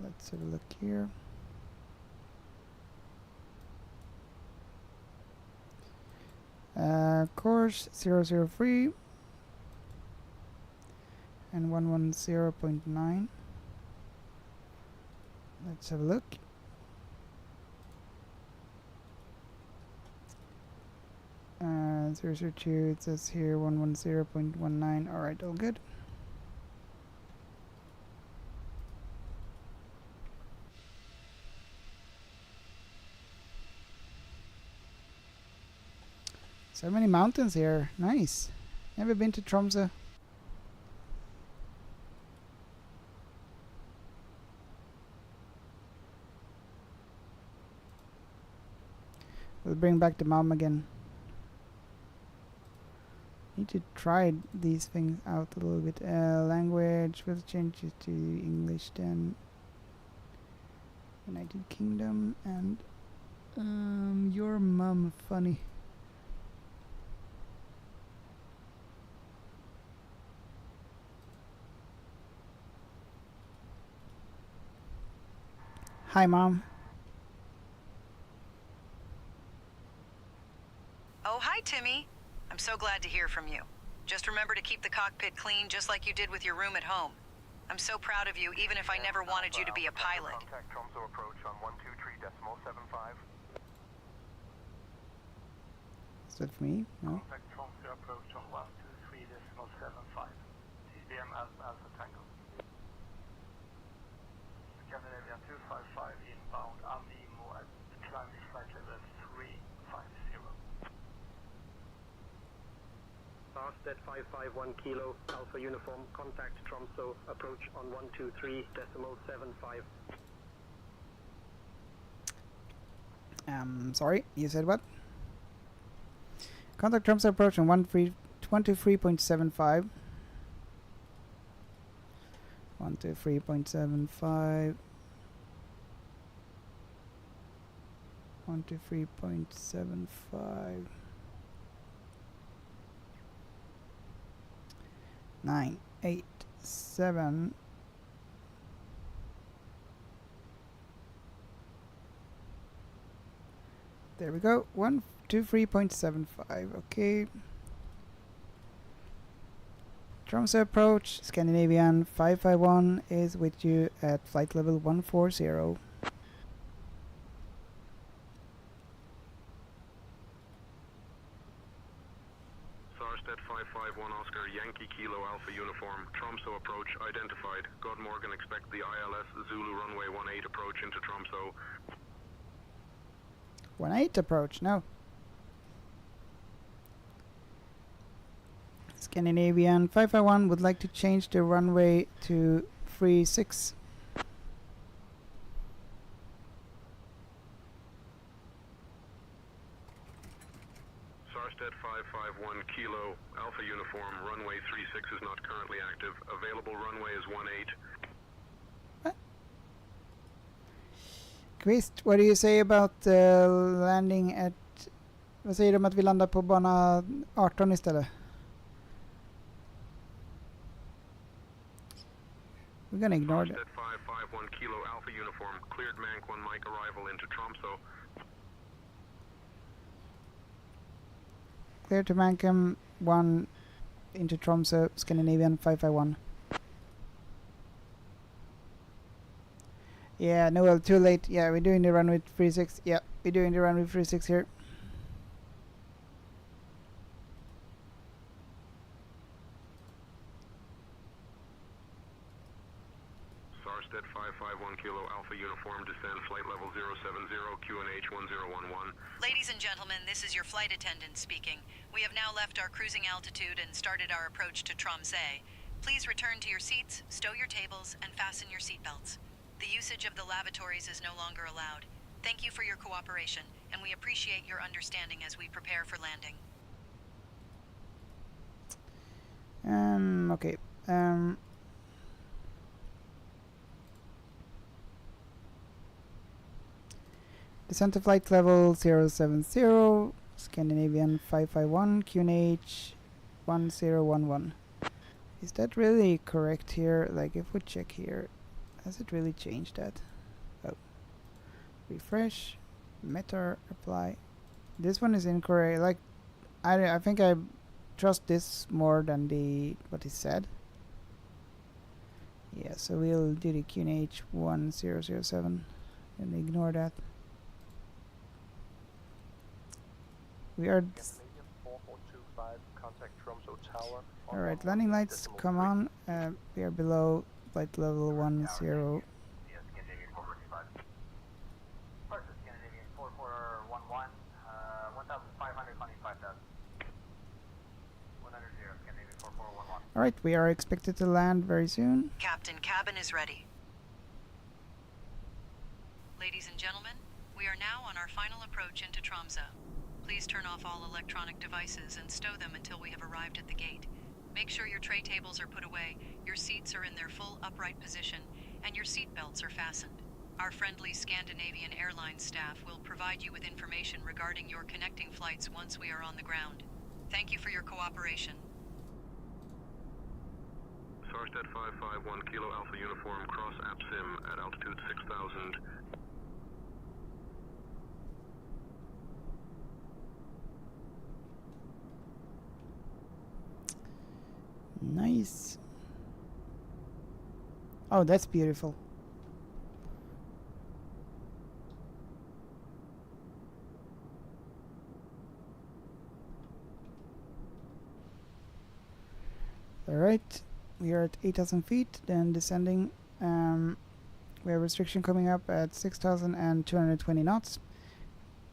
Let's have a look here. Course 003 and 110.9. Let's have a look. Uh, 002, it says here 110.19. Alright, all good. So many mountains here. Nice. Never been to Tromsø. We'll bring back the mom again. Need to try these things out a little bit. Language, we'll change it to English then. United Kingdom and your mom funny. Hi mom. Oh, hi, Timmy. I'm so glad to hear from you. Just remember to keep the cockpit clean just like you did with your room at home. I'm so proud of you, even if I never wanted you to be a pilot. Contact Tromsø approach on 123.75. Is that for me? No. Contact Tromsø approach on 123.75. TBM Alpha Tango. Scandinavian 255 inbound Amimo at climbing flight level 350. Fast at 551 kilo, Alpha Uniform, contact Tromsø, approach on 123.75. Sorry, you said what? Contact Tromsø approach on 123.75. 123.75. 123.75. 9, 8, 7. There we go. 123.75. Okay. Tromsø approach, Scandinavian 551 is with you at flight level 140. Sarsted 551 Oscar Yankee Kilo Alpha Uniform, Tromsø approach identified. God Morgan expect the ILS Zulu runway 18 approach into Tromsø. 18 approach, no. Scandinavian 551 would like to change the runway to 36. Sarsted 551 Kilo Alpha Uniform, runway 36 is not currently active. Available runway is 18. Quist, what do you say about landing at... Vad säger du om att vi landar på bana 18 istället? We're gonna ignore that. 551 Kilo Alpha Uniform, cleared Mank 1 Mike arrival into Tromsø. Clear to Mankham 1 into Tromsø, Scandinavian 551. Yeah, no, well, too late. Yeah, we're doing the run with 36. Yeah, we're doing the run with 36 here. Sarsted 551 Kilo Alpha Uniform, descend flight level 070, QNH 1011. Ladies and gentlemen, this is your flight attendant speaking. We have now left our cruising altitude and started our approach to Tromsø. Please return to your seats, stow your tables, and fasten your seatbelts. The usage of the lavatories is no longer allowed. Thank you for your cooperation, and we appreciate your understanding as we prepare for landing. Okay. Descent to flight level 070, Scandinavian 551, QNH 1011. Is that really correct here? Like, if we check here, has it really changed that? Oh. Refresh. Meta apply. This one is incorrect. Like, I think I trust this more than what it said. Yeah, so we'll do the QNH 1007 and ignore that. We are... Alright, landing lights, come on. We are below flight level 10. Scandinavian 4411, 1500 climbing 5000. 100, Scandinavian 4411. Alright, we are expected to land very soon. Captain, cabin is ready. Ladies and gentlemen, we are now on our final approach into Tromsø. Please turn off all electronic devices and stow them until we have arrived at the gate. Make sure your tray tables are put away, your seats are in their full upright position, and your seat belts are fastened. Our friendly Scandinavian Airlines staff will provide you with information regarding your connecting flights once we are on the ground. Thank you for your cooperation. Sarsted 551 Kilo Alpha Uniform, cross APSIM at altitude 6000. Nice. Oh, that's beautiful. Alright, we are at 8,000 feet, then descending. We have restriction coming up at 6,220 knots.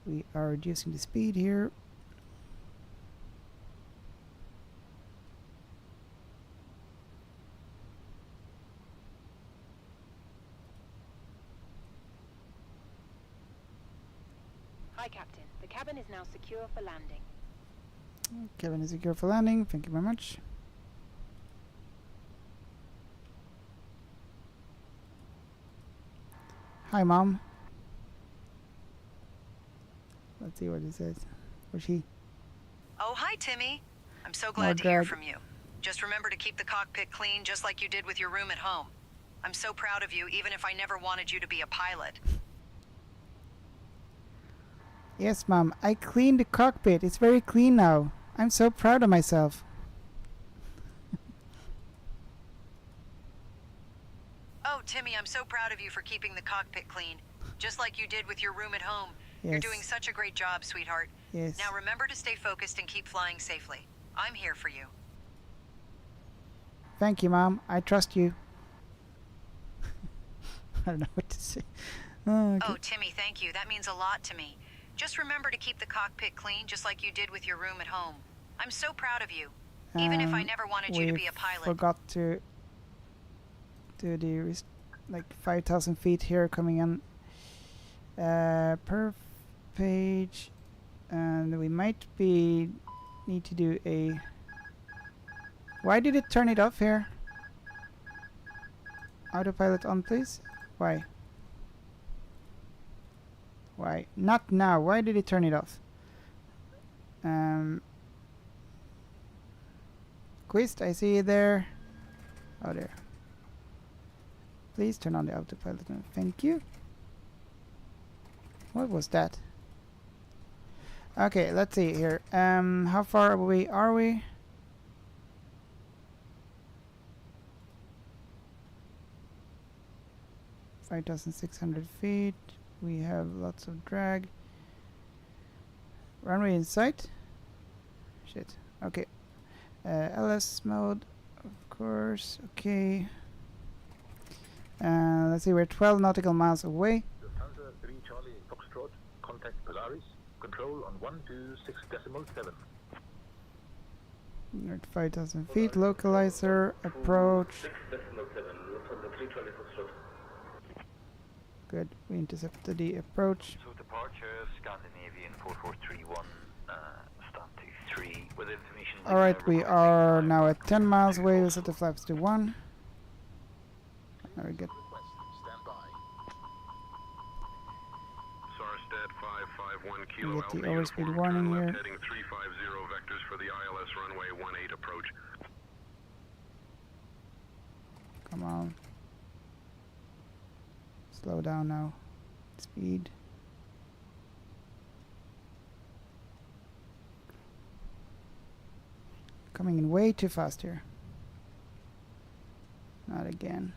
We are reducing the speed here. Hi, Captain. The cabin is now secure for landing. Cabin is secure for landing. Thank you very much. Hi, Mom. Let's see what he says. Or she. Oh, hi, Timmy. I'm so glad to hear from you. Just remember to keep the cockpit clean, just like you did with your room at home. I'm so proud of you, even if I never wanted you to be a pilot. Yes, Mom. I cleaned the cockpit. It's very clean now. I'm so proud of myself. Oh, Timmy, I'm so proud of you for keeping the cockpit clean, just like you did with your room at home. Yes. You're doing such a great job, sweetheart. Yes. Now remember to stay focused and keep flying safely. I'm here for you. Thank you, Mom. I trust you. I don't know what to say. Okay. Oh, Timmy, thank you. That means a lot to me. Just remember to keep the cockpit clean, just like you did with your room at home. I'm so proud of you. Even if I never wanted you to be a pilot. Forgot to do the like 5,000 feet here coming in per page, and we might need to do a. Why did it turn it off here? Autopilot on, please. Why? Why? Not now. Why did it turn it off? Quist, I see you there. Oh, there. Please turn on the autopilot. Thank you. What was that? Okay, let's see here. How far away are we? (5,600 feet). We have lots of drag. Runway in sight. Shit. Okay. LS mode, of course. Okay. Let's see. We're 12 nautical miles away. Lufthansa 3 Charlie Foxtrot. Contact Polaris. Control on 126.7. We're at 5,000 feet. Localizer approach. 6.7. Lufthansa 3 Charlie Foxtrot. Good. We intercepted the approach. So departure Scandinavian 4431 start to 3 with information. Alright, we are now at 10 miles away. We'll set the flaps to 1. Very good. Sarsted 551 We Kilo get the Alpha overspeed Uniform, warning turn here. left heading 350 vectors for the ILS runway 18 approach. Come on. Slow down now. Speed. Coming in way too fast here. Not again.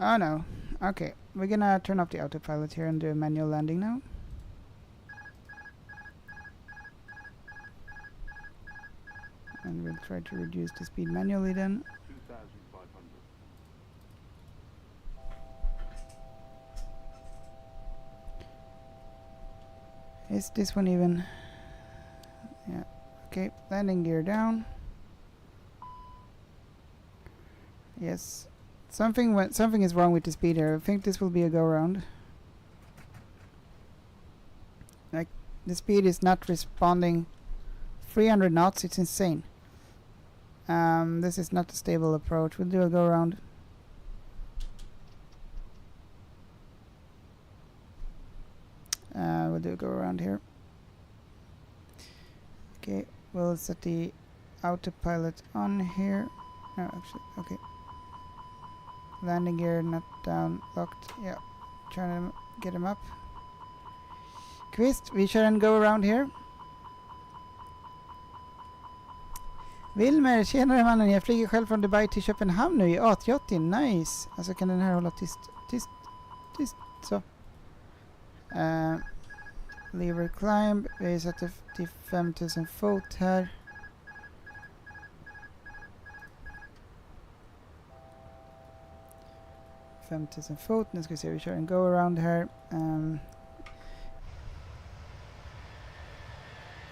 Oh no. Okay, we're gonna turn off the autopilot here and do a manual landing now. And we'll try to reduce the speed manually then. 2,500. Is this one even? Yeah. Okay, landing gear down. Yes. Something is wrong with the speed here. I think this will be a go around. Like, the speed is not responding. 300 knots, it's insane. This is not a stable approach. We'll do a go around. We'll do a go around here. Okay, we'll set the autopilot on here. No, actually, okay. Landing gear not down, locked. Yeah, trying to get him up. Quist, vi kör en go around here. Wilmer, tjenare mannen. Jag flyger själv från Dubai till Köpenhamn nu i A320. Nice. Alltså kan den här hålla tyst. Så. Lever climb. Vi sätter till 5,000 fot här. Nu ska vi se, vi kör en go around här.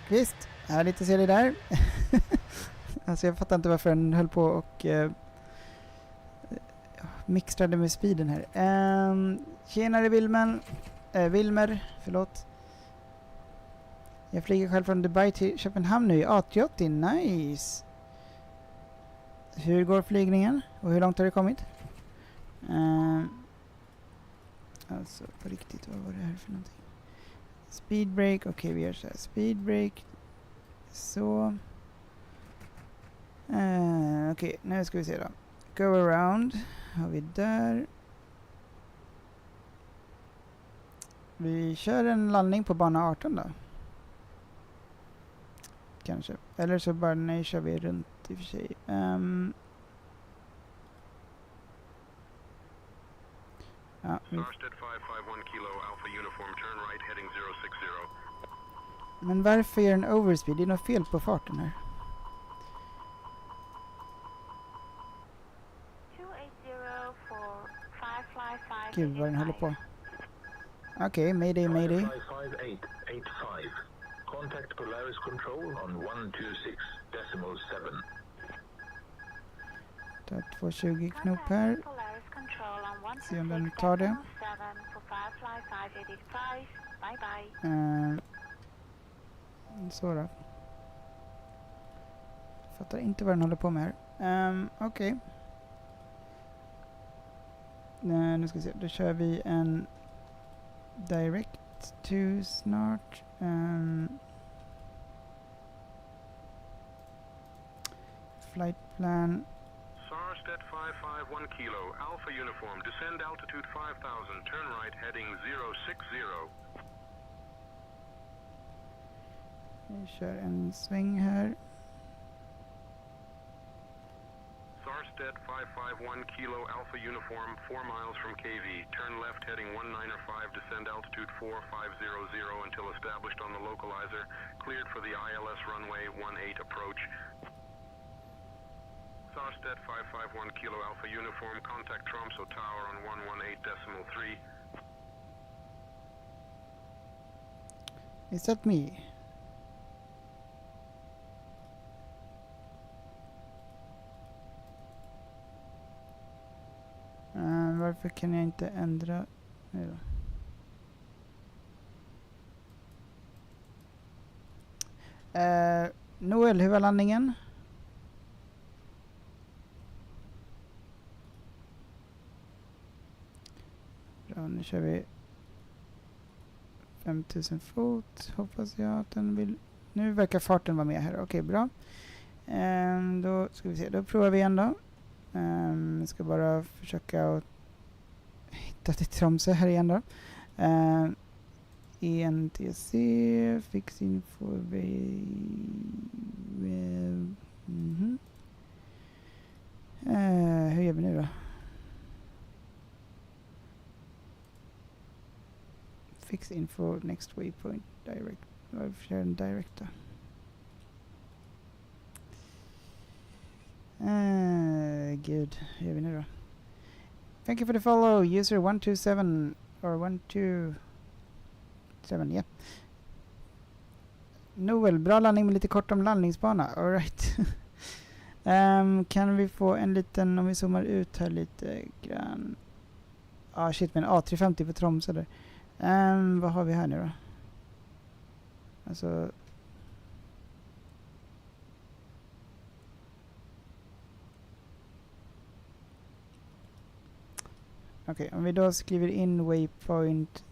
Visst, härligt att se dig där. Alltså jag fattar inte varför den höll på och mixtrade med speeden här. Tjenare Wilmer, förlåt. Jag flyger själv från Dubai till Köpenhamn nu i A380. Nice. Hur går flygningen? Och hur långt har det kommit? Alltså på riktigt, vad var det här för någonting? Speed break, okej vi gör så här. Speed break. Så. Okej, nu ska vi se då. Go around har vi där. Vi kör en landning på bana 18 då. Kanske. Eller så bara nej, kör vi runt i och för sig. Ja, Sarsted 551 Kilo Alpha Uniform, turn right heading 060. men varför gör den overspeed? Det är något fel på farten här. 280 for Gud vad den håller på. Okej, mayday, mayday. 55885. Contact Polaris Control on 126.7. Ta 220 knop här. Se om den tar det. Så då. Fattar inte vad den håller på med här. Okej. Nu ska vi se. Då kör vi en direct to snart. Flight plan. Sarsted 551 Kilo, Alpha Uniform, descend altitude 5000, turn right heading 060. Vi kör en sväng här. Sarsted 551 Kilo, Alpha Uniform, 4 miles from KV, turn left heading 195, descend altitude 4500 until established on the localizer, cleared for the ILS runway 18 approach. Sarsted 551 Kilo Alpha Uniform, contact Tromsø Tower on 118.3. Is that me? Varför kan jag inte ändra? Nej då. Noel, hur var landningen? Bra, nu kör vi 5000 fot. Hoppas jag att den vill... Nu verkar farten vara med här. Okej, bra. Då ska vi se. Då provar vi igen då. Jag ska bara försöka att hitta till Tromsö här igen då. ENTC, fix info, hur gör vi nu då? Fix info, next waypoint, direct. Varför kör den direct då? Gud, hur gör vi nu då? Thank you for the follow, user 127 or 127, yeah. Noel, bra landning med lite kort om landningsbana. All right. Kan vi få en liten, om vi zoomar ut här lite grann. Shit, men A320 på Tromsö där. Vad har vi här nu då? Alltså... Okej, om vi då skriver in waypoint.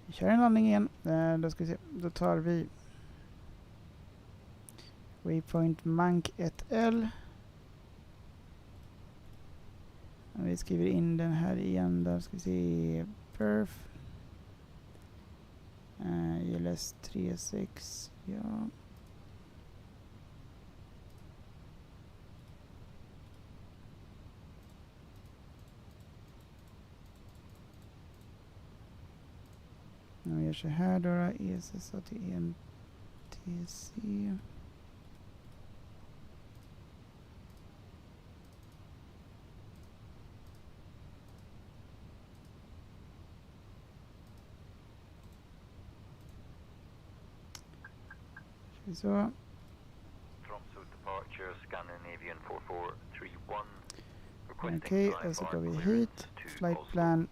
Vi kör en landning igen. Då ska vi se. Då tar vi waypoint mank 1L. Och vi skriver in den här igen. Då ska vi se. Perf. ILS 36. Ja. Vi gör så här då. ESS till ENTC. Så. Tromsø departure Scandinavian 4431. Okej, och så går vi hit. Flight plan.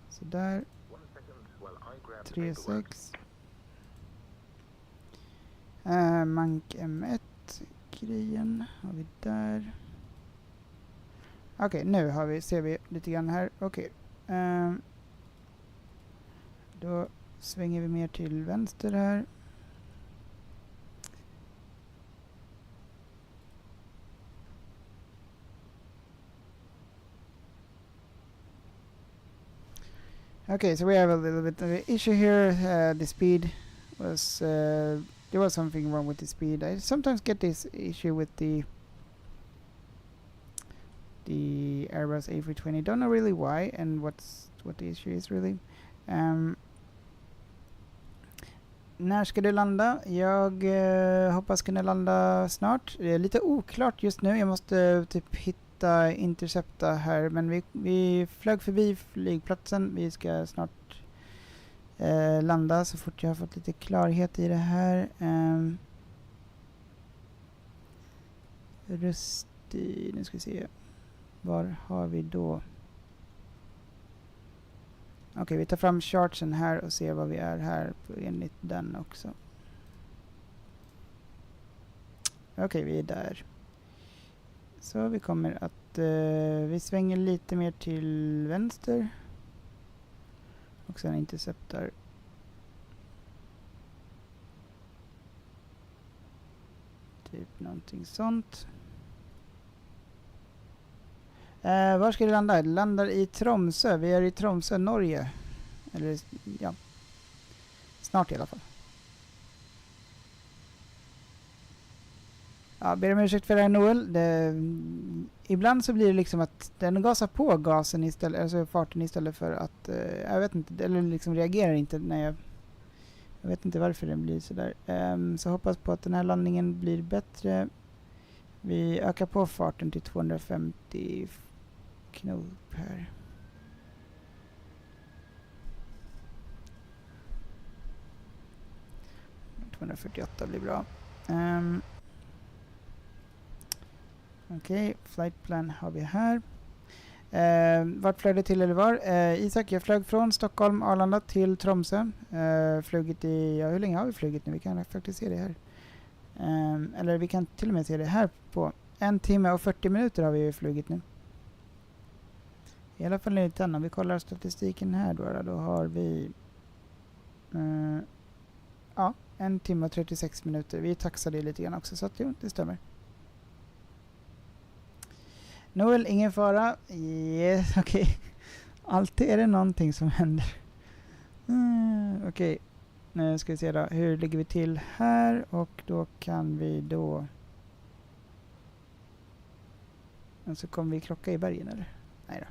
Så där. 36. Mank M1 grejen har vi där. Okej, nu har vi, ser vi lite grann här. Okej. Då svänger vi mer till vänster här. Okay, so we have a little bit of an issue here. The speed was there was something wrong with the speed. I sometimes get this issue with the Airbus A320. Don't know really why and what the issue is really. När ska du landa? Jag hoppas kunna landa snart. Det är lite oklart just nu. Jag måste typ hitta intercepta här, men vi flög förbi flygplatsen. Vi ska snart landa så fort jag har fått lite klarhet i det här. Rusty, nu ska vi se. Var har vi då? Okej, vi tar fram chartsen här och ser vad vi är här enligt den också. Okej, vi är där. Så vi kommer att vi svänger lite mer till vänster. Och sen interceptar. Typ någonting sånt. Var ska det landa? Det landar i Tromsö. Vi är i Tromsö, Norge. Eller ja. Snart i alla fall. Ja, ber om ursäkt för det här, Noel. Ibland så blir det liksom att den gasar på gasen istället, alltså farten istället för att, jag vet inte, eller liksom reagerar inte när jag vet inte varför det blir sådär. Så hoppas på att den här landningen blir bättre. Vi ökar på farten till 250 knop här. — 248 blir bra. Okej, flight plan har vi här. Vart flög det till eller var? Isak, jag flög från Stockholm Arlanda till Tromsö. Flugit i, ja, hur länge har vi flugit nu? Vi kan faktiskt se det här. Eller vi kan till och med se det här på 1 timme och 40 minuter har vi flugit nu. I alla fall lite annan. Vi kollar statistiken här då har vi ja, 1 timme och 36 minuter. Vi taxade lite grann också så att jo, det stämmer. Noel, ingen fara. Yes, okej. Alltid är det någonting som händer. Okej. Nu ska vi se då. Hur ligger vi till här? Och då kan vi då... Och så kommer vi krocka i bergen, eller? Nej då.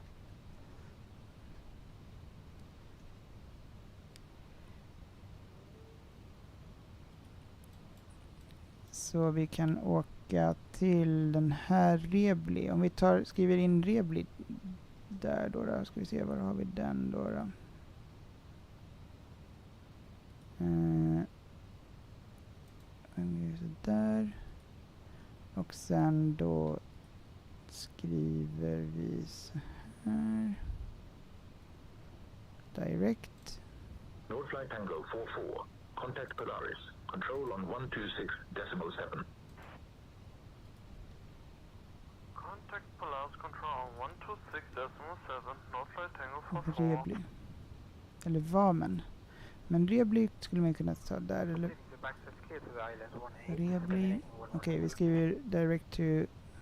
Så vi kan åka till den här Rebli. Om vi skriver in Rebli där då. Ska vi se, var har vi den då? Där. Och sen då skriver vi så här. Direct. Nord flight Tango 44. Contact Polaris. Control on 126.7. Contact Polaris control 126.7. North flight Tango 44. Rebli. Eller Vamen. Men Rebli skulle man kunna ta där, eller? Rebli. Okej, vi skriver direct to...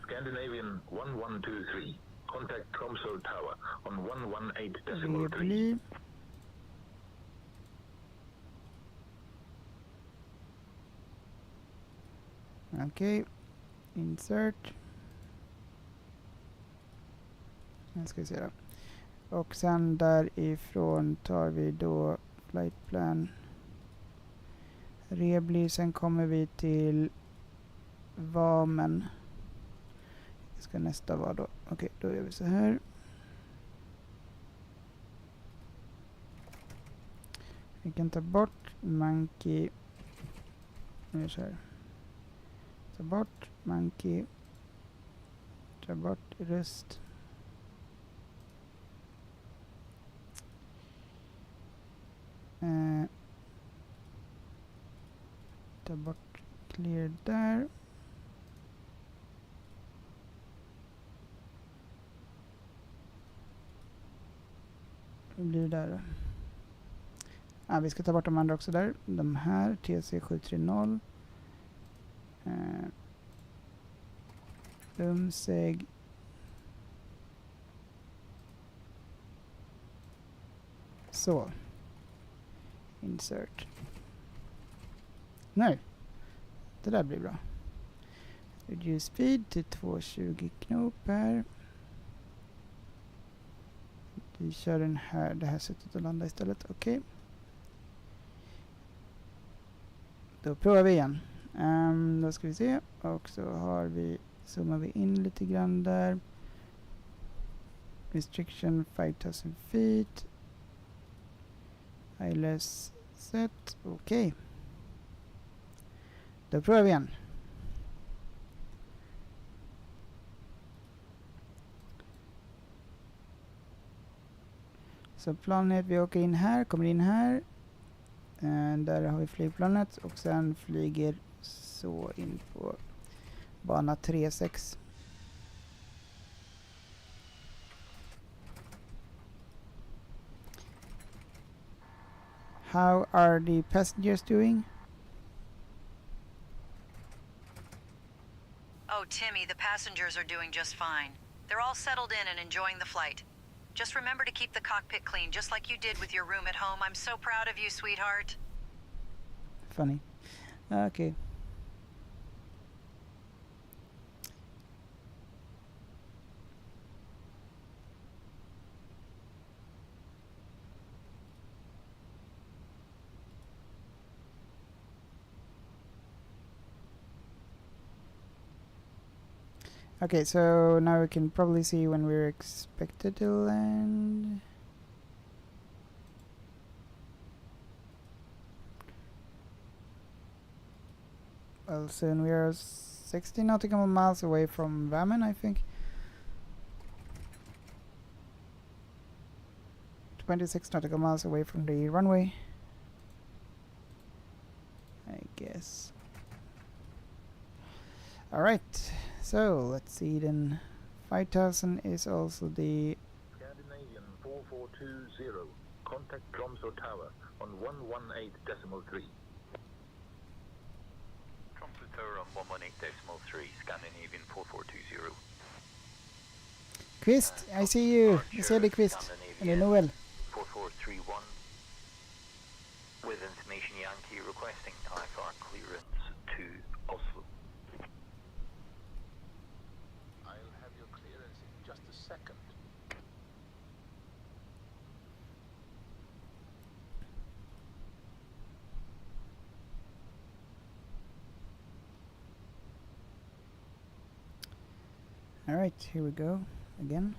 Scandinavian 1123. Contact Tromsö Tower on 118.3. Rebli. Okej. Insert. Nu ska vi se då. Och sen därifrån tar vi då flight plan Rebli. Sen kommer vi till Vamen. Det ska nästa vara då. Okej, då gör vi så här. Vi kan ta bort monkey. Nu så här. Ta bort monkey. Ta bort röst. Ta bort clear där. Vad blir det där då? Vi ska ta bort de andra också där. De här, TC730. Umseg. Så. Insert. Nej. Det där blir bra. Reduce speed till 220 knop här. Vi kör den här, det här sättet att landa istället. Okej. Då provar vi igen. Då ska vi se. Och så har vi, zoomar vi in lite grann där. Restriction 5,000 feet. ILS set. Okej. Då provar vi igen. Så planet, vi åker in här, kommer in här. Där har vi flygplanet och sen flyger så in på bana 36. How are the passengers doing? Oh, Timmy, the passengers are doing just fine. They're all settled in and enjoying the flight. Just remember to keep the cockpit clean, just like you did with your room at home. I'm so proud of you, sweetheart. Funny. Okay. Okay, so now we can probably see when we're expected to land. Well, soon we are 60 nautical miles away from Vammen, I think. 26 nautical miles away from the runway, I guess. Alright, so let's see then. 5,000 is also the Scandinavian 4420. Contact Tromsø Tower on 118.3. Tromsø Tower on 118.3, Scandinavian 4420. Quist, I see you. I see the Quist. Eller Noel. 4431. With information Yankee requesting IFR clearance to Oslo. I'll have your clearance in just a second. Alright, here we go again.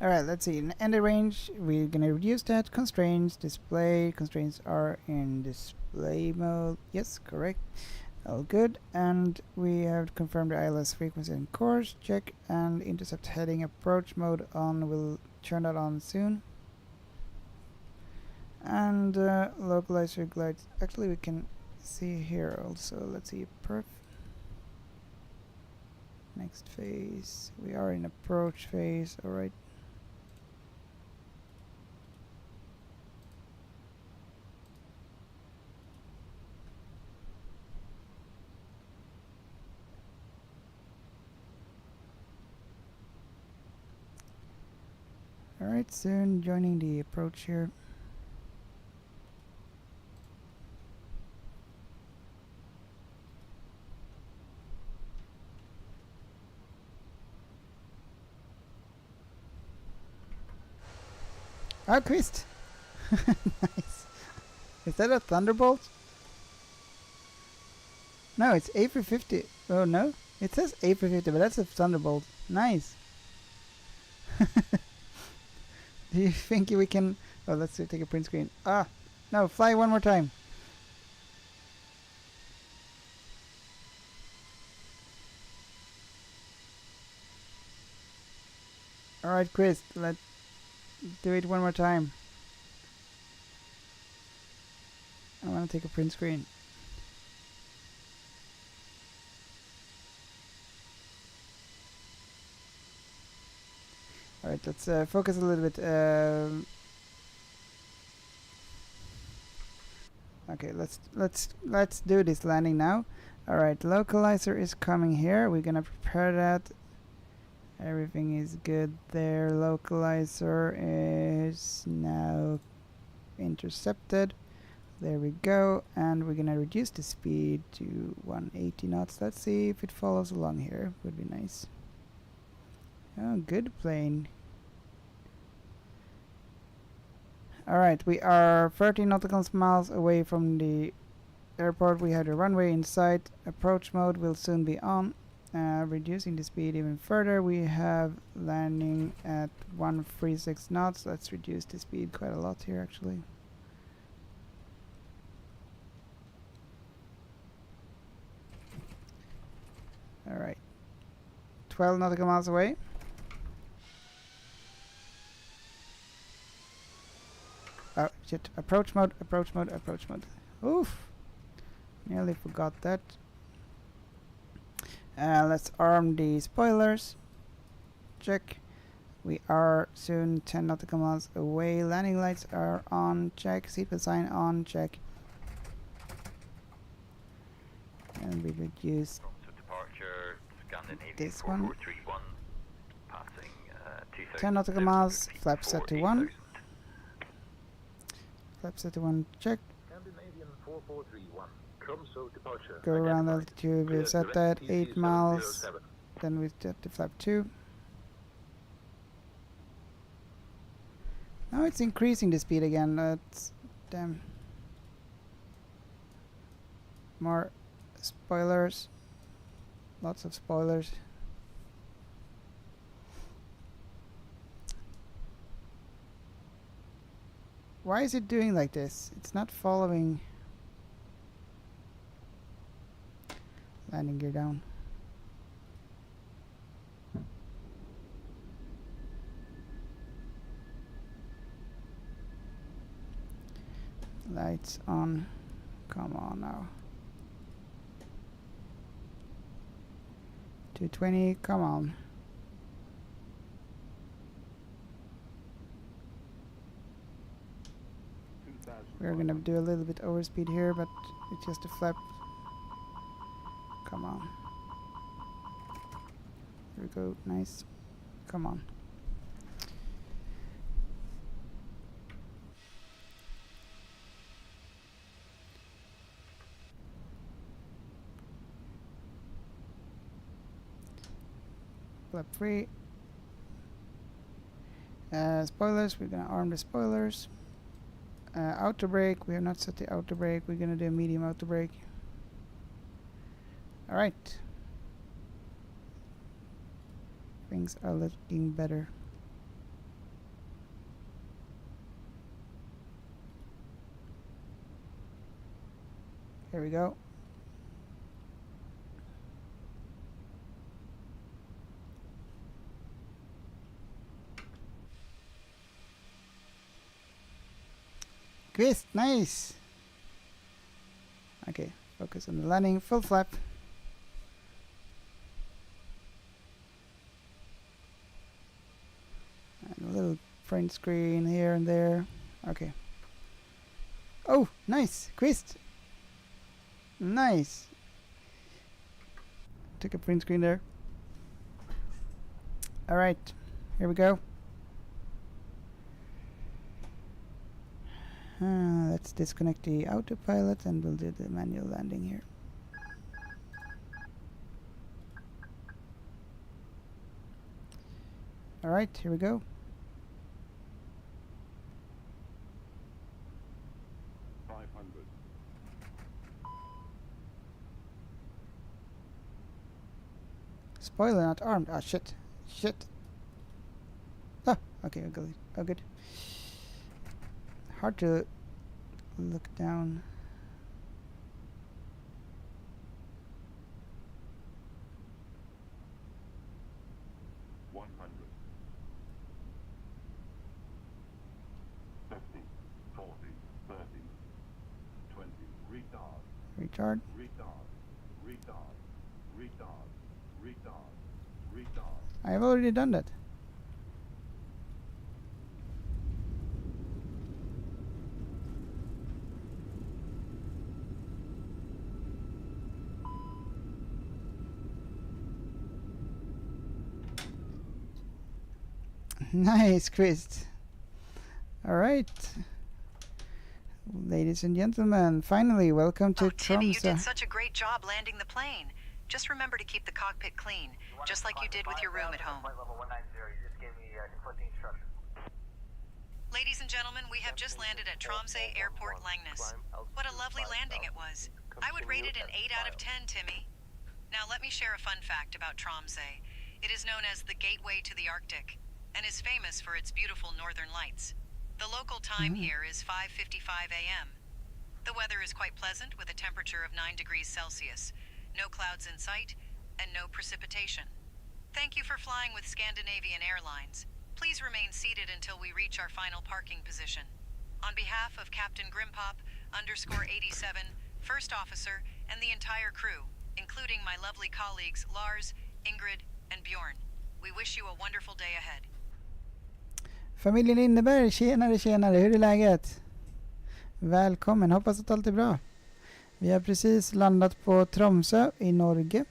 Alright, let's see. In the range, we're gonna reduce that. Constraints, display. Constraints are in display mode. Yes, correct. All good. And we have confirmed the ILS frequency and course. Check. And intercept heading approach mode on. We'll turn that on soon. And localizer glides. Actually, we can see here also. Let's see. Perf. Next phase. We are in approach phase. Alright. Alright, soon joining the approach here. Ah, Quist! Nice. Is that a Thunderbolt? No, it's A350. Oh no? It says A350, but that's a Thunderbolt. Nice. Do you think we can... Oh, let's take a print screen. Ah! No, fly one more time. Alright, Chris, let's do it one more time. I want to take a print screen. Alright, let's focus a little bit. Okay, let's do this landing now. Alright, localizer is coming here. We're gonna prepare that. Everything is good there. Localizer is now intercepted. There we go. And we're gonna reduce the speed to 180 knots. Let's see if it follows along here. Would be nice. Oh, good plane. Alright, we are 30 nautical miles away from the airport. We have the runway in sight. Approach mode will soon be on. reducing the speed even further. We have landing at 136 knots. Let's reduce the speed quite a lot here actually. Alright. 12 nautical miles away. Oh shit. Approach mode, approach mode, approach mode. Oof. Nearly forgot that. Let's arm the spoilers. Check. We are soon 10 nautical miles away. Landing lights are on. Check. Seatbelt sign on. Check. And we reduce departure, Scandinavian this one. 4431, passing 2000. 10 nautical miles. Flap set to 1. Flap set to 1. Check. Scandinavian 4431. Tromsö departure. Go around altitude. We'll set that 8 miles. Then we set the flap 2. Now it's increasing the speed again. Let's damn. More spoilers. Lots of spoilers. Why is it doing like this? It's not following. Landing gear down. Lights on. Come on now. 220, come on. We're gonna do a little bit overspeed here, but it's just a flap. Come on. Here we go, nice. Come on. Flap 3. Spoilers, we're gonna arm the spoilers. Auto brake, we have not set the auto brake. We're gonna do a medium auto brake. Alright. Things are looking better. Here we go. Twist, nice. Okay, focus on the landing, full flap. And a little print screen here and there. Okay. Oh, nice, twist. Nice. Took a print screen there. All right, here we go. Let's disconnect the autopilot and we'll do the manual landing here. Alright, here we go. Spoiler not armed. Ah, shit. Shit. Ah, okay, good. Oh, good. Hard to look down. Retard. I have already done that. Nice, Chris. All right. Ladies and gentlemen, finally, welcome to Timmy, you Tromsø. did such a great job landing the plane. Just remember to keep the cockpit clean, just like you did with your room at home. Ladies and gentlemen, we have just landed at Tromsø Airport, Langnes. What a lovely landing it was. I would rate it an 8 out of 10, Timmy. Now let me share a fun fact about Tromsø. It is known as the gateway to the Arctic and is famous for its beautiful northern lights. The local time here is 5:55 a.m. The weather is quite pleasant with a temperature of 9 degrees Celsius, no clouds in sight, and no precipitation. Thank you for flying with Scandinavian Airlines. Please remain seated until we reach our final parking position. On behalf of Captain Grimpop, _87, First Officer, and the entire crew, including my lovely colleagues Lars, Ingrid, and Bjorn, we wish you a wonderful day ahead. Familjen Lindeberg, tjenare, hur är läget? Välkommen, hoppas att allt är bra. Vi har precis landat på Tromsö i Norge.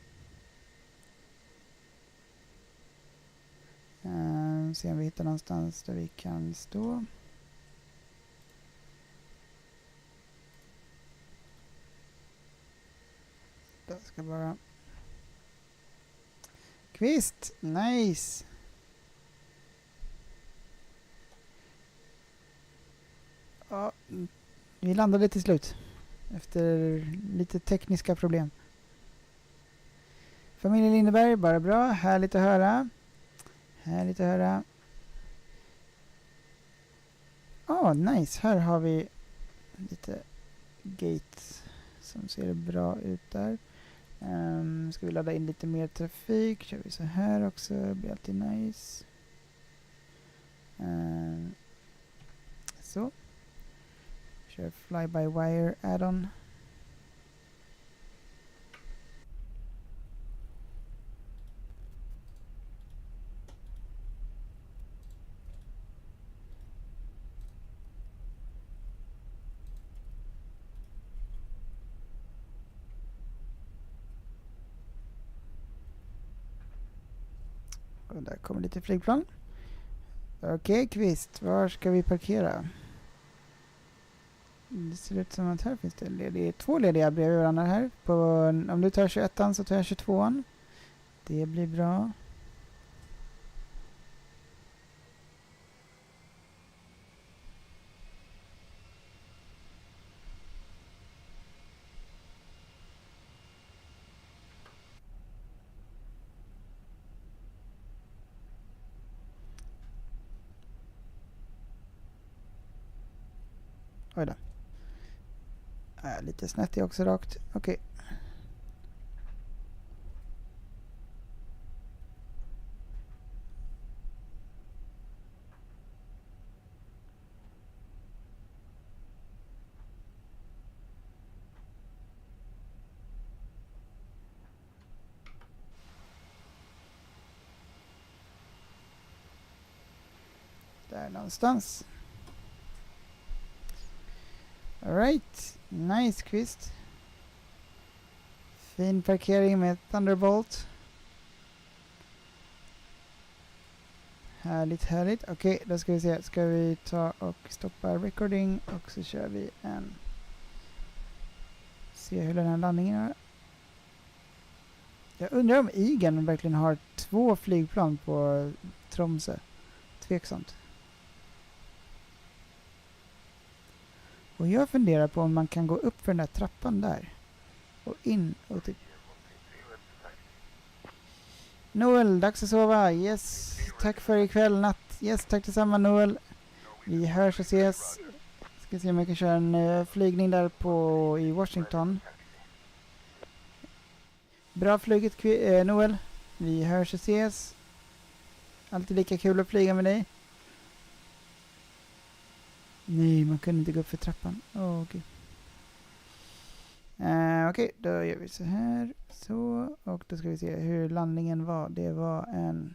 Se om vi hittar någonstans där vi kan stå. Jag ska bara... Kvist, nice! Ja, vi landade till slut. Efter lite tekniska problem. Familjen Lindeberg, bara bra. Härligt att höra. Nice. Här har vi lite gates som ser bra ut där. Ska vi ladda in lite mer trafik. Kör vi så här också. Det blir alltid nice. Så. Kör fly-by-wire add-on. Och där kommer lite flygplan. Okej, Kvist. Var ska vi parkera? Det ser ut som att här finns det två lediga bredvid varandra här. Om du tar 21an så tar jag 22an. Det blir bra. Oj då. Lite snett är också rakt. Okej. Där någonstans. Alright, nice Kvist. Fin parkering med Thunderbolt. Härligt. Okej, då ska vi se. Ska vi ta och stoppa recording och så kör vi en... Se hur den här landningen är. Jag undrar om Igen verkligen har 2 flygplan på Tromsö. Tveksamt. Och jag funderar på om man kan gå upp för den där trappan där. Och in och typ... Noel, dags att sova. Yes, tack för ikväll natt. Yes, tack detsamma Noel. Vi hörs och ses. Ska se om jag kan köra en flygning där i Washington. Bra flyget Noel. Vi hörs och ses. Alltid lika kul att flyga med dig. Nej, man kunde inte gå upp för trappan. Okej, då gör vi så här. Så, och då ska vi se hur landningen var. Det var en...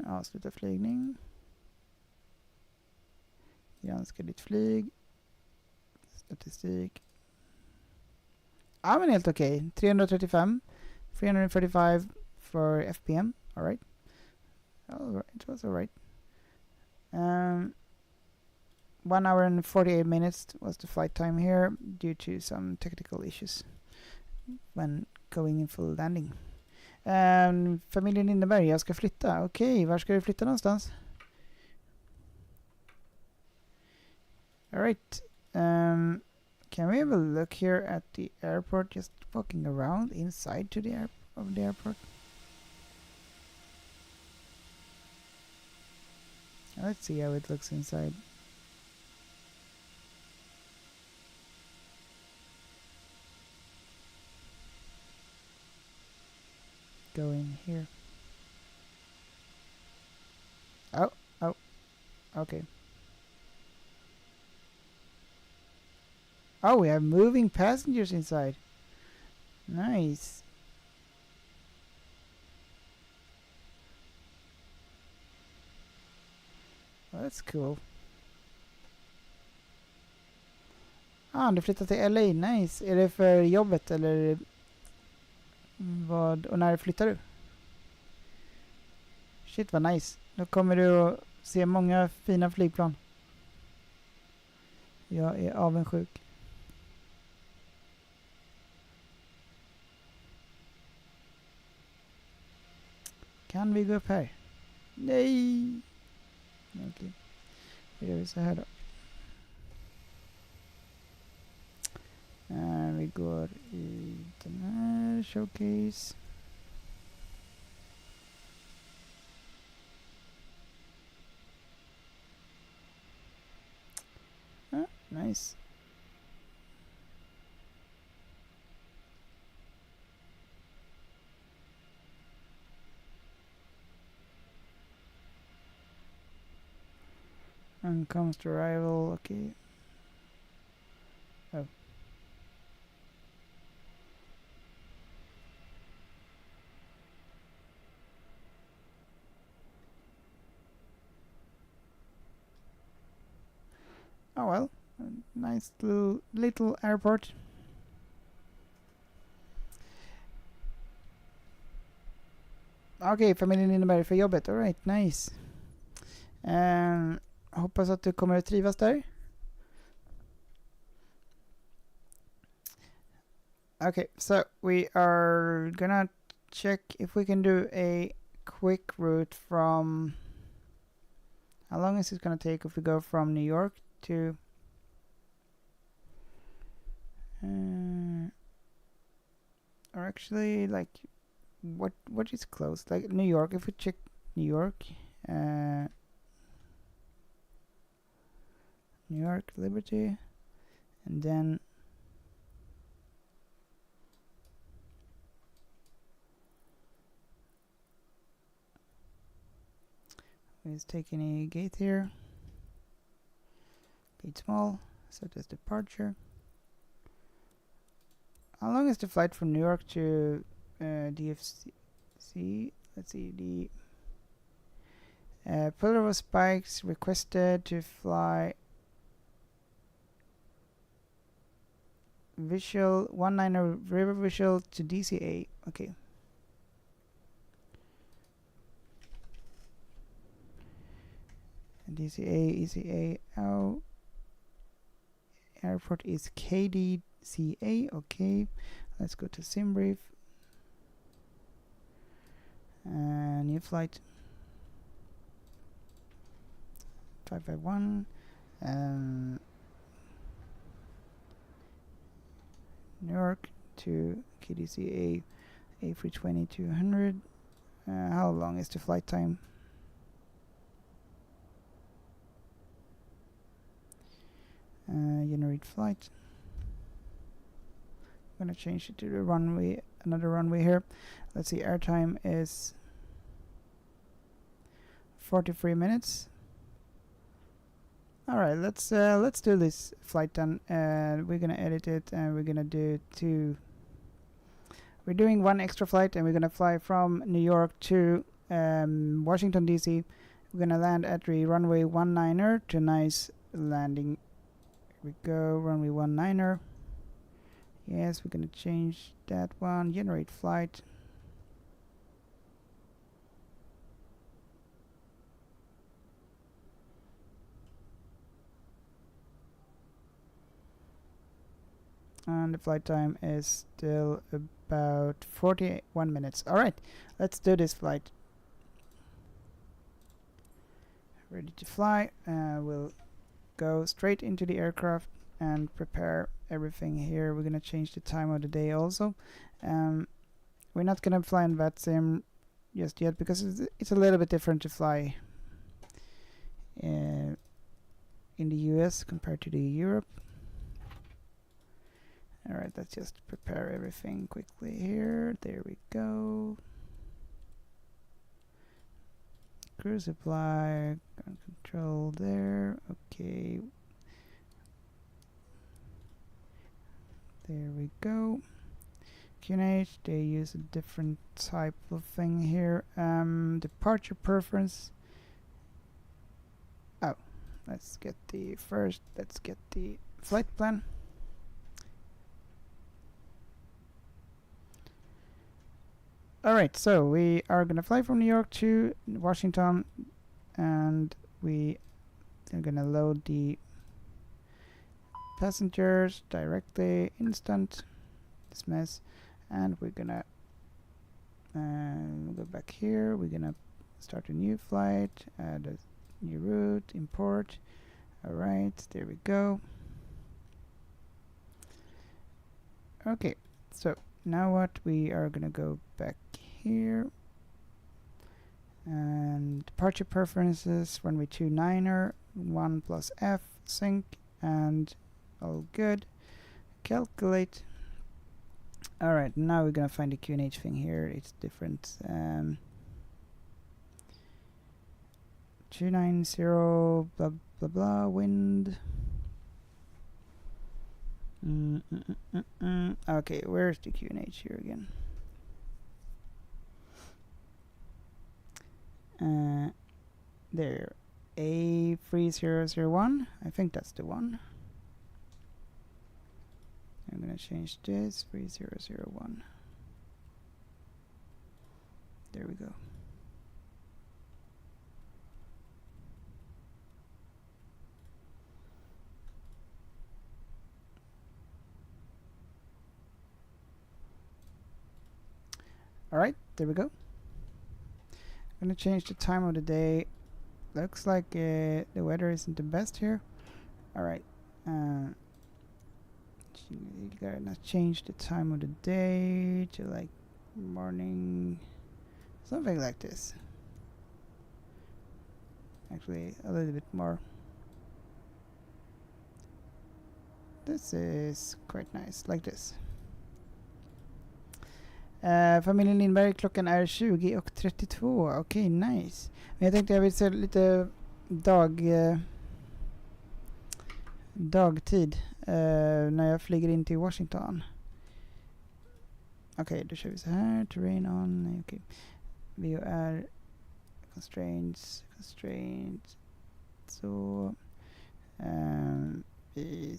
avsluta flygning. Granska ditt flyg. Statistik. Ja, men helt okej. 335. 345 for FPM. Alright. It was alright. 1 hour and 48 minutes was the flight time here due to some technical issues when going in full landing. Familjen Lindeberg, jag ska flytta. Okej, var ska du flytta någonstans? Alright. Can we have a look here at the airport, just walking around inside to the airport? Let's see how it looks inside. Go in here. Oh, okay. Oh, we have moving passengers inside. Nice. Well, that's cool. Du flyttar till LA. Nice. Är det för jobbet eller vad? Och när flyttar du? Shit vad nice. Då kommer du att se många fina flygplan. Jag är avundsjuk. Kan vi gå upp här? Nej! Okej. Då gör vi så här då. Vi går i den här showcase. Nice. And comes to arrival, okay. Oh. Oh well, a nice little airport. Okej, familjen innebär för jobbet. All right, nice. Hoppas att du kommer att trivas där. Okay, so we are gonna check if we can do a quick route from... How long is it gonna take if we go from New York to... or actually, like, what is close? Like New York, if we check New York... New York, Liberty, and then let's take any gate here. Gate small, set as departure. How long is the flight from New York to DFC? Let's see, the Pillar of Spikes requested to fly Visual 19er River Visual to DCA. Okay. DCA, ECA, airport is KDCA. Okay. Let's go to SimBrief. New flight 551. New York to KDCA A320-200. How long is the flight time? Generate flight. I'm gonna change it to the runway, another runway here. Let's see, airtime is 43 minutes. All right, let's do this flight then. We're gonna edit it, and we're gonna do two. We're doing one extra flight, and we're gonna fly from New York to Washington DC. We're gonna land at the runway 19er to nice landing. Here we go, runway 19er. Yes, we're gonna change that one. Generate flight. And the flight time is still about 41 minutes. All right, let's do this flight. Ready to fly. We'll go straight into the aircraft and prepare everything here. We're gonna change the time of the day also. We're not gonna fly in VATSIM just yet because it's a little bit different to fly in the US compared to the Europe. Alright, let's just prepare everything quickly here. There we go. Crew supply, ground control there. Okay. There we go. QNH, they use a different type of thing here. Departure preference. Oh, let's get the flight plan. Alright, so we are gonna fly from New York to Washington, and we are gonna load the passengers directly, instant, dismiss, and we're gonna go back here. We're gonna start a new flight, add a new route, import. Alright, there we go. Okay, so now what, we are gonna go back here, and departure preferences, runway 29er, 1 plus F, sync, and all good. Calculate. Alright, now we're gonna find the QNH thing here. It's different. 290 blah blah blah wind. Okay, where's the QNH here again? There, A3001. I think that's the one. I'm gonna change this 3001. There we go. Alright, there we go. I'm gonna change the time of the day. Looks like the weather isn't the best here. Alright. You gotta change the time of the day to like morning, something like this. Actually, a little bit more. This is quite nice, like this. Familjen Lindberg, klockan är 20:32. Okej, nice. Men jag tänkte jag vill se lite dagtid när jag flyger in till Washington. Okej, då kör vi så här. Terrain on. Nej, okej. VOR. Constraints. Så. Vi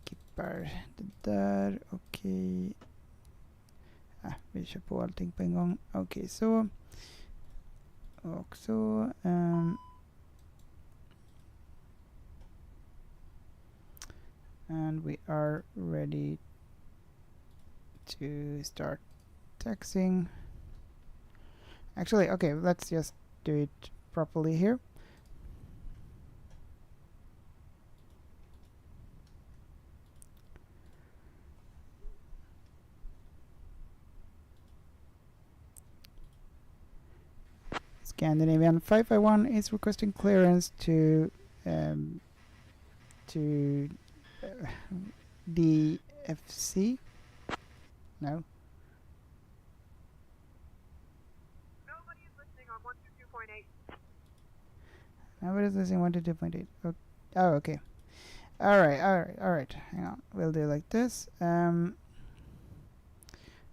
skippar det där. Okej. Vi kör på allting på en gång. Okej, så. Och så. And we are ready to start taxiing. Actually, okay, let's just do it properly here. Scandinavian 551 is requesting clearance to DFC. No. Nobody's listening on 122.8. Nobody's listening 122.8. Oh, okay. Alright. Hang on. We'll do like this.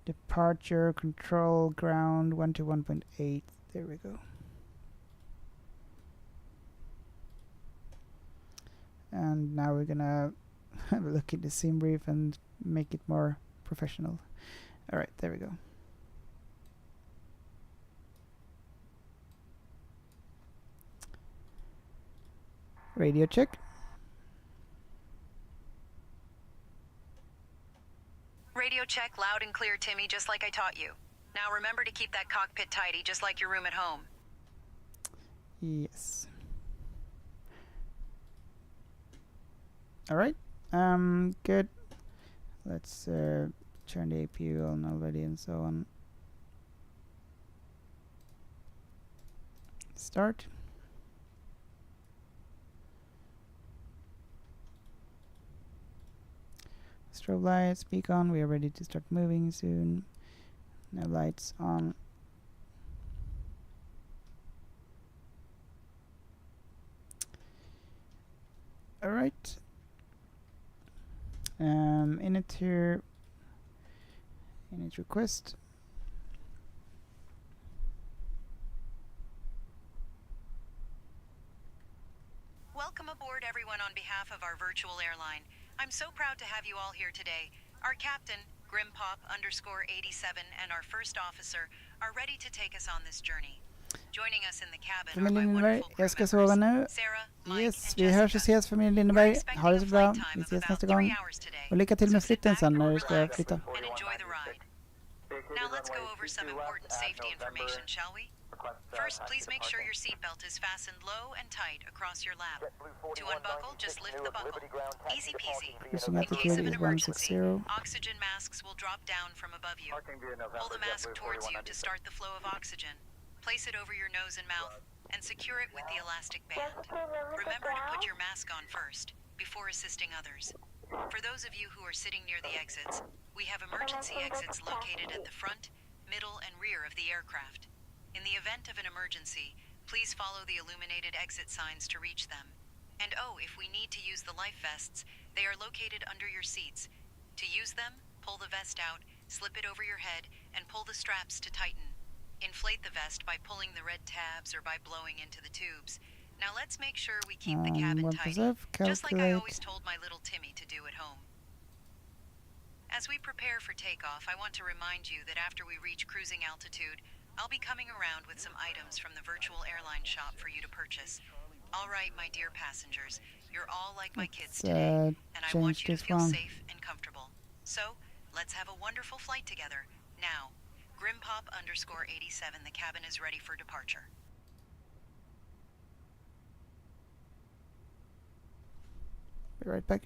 Departure control ground 121.8. There we go. And now we're gonna have a look at the sim brief and make it more professional. Alright, there we go. Radio check. Radio check, loud and clear, Timmy, just like I taught you. Now remember to keep that cockpit tidy, just like your room at home. Yes. Alright. Good. Let's turn the APU on already and so on. Start. Strobe lights, beacon, we are ready to start moving soon. No lights on. Alright. Init here. Init request. Welcome aboard, everyone, on behalf of our virtual airline. I'm so proud to have you all here today. Our captain, Grimpop_87, and our first officer are ready to take us on this journey. Joining us in the cabin are my wonderful crew members, Sarah, Mike, Yes, and vi hörs och Jessica. ses familjen Lindeberg. Ha det så bra. Vi ses nästa gång. Och lycka till med flytten sen när du ska flytta. And enjoy the ride. Now let's go over some important safety information, shall we? First, please make sure your seatbelt is fastened low and tight across your lap. To unbuckle, just lift the buckle. Easy peasy. Cruising In case of altitude an is emergency, 160. oxygen masks will drop down from above you. Pull the mask towards you to start the flow of oxygen. Place it over your nose and mouth, and secure it with the elastic band. Remember to put your mask on first, before assisting others. For those of you who are sitting near the exits, we have emergency exits located at the front, middle, and rear of the aircraft. In the event of an emergency, please follow the illuminated exit signs to reach them. And oh, if we need to use the life vests, they are located under your seats. To use them, pull the vest out, slip it over your head, and pull the straps to tighten. Inflate the vest by pulling the red tabs or by blowing into the tubes. Now let's make sure we keep the cabin tidy, just like I always told my little Timmy to do at home. As we prepare for takeoff, I want to remind you that after we reach cruising altitude, I'll be coming around with some items from the virtual airline shop for you to purchase. All right, my dear passengers, you're all like my kids today, and I want you to feel safe and comfortable. So, let's have a wonderful flight together. Now, Grimpop_87, the cabin is ready for departure. Be right back.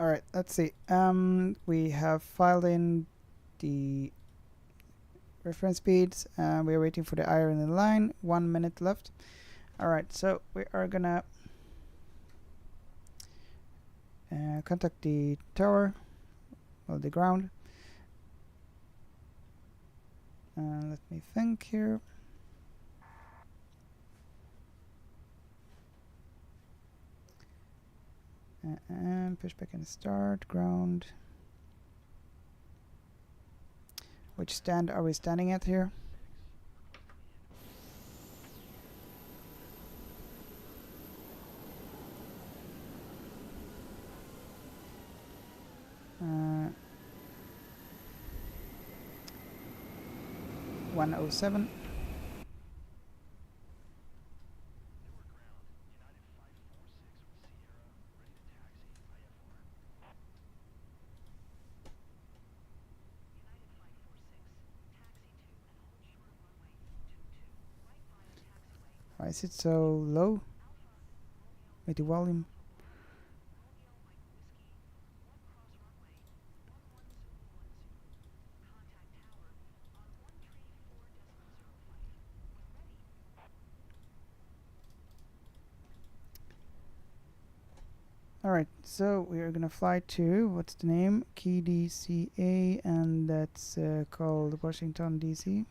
All right, let's see. We have filed in the reference speeds. We are waiting for the iron in the line. 1 minute left. All right, so we are gonna contact the tower, well, the ground. Let me think here. And push back and start, ground. Which stand are we standing at here? Uh, 107. Why is it so low with the volume? Alright, so we are gonna fly to, what's the name? KDCA, and that's called Washington DC.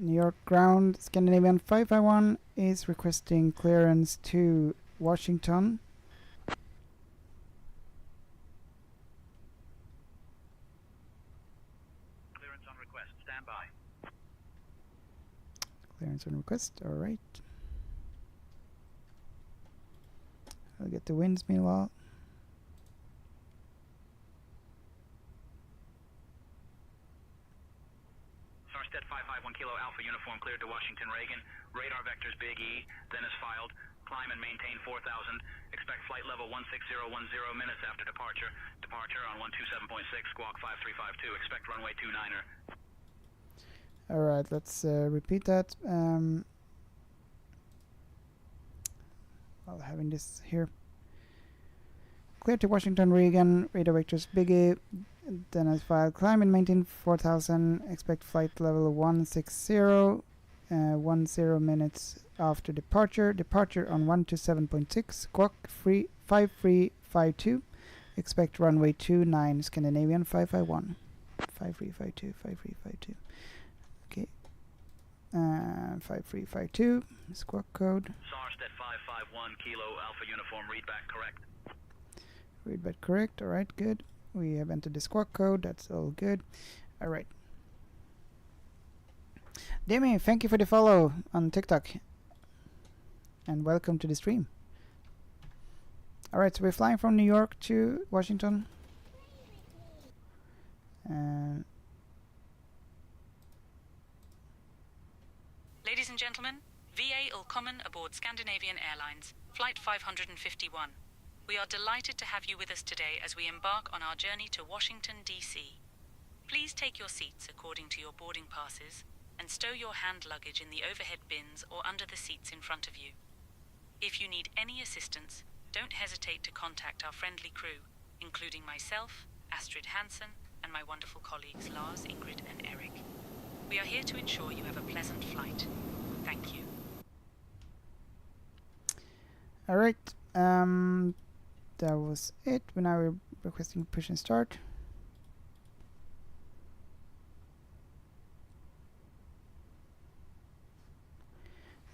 New York ground, Scandinavian 551 is requesting clearance to Washington. Clearance on request. Stand by. Clearance on request, alright. I'll get the winds meanwhile. Starsted 551 Kilo Alpha Uniform cleared to Washington Reagan. Radar vectors Big E, then is filed. Climb and maintain 4,000. Expect flight level 16010 minutes after departure. Departure on 127.6, squawk 5352. Expect runway 29er. Alright, let's repeat that. While having this here. Clear to Washington Reagan, radar vectors Big E, then as filed. Climb and maintain 4,000. Expect flight level 160, 10 minutes after departure. Departure on 127.6, squawk 5352. Expect runway 29, Scandinavian 551. 5352, 5352. Okay. 5352, squawk code. Starsted 551 Kilo Alpha Uniform, read back correct. Read back correct, alright, good. We have entered the squawk code, that's all good. Alright. Demi, thank you for the follow on TikTok. And welcome to the stream. Alright, so we're flying from New York to Washington. Ladies and gentlemen, VA Ulkommen aboard Scandinavian Airlines, Flight 551. We are delighted to have you with us today as we embark on our journey to Washington, D.C. Please take your seats according to your boarding passes and stow your hand luggage in the overhead bins or under the seats in front of you. If you need any assistance, don't hesitate to contact our friendly crew, including myself, Astrid Hansen, and my wonderful colleagues Lars, Ingrid, and Eric. We are here to ensure you have a pleasant flight. Thank you. Alright, that was it. Now we're requesting push and start.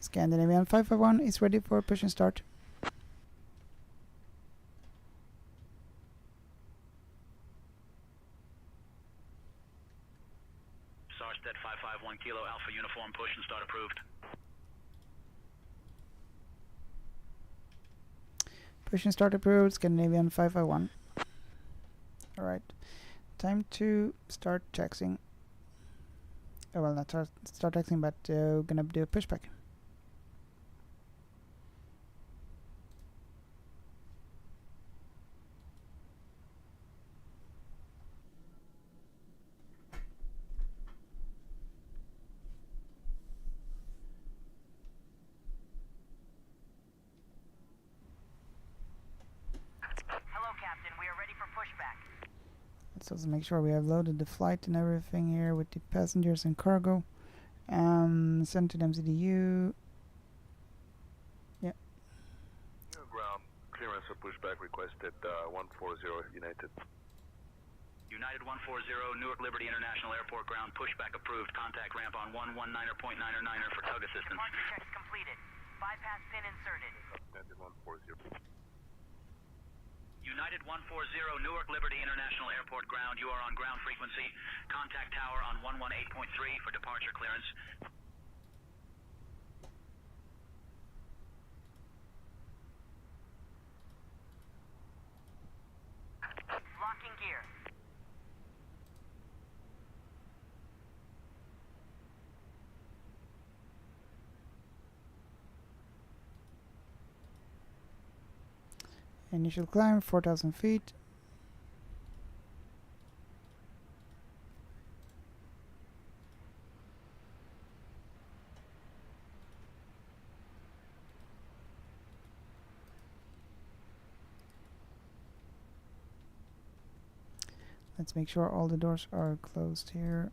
Scandinavian 551 is ready for push and start. Starsted 551 Kilo Alpha Uniform, push and start approved. Push and start approved, Scandinavian 551. Alright, time to start taxiing. Oh, well, not start taxiing, but gonna do a pushback. Let's also make sure we have loaded the flight and everything here with the passengers and cargo. Send to them CDU. Yeah. Ground clearance for pushback requested 140 United. United 140, Newark Liberty International Airport ground, pushback approved. Contact ramp on 119.999er for tug assistance. Departure checks completed. Bypass pin inserted. United 140. United 140, Newark Liberty International Airport ground. You are on ground frequency. Contact tower on 118.3 for departure clearance. Locking gear. Initial climb 4,000 feet. Let's make sure all the doors are closed here.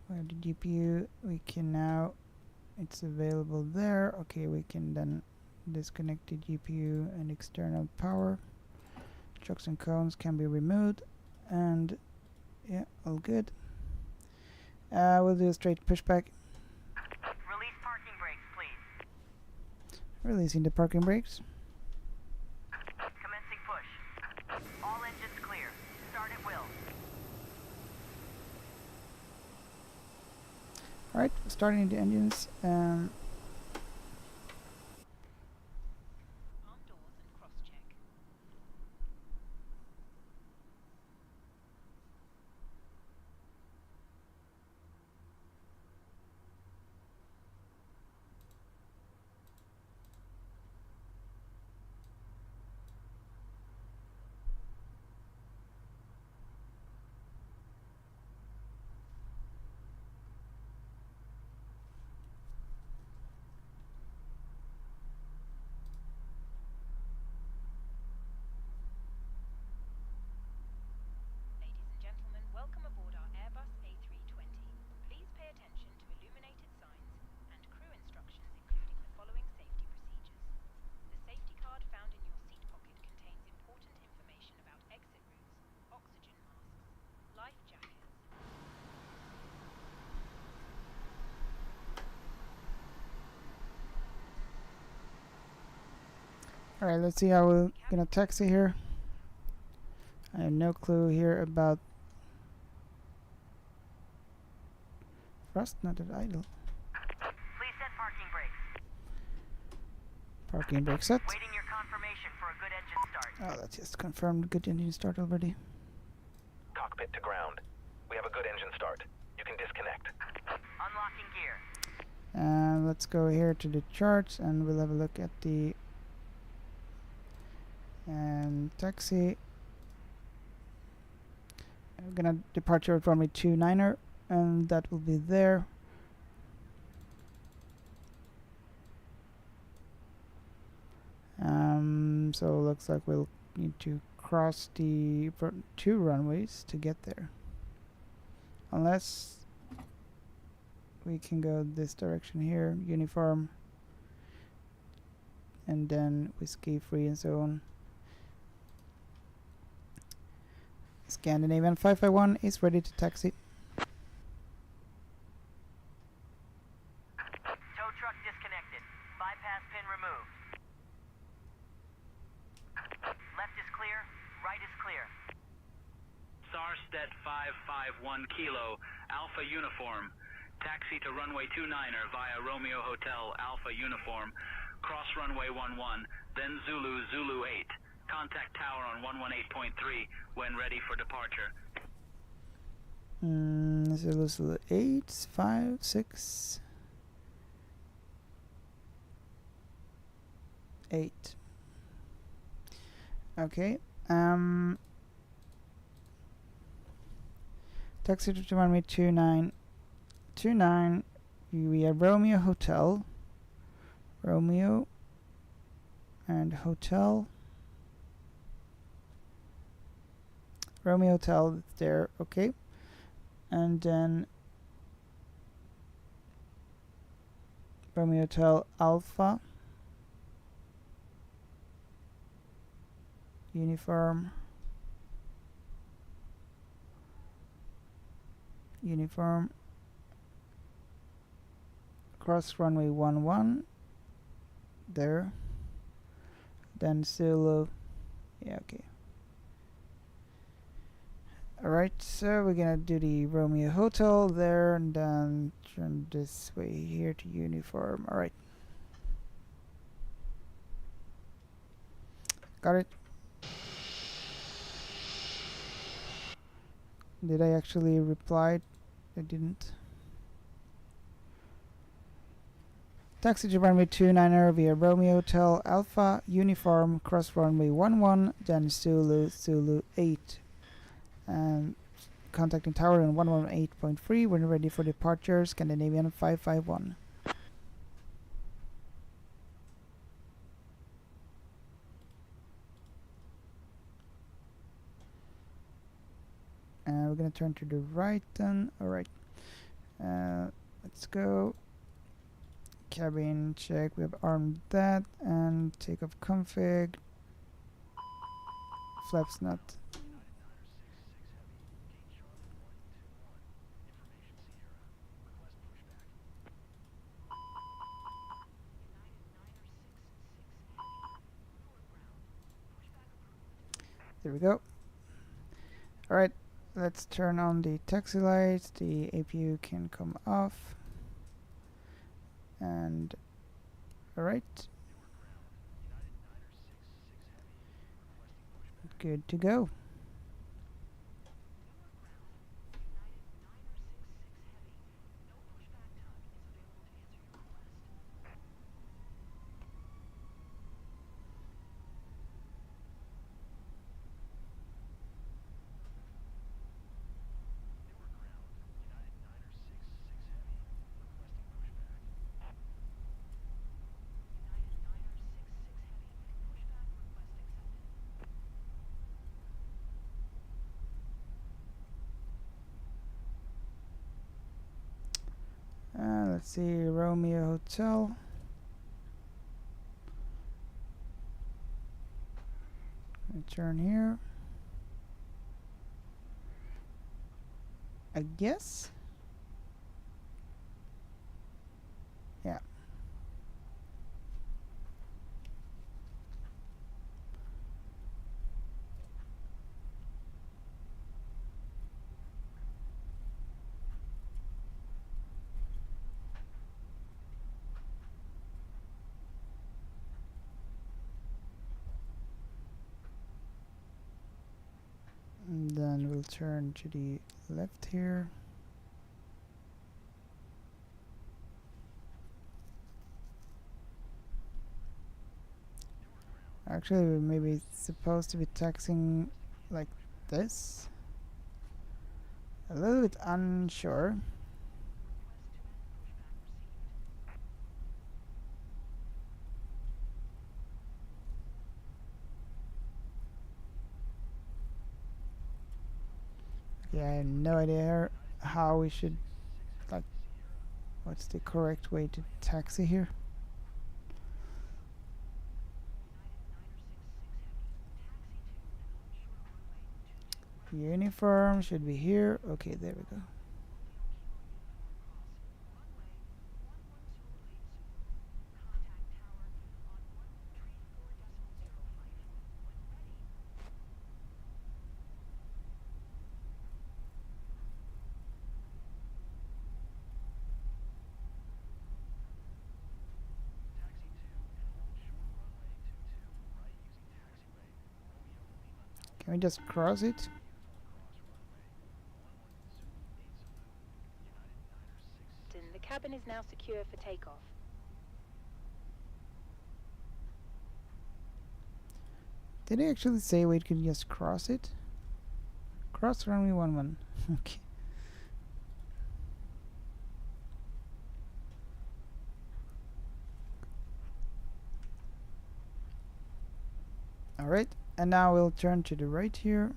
Where the GPU, we can now, it's available there. Okay, we can then disconnect the GPU and external power. Chocks and cones can be removed, and yeah, all good. We'll do a straight pushback. Release parking brakes, please. Releasing the parking brakes. Commencing push. All engines clear. Start at will. Alright, starting the engines. Ladies and gentlemen, welcome aboard our Airbus A320. Please pay attention to illuminated signs and crew instructions, including the following safety procedures. The safety card found in your seat pocket contains important information about exit routes, oxygen masks, life jackets. Alright, let's see how we're gonna taxi here. I have no clue here about thrust, not at idle. Please set parking brakes. Parking brake set. Waiting your confirmation for a good engine start. Oh, that's just confirmed. Good engine start already. Cockpit to ground. We have a good engine start. You can disconnect. Unlocking gear. Let's go here to the charts and we'll have a look at the taxi. We're gonna departure at runway 29er, and that will be there. So looks like we'll need to cross the 2 runways to get there, unless we can go this direction here, uniform, and then whiskey free and so on. Scandinavian 551 is ready to taxi. Tow truck disconnected. Bypass pin removed. Left is clear. Right is clear. Sarsted 551 Kilo, Alpha Uniform. Taxi to runway 29er via Romeo Hotel, Alpha Uniform. Cross runway 11, then Zulu, Zulu 8. Contact tower on 118.3 when ready for departure. Zulu 8, 5, 6, 8. Okay. Taxi to runway 29. 29. We have Romeo Hotel. Romeo and Hotel. Romeo Hotel there, okay. And then Romeo Hotel Alpha. Uniform. Uniform. Cross runway 11. There. Then Zulu. Yeah, okay. Alright, so we're gonna do the Romeo Hotel there and then turn this way here to uniform. Alright. Got it. Did I actually reply? I didn't. Taxi to runway 29er via Romeo Hotel Alpha Uniform, cross runway 11, then Zulu, Zulu 8. Contacting tower on 118.3 when ready for departure, Scandinavian 551. We're gonna turn to the right then. Alright. Let's go. Cabin check. We have armed that and takeoff config. Flaps not. There we go. Alright, let's turn on the taxi lights. The APU can come off. And alright. Good to go. Let's see, Romeo Hotel. Turn here. I guess. Yeah. And then we'll turn to the left here. Actually, we're maybe supposed to be taxing like this. A little bit unsure. Yeah, I have no idea how we should, like, what's the correct way to taxi here. Uniform should be here. Okay, there we go. Can we just cross it? The cabin is now secure for takeoff. Did they actually say we could just cross it? Cross runway 11. Okay. Alright, and now we'll turn to the right here.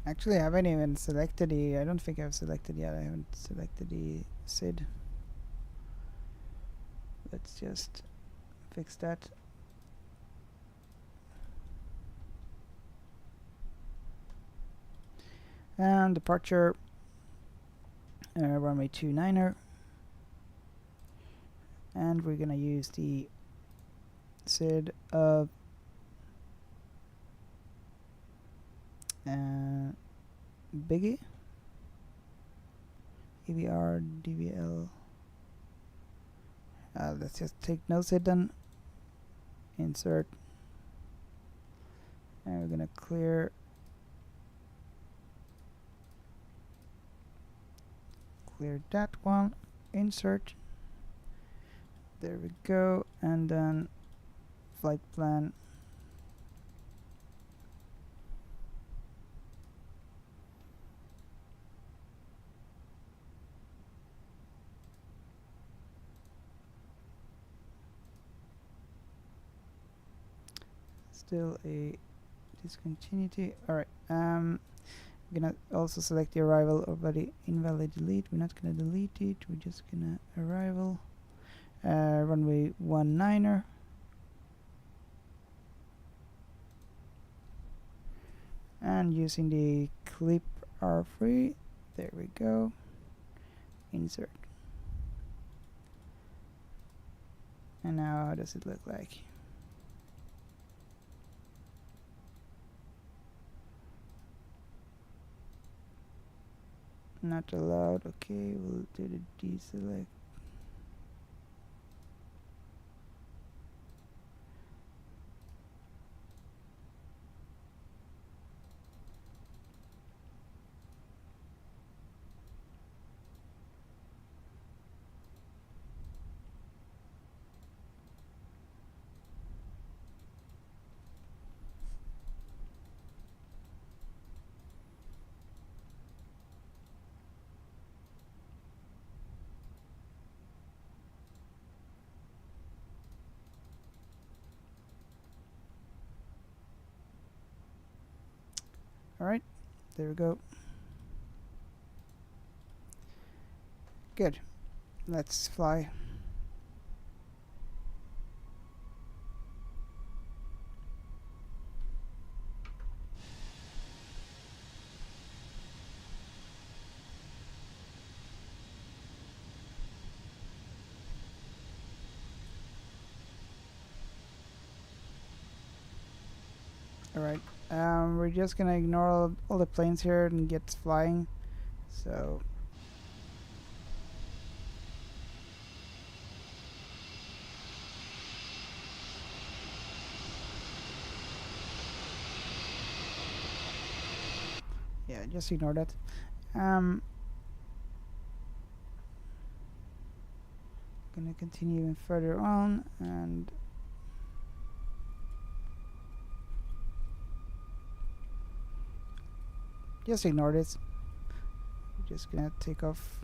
Actually, I haven't even selected the... I don't think I've selected yet. I haven't selected the SID. Let's just fix that. And departure. Runway 29er. And we're gonna use the SID of Biggie, EVR, DVL. Let's just take no SID then. Insert. And we're gonna clear that one. Insert. There we go. And then flight plan. Still a discontinuity. Alright. gonna also select the arrival or body invalid delete. We're not gonna delete it. We're just gonna arrival. Runway 19er. And using the clip R3, there we go. Insert. And now how does it look like? Not allowed. Okay, we'll do the deselect. Alright, there we go. Good. Let's fly. Alright, we're just gonna ignore all the planes here and get flying. So yeah, just ignore that. Gonna continue even further on and just ignore this. We're just gonna take off.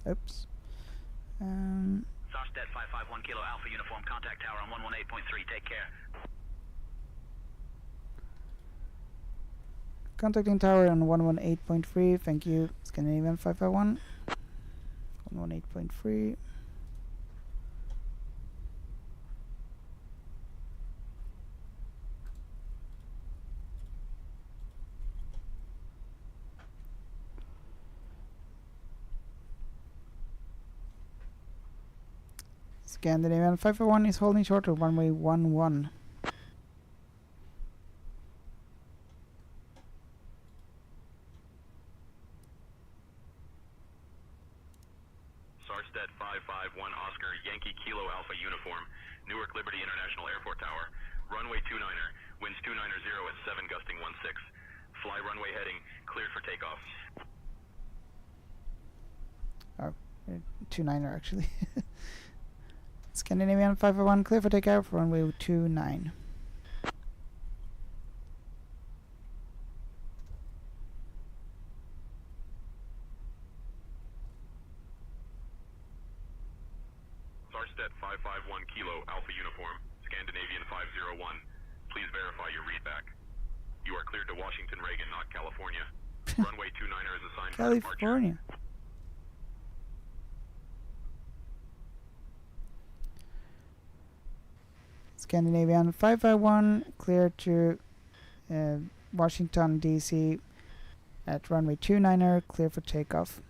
Oops. Sarsted 551 Kilo Alpha Uniform, contact tower on 118.3, take care. Contacting tower on 118.3, thank you. Scandinavian 551. 118.3. Scandinavian 541 is holding short of runway 11. Sarsted 551 Oscar Yankee Kilo Alpha Uniform, Newark Liberty International Airport Tower, runway 29er, winds 290 at 7 gusting 16. Fly runway heading, cleared for takeoff. Oh, 29er actually. Scandinavian 541 clear for takeoff, runway 29. Sarsted 551 Kilo Alpha Uniform, Scandinavian 501. Please verify your readback. You are cleared to Washington Reagan, not California. Runway 29er is assigned for departure. California. Scandinavian 551 clear to Washington DC at runway 29er, clear for takeoff.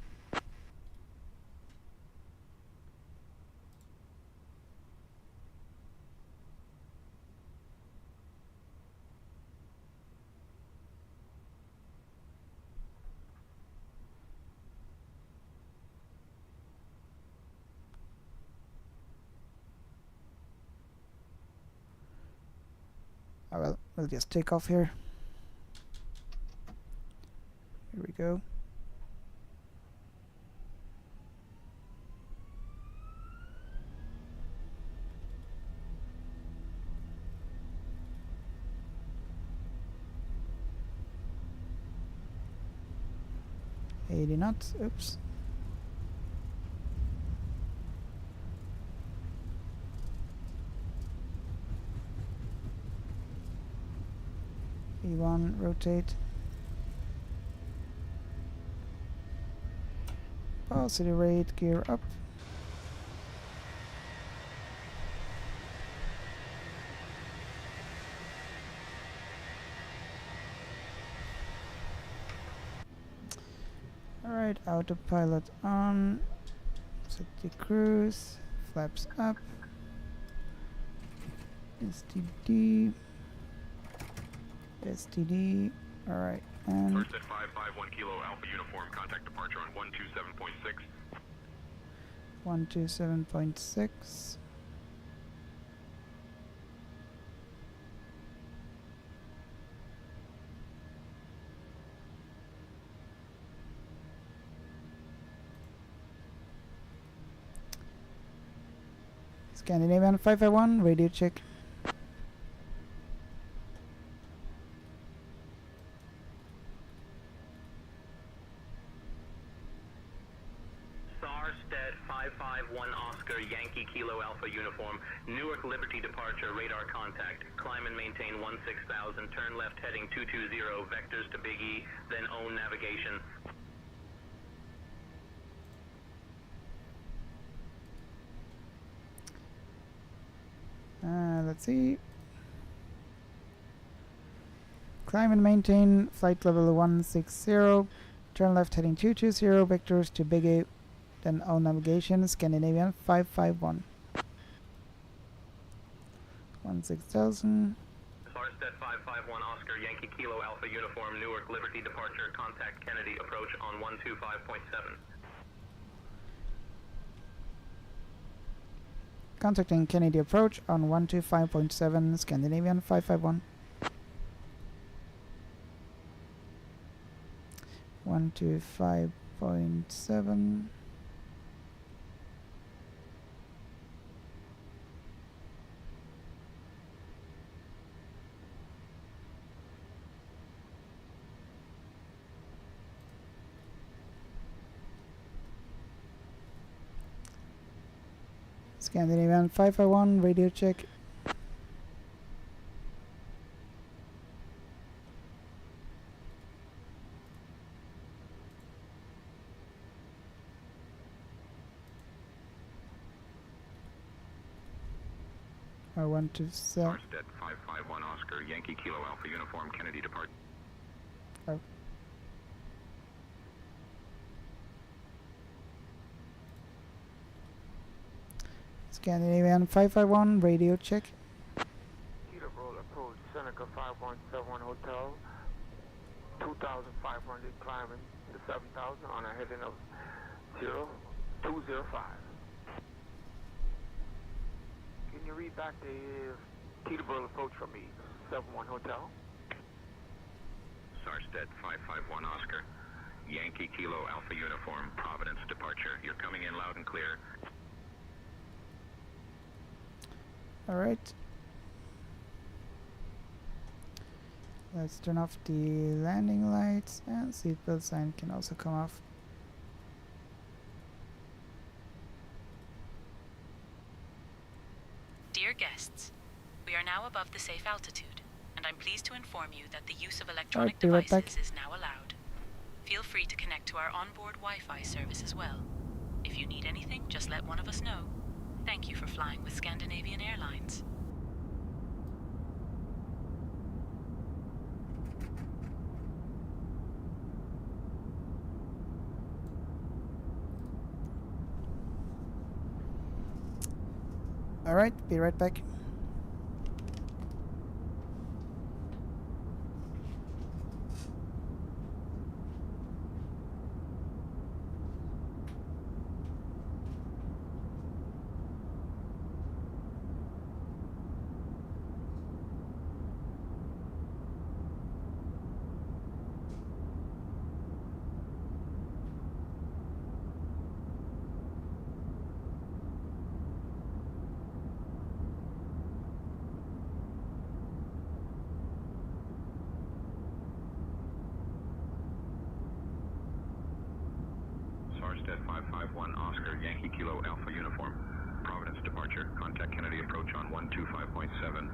Oh well, we'll just take off here. Here we go. $80 knots, oops. E1, rotate. Positive rate, gear up. Alright, autopilot on. Set the cruise. Flaps up. STD. STD. Alright, and First at 551 Kilo Alpha Uniform, contact departure on 127.6. 127.6. Scandinavian 551, radio check. Starstead 551 Oscar Yankee Kilo Alpha Uniform, Newark Liberty departure, radar contact. Climb and maintain 16,000, turn left heading 220, vectors to Big E, then own navigation. Let's see. Climb and maintain flight level 160. Turn left heading 220. Vectors to Big A. Then all navigation. Scandinavian 551. 16,000. Starstead 551 Oscar Yankee Kilo Alpha Uniform, Newark Liberty departure. Contact Kennedy approach on 125.7. Contacting Kennedy approach on 125.7, Scandinavian 551. 125.7. Scandinavian 551, radio check. I want to sell. Starstead 551 Oscar Yankee Kilo Alpha Uniform, Kennedy depart. Oh. Scandinavian 551, radio check. Peterborough approach, Seneca 5171 Hotel, 2,500 climbing to 7,000 on a heading of 0205. Can you read back the Peterborough approach for me, 71 Hotel? Starstead 551 Oscar Yankee Kilo Alpha Uniform, Providence departure. You're coming in loud and clear. Alright. Let's turn off the landing lights, and seatbelt sign can also come off. Dear guests, we are now above the safe altitude, and I'm pleased to inform you that the use of electronic be right devices back. is now allowed. Feel free to connect to our onboard Wi-Fi service as well. If you need anything, just let one of us know. Thank you for flying with Scandinavian Airlines. Alright, be right back. Starstead 551 Oscar Yankee Kilo Alpha Uniform, Providence departure. Contact Kennedy approach on 125.7.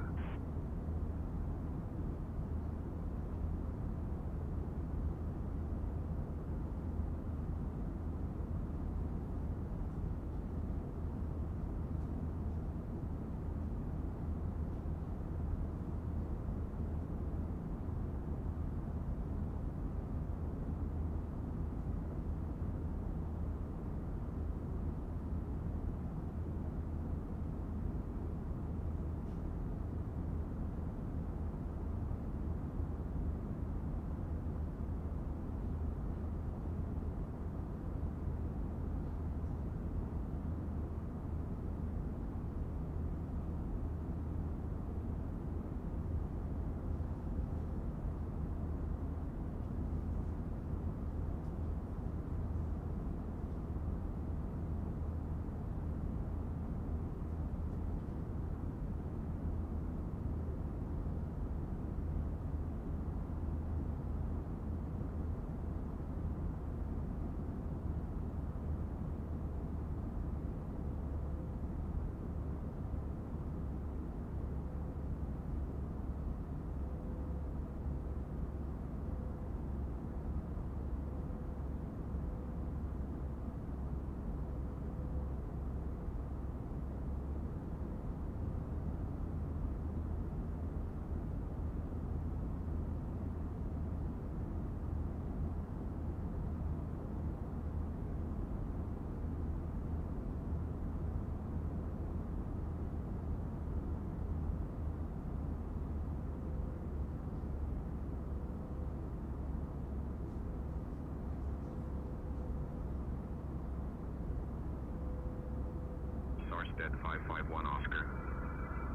Starsted 551 Oscar.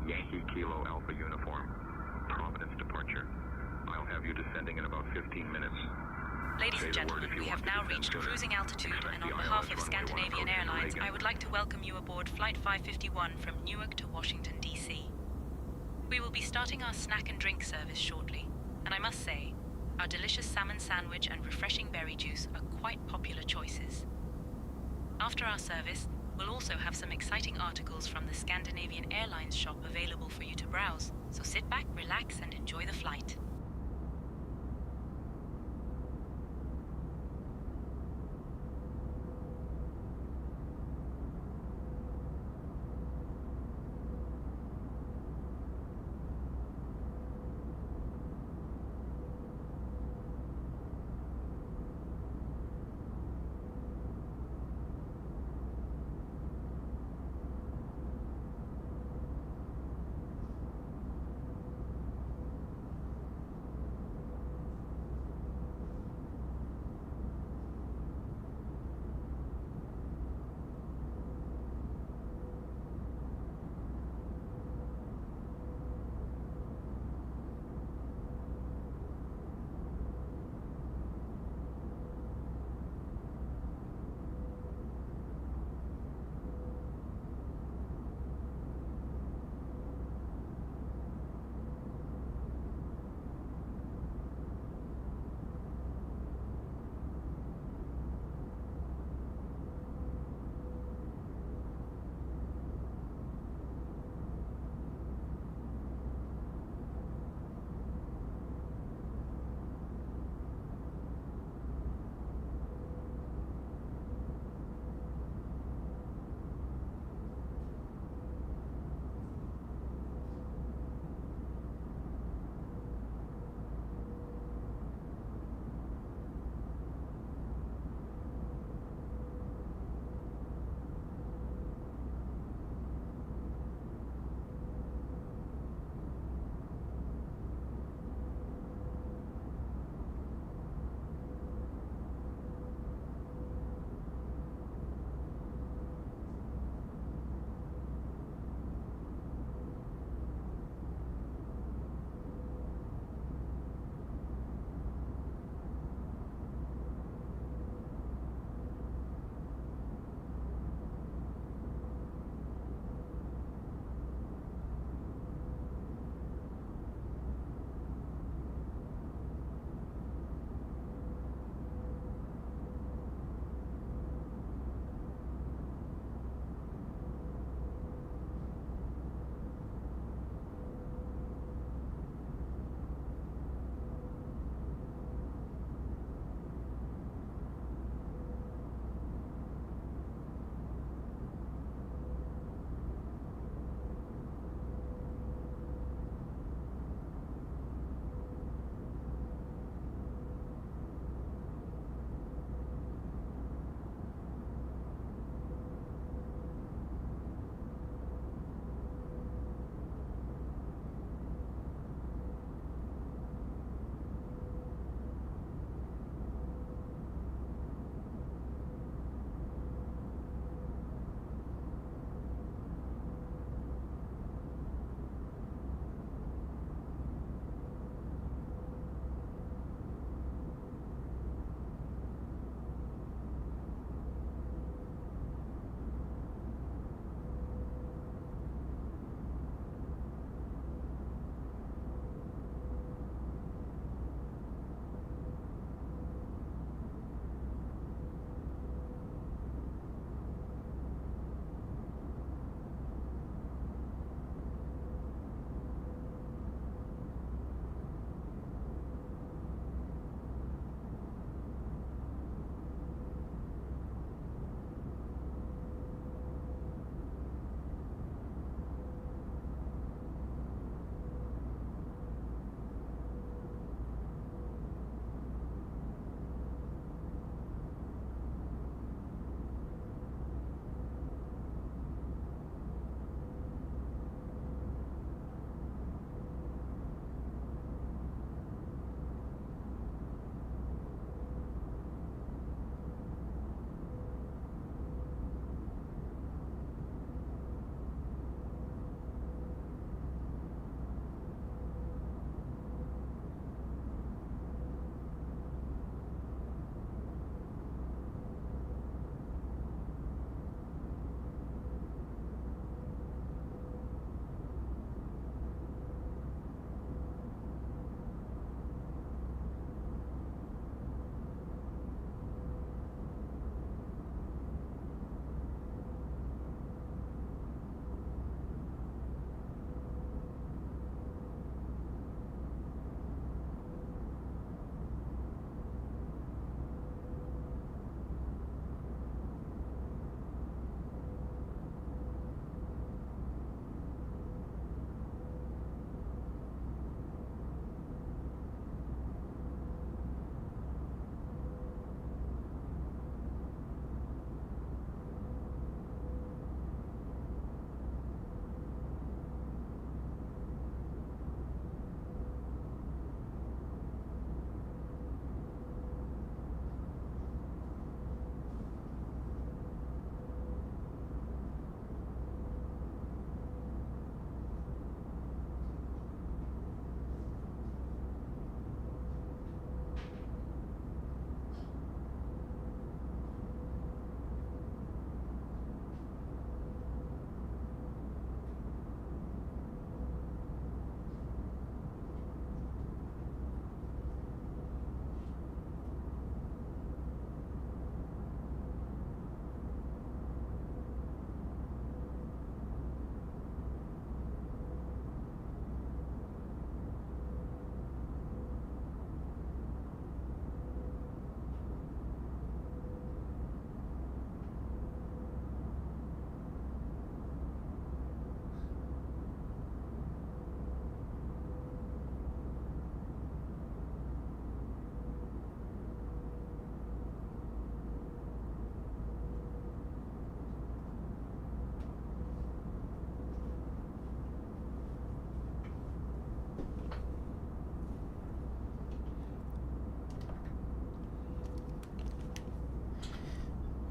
Yankee Kilo Alpha Uniform. Providence departure. I'll have you descending in about 15 minutes. Ladies and gentlemen, we have now reached cruising altitude, and on behalf of Scandinavian Airlines, I would like to welcome you aboard Flight 551 from Newark to Washington, D.C. We will be starting our snack and drink service shortly, and I must say, our delicious salmon sandwich and refreshing berry juice are quite popular choices. After our service, we'll also have some exciting articles from the Scandinavian Airlines shop available for you to browse, so sit back, relax, and enjoy the flight.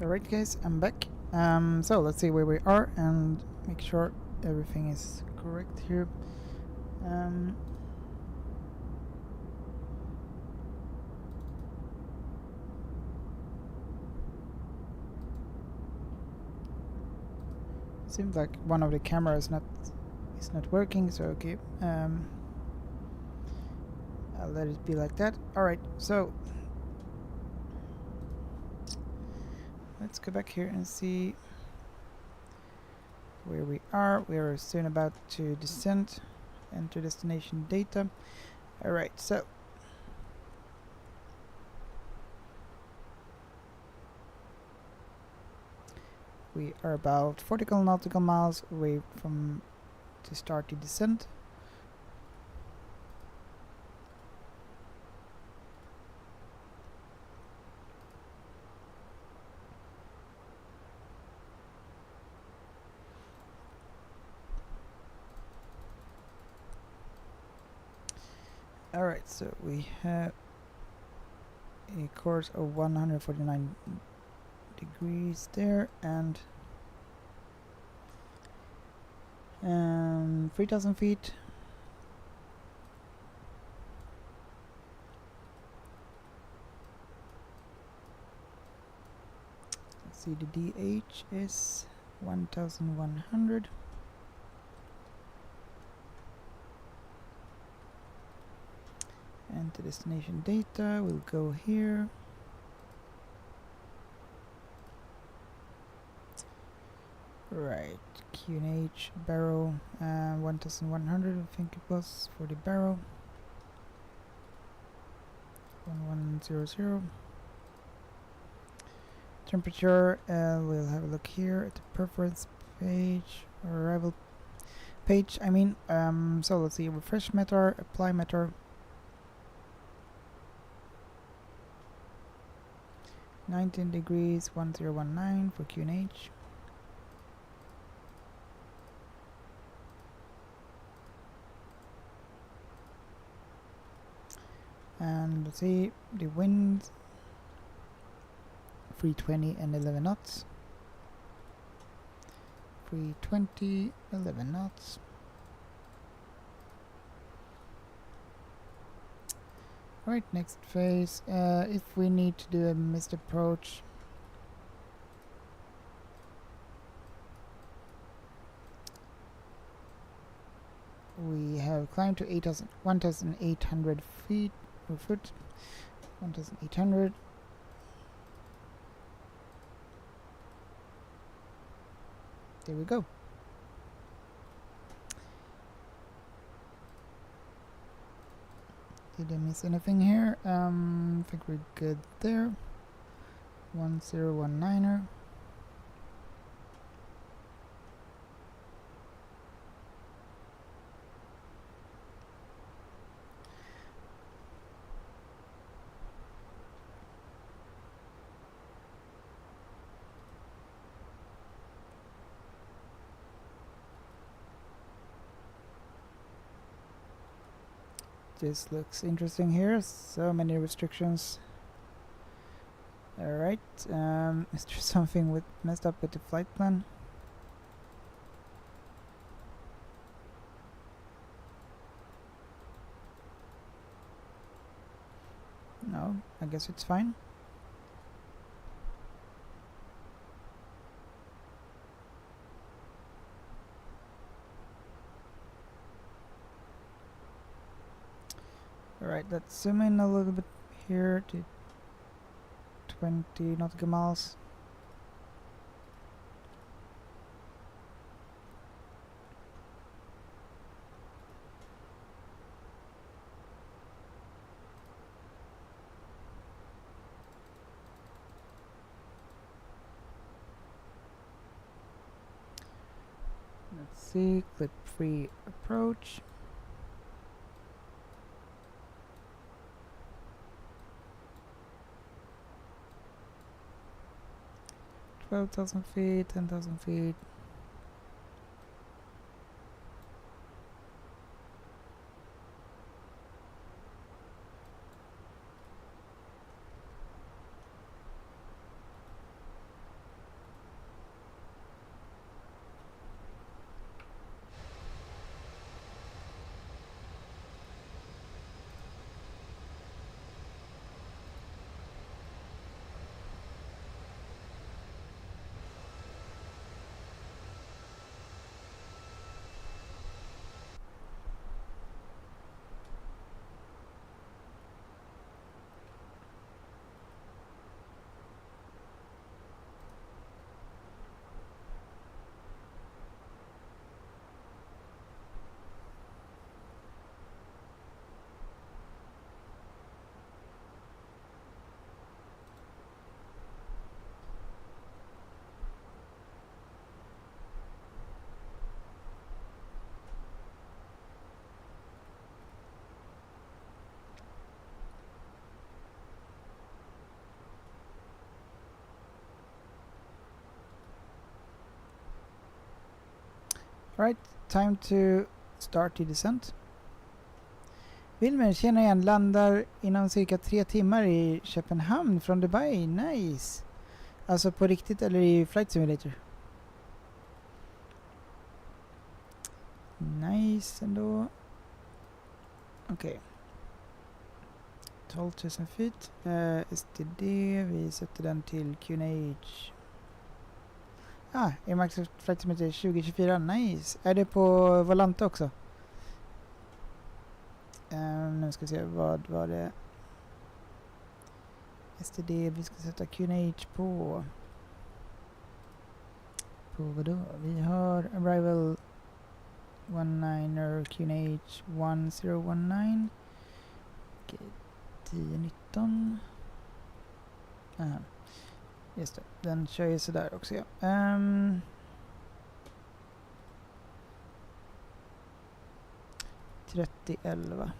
Alright guys, I'm back. So let's see where we are and make sure everything is correct here. Seems like one of the cameras is not working, so okay. I'll let it be like that. Alright, so let's go back here and see where we are. We are soon about to descend. Enter destination data. Alright, so we are about 40 nautical miles away from to start the descent. Alright, so we have a course of 149 degrees there and 3,000 feet. Let's see, the DH is 1,100. And the destination data will go here. Right, QNH barrel 1,100 I think it was for the barrel. 1100. Temperature, we'll have a look here at the preference page or arrival page. I mean, so let's see, refresh meter, apply meter. 19 degrees 1019 for QNH. And let's see the wind 320 and 11 knots. 320, 11 knots. Right, next phase. If we need to do a missed approach, we have climbed to 1,800 feet or foot. 1,800. There we go. Did I miss anything here? I think we're good there. 1019er. This looks interesting here. So many restrictions. Alright. Is there something messed up with the flight plan? No, I guess it's fine. Alright, let's zoom in a little bit here to 20 nautical miles. Let's see, clip free approach. 12,000 feet, 10,000 feet. Right, time to start the descent. Wilmer, tjena igen, landar inom cirka 3 timmar i Köpenhamn från Dubai. Nice! Alltså på riktigt eller i flight simulator? Nice ändå. Okej. 12 000 feet. STD, vi sätter den till QNH. Microsoft Flight Simulator 2024, nice. Är det på Volante också? Nu ska vi se, vad var det? STD, vi ska sätta QNH på. På vadå? Vi har Arrival 19er QNH 1019. Okej, 1019. Just det, den kör ju sådär också, ja. 3011.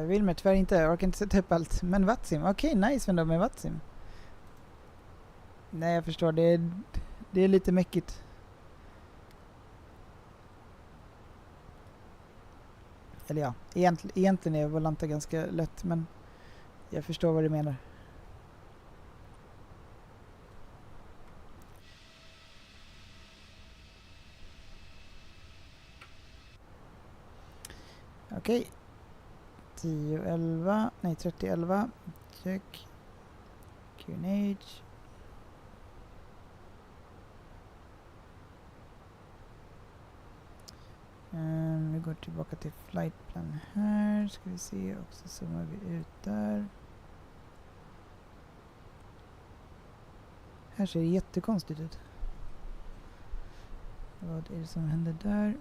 Wilmer, tyvärr inte. Jag orkar inte sätta upp allt. Men Vatsim, okej, nice ändå med Vatsim. Nej, jag förstår. Det är lite mäckigt. Eller ja, egentligen är Volanta ganska lätt, men jag förstår vad du menar. Okej. 3011. Check. QNH. Vi går tillbaka till flightplan här. Ska vi se. Och så zoomar vi ut där. Här ser det jättekonstigt ut. Vad är det som händer där?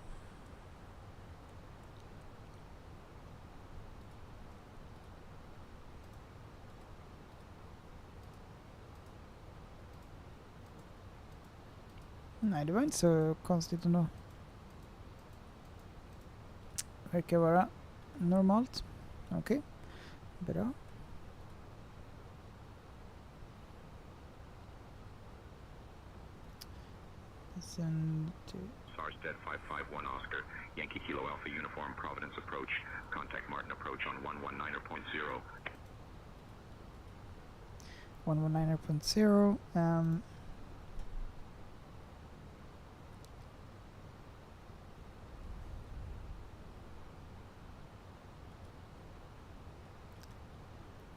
Nej, det var inte så konstigt ändå. Verkar vara normalt. Okej. Bra. Send to Sarstedt 551 Oscar, Yankee Kilo Alpha Uniform, Providence approach. Contact Martin approach on 119.0. 119.0.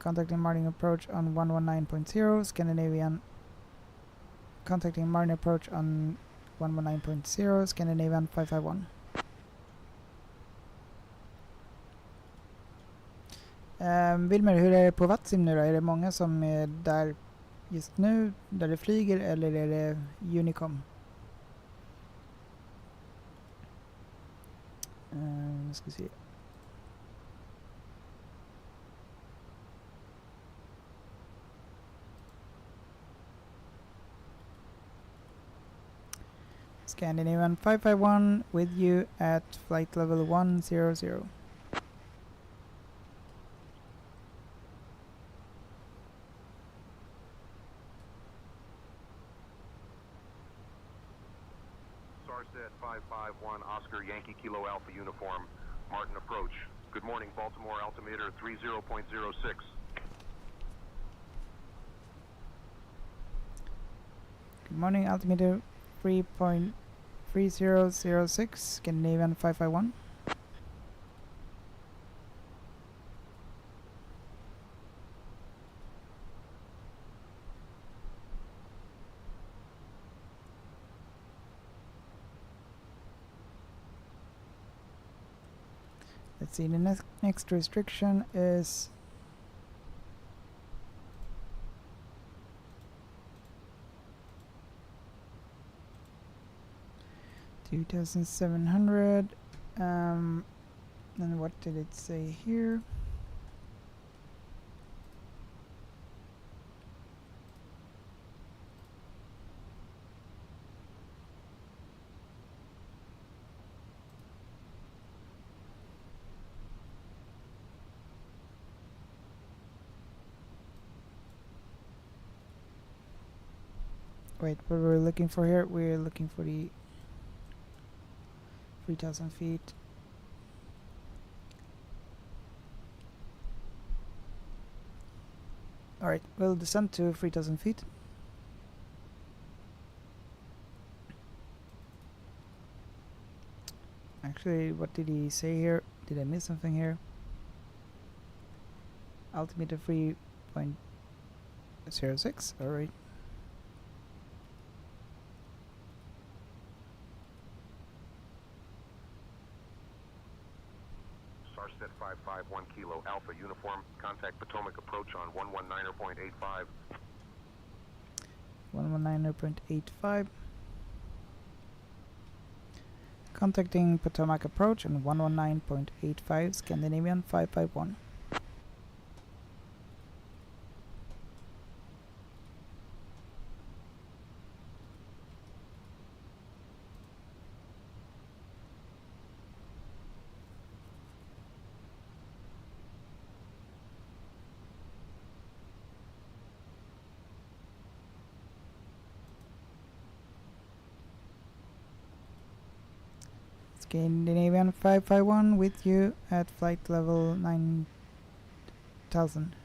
Contacting Martin approach on 119.0. Scandinavian. Contacting Martin approach on 119.0. Scandinavian 551. Wilmer, hur är det på Vatsim nu då? Är det många som är där just nu, där det flyger, eller är det Unicom? Nu ska vi se. Scandinavian 551 with you at flight level 100. Sarstedt 551 Oscar Yankee Kilo Alpha Uniform, Martin approach. Good morning, Baltimore altimeter 30.06. Good morning, altimeter 3.3006, Scandinavian 551. Let's see, the next restriction is 2,700. And what did it say here? Wait, what we're looking for here? We're looking for the 3,000 feet. Alright, we'll descend to 3,000 feet. Actually, what did he say here? Did I miss something here? Altimeter 3.06, alright. Starset 551 Kilo Alpha Uniform, contact Potomac approach on 119.85. 119.85. Contacting Potomac approach on 119.85, Scandinavian 551. Scandinavian 551 with you at flight level 9000.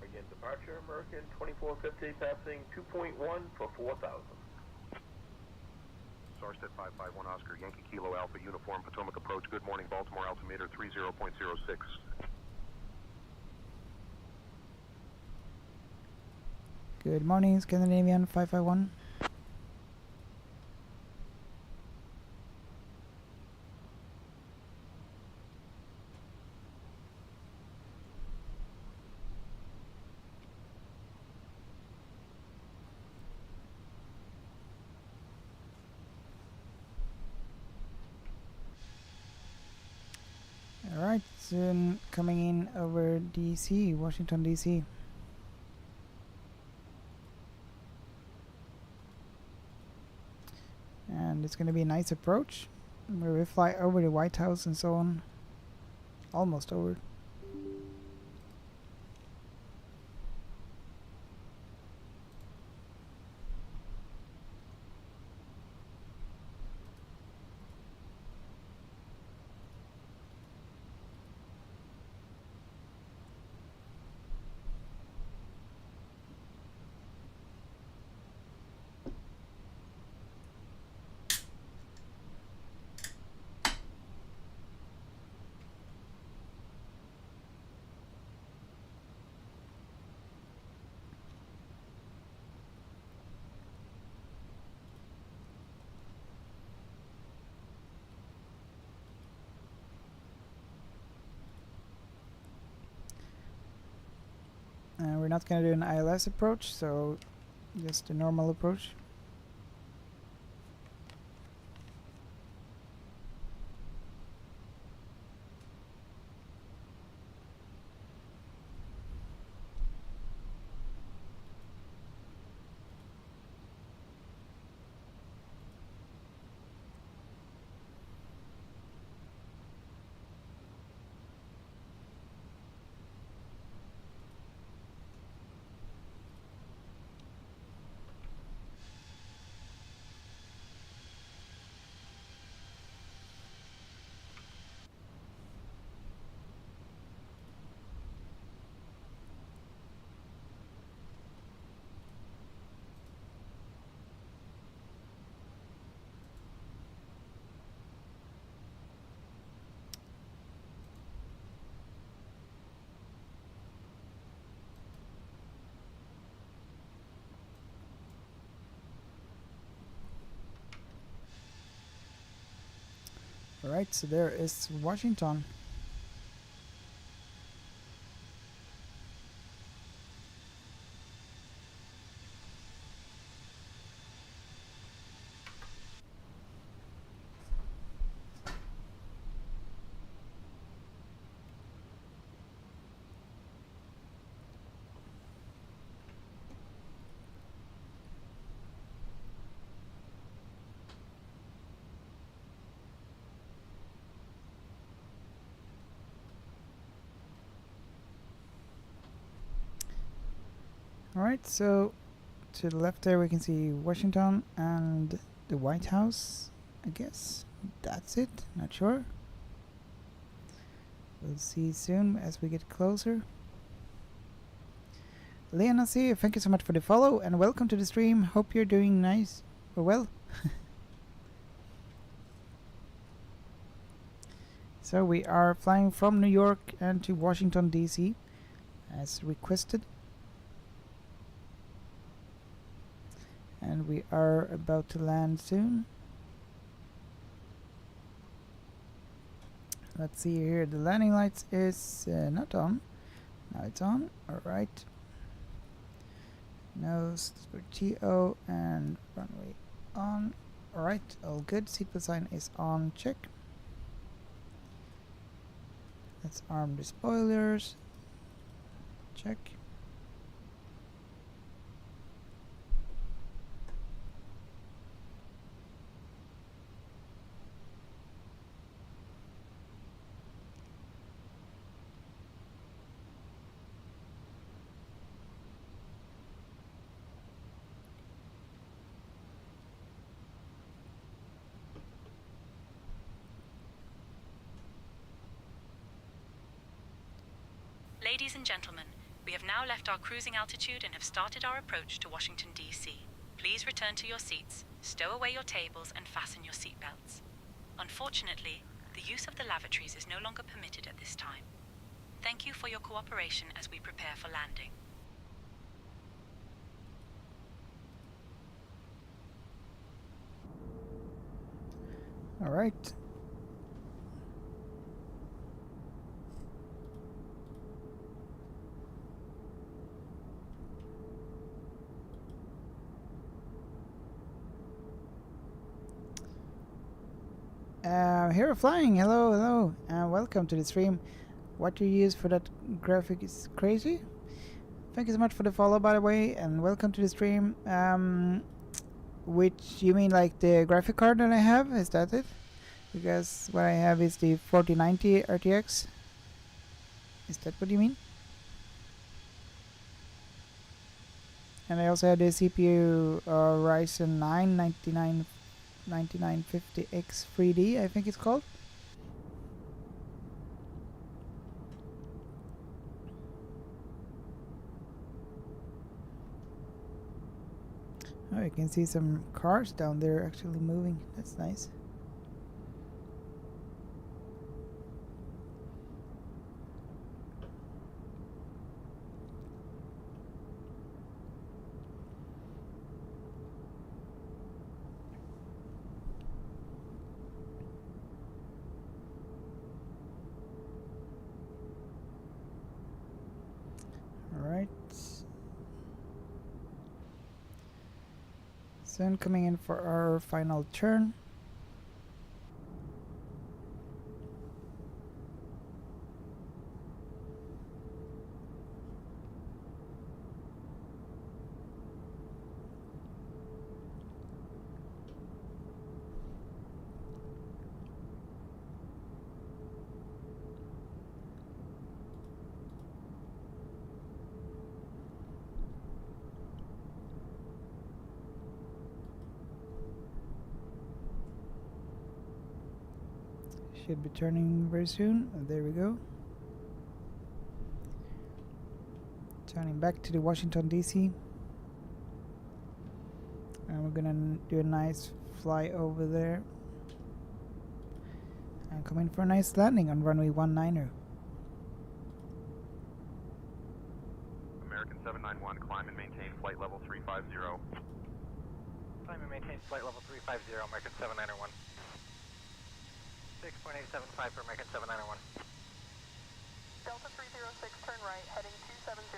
Again, departure American 2450 passing 2.1 for 4,000. Starset 551 Oscar Yankee Kilo Alpha Uniform Potomac approach. Good morning, Baltimore altimeter 30.06. Good morning, Scandinavian 551. Alright, soon coming in over DC, Washington DC. And it's going to be a nice approach where we fly over the White House and so on. Almost over. We're not going to do an ILS approach, so just a normal approach. Alright, so there is Washington. Alright, so to the left there we can see Washington and the White House, I guess. That's it, not sure. We'll see soon as we get closer. Lena C, thank you so much for the follow and welcome to the stream. Hope you're doing nice or well. So we are flying from New York and to Washington DC as requested. And we are about to land soon. Let's see here, the landing lights is not on. Now it's on, alright. Nose for TO and runway on. Alright, all good. Seatbelt sign is on, check. Let's arm the spoilers. Check. Ladies and gentlemen, we have now left our cruising altitude and have started our approach to Washington, D.C. Please return to your seats, stow away your tables, and fasten your seatbelts. Unfortunately, the use of the lavatories is no longer permitted at this time. Thank you for your cooperation as we prepare for landing. All right. Here we're flying. Hello, hello, and welcome to the stream. What you use for that graphic is crazy. Thank you so much for the follow, by the way, and welcome to the stream. Which you mean like the graphic card that I have? Is that it? Because what I have is the 4090 RTX. Is that what you mean? And I also have the CPU Ryzen 9 9950X 3D, I think it's called. Oh, you can see some cars down there actually moving. That's nice. Soon coming in for our final turn. Should be turning very soon. Oh, there we go. Turning back to the Washington DC. And we're gonna do a nice fly over there. And come in for a nice landing on runway 19er. American 791, climb and maintain flight level 350. Climb and maintain flight level 350, American 791. 6.875 for American 791. Delta 306, turn right, heading 270.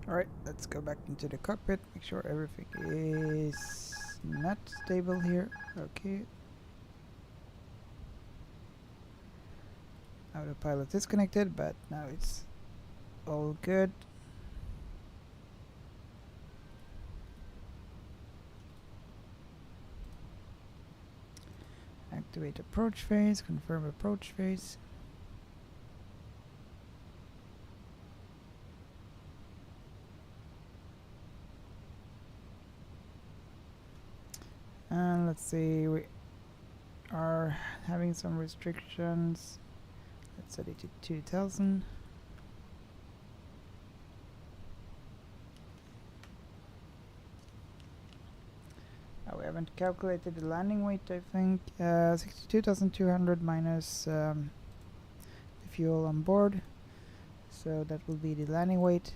Alright, let's go back into the cockpit, make sure everything is not stable here. Okay. Autopilot disconnected, but now it's all good. Activate approach phase, confirm approach phase. And let's see, we are having some restrictions. Let's set it to 2000. We haven't calculated the landing weight, I think. 62,200 minus the fuel on board. So that will be the landing weight.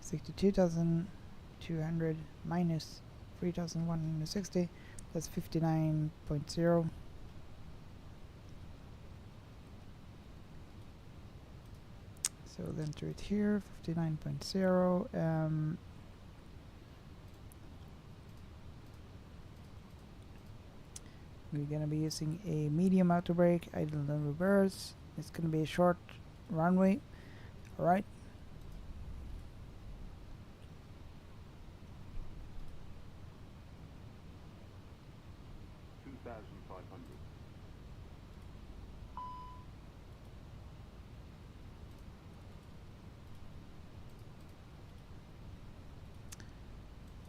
62,200 minus 3,160. That's 59.0. So we'll enter it here, 59.0. We're gonna be using a medium auto brake, idle and reverse. It's gonna be a short runway. Alright.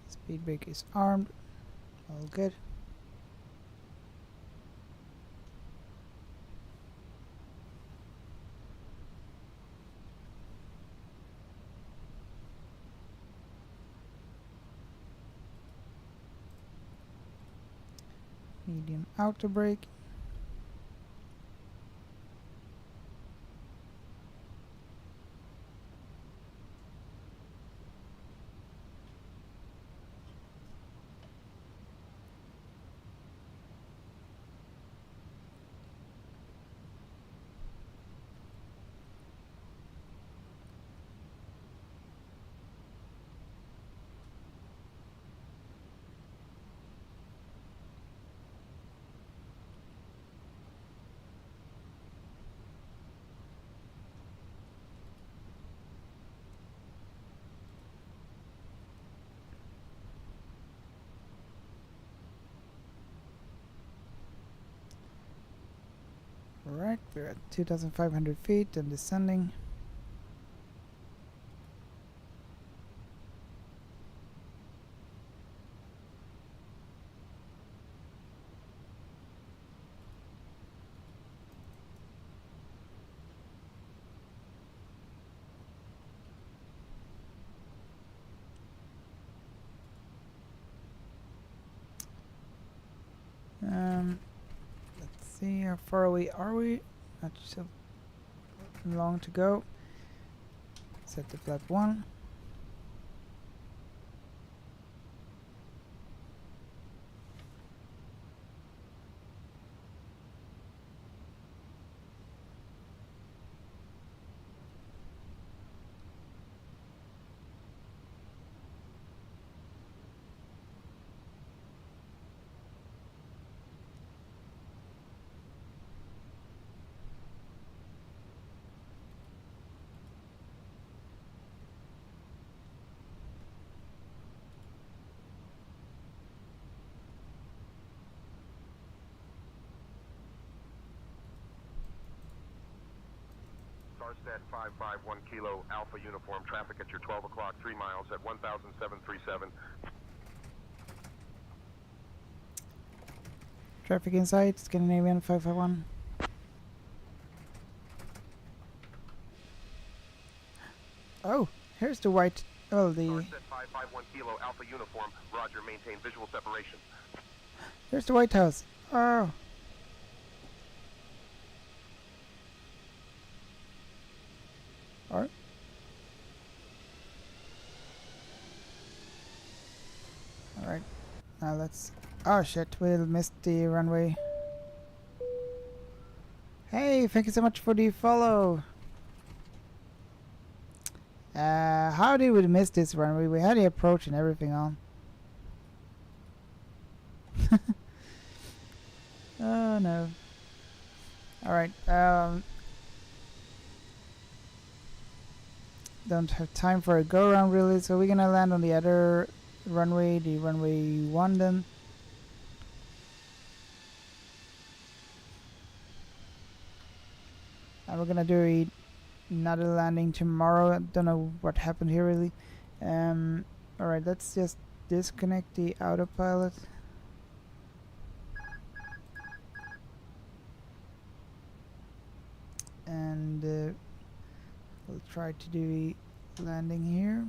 Speed brake is armed. All good. Medium outer brake. Alright, we're at 2,500 feet and descending. Let's see, how far away are we? Not so long to go. Set to flap 1. Starstat 551 Kilo Alpha Uniform, traffic at your 12 o'clock, 3 miles at 1,737. Traffic inside, Scandinavian 551. Oh, here's the white, oh, the... Starstat 551 Kilo Alpha Uniform, roger, maintain visual separation. There's the White House. Oh. Alright. Alright. Now let's... Oh shit, we'll miss the runway. Hey, thank you so much for the follow. How did we miss this runway? We had the approach and everything on. Oh no. Alright, don't have time for a go around really, so we're gonna land on the other runway, the runway 1 then. we're gonna do another landing tomorrow. I don't know what happened here really. Alright, let's just disconnect the autopilot. And we'll try to do a landing here.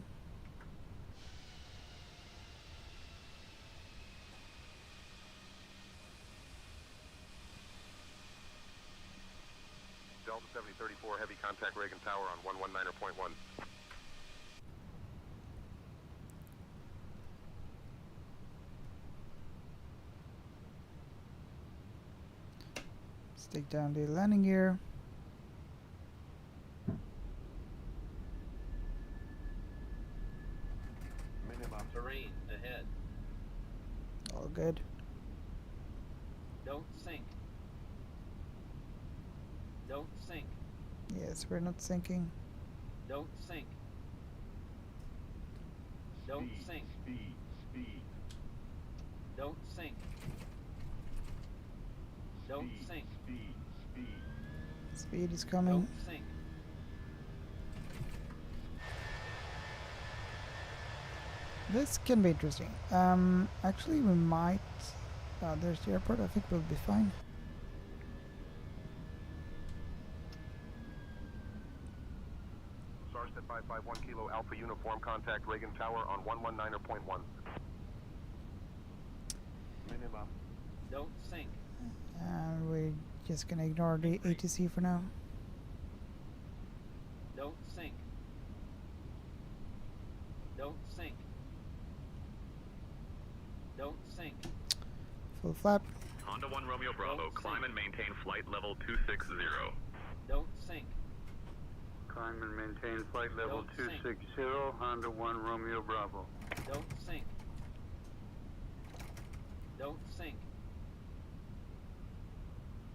Delta 7034, heavy contact Reagan Tower on 119.1. Let's take down the landing gear. Minimum terrain ahead. All good. Don't sink. Don't sink. Yes, we're not sinking. Don't sink. Don't sink. Speed. Don't sink. Don't sink. Speed is coming. Don't sink. This can be interesting. Actually, we might. There's the airport. I think we'll be fine. Starsted 551 Kilo Alpha Uniform, contact Reagan Tower on 119.1. Minimum. Don't sink. We're just gonna ignore the ATC for now. Don't sink. Don't sink. Don't sink. Full flap. Honda 1 Romeo Bravo, climb and maintain flight level 260. Don't sink. Climb and maintain flight level 260, Honda 1 Romeo Bravo. Don't sink. Don't sink.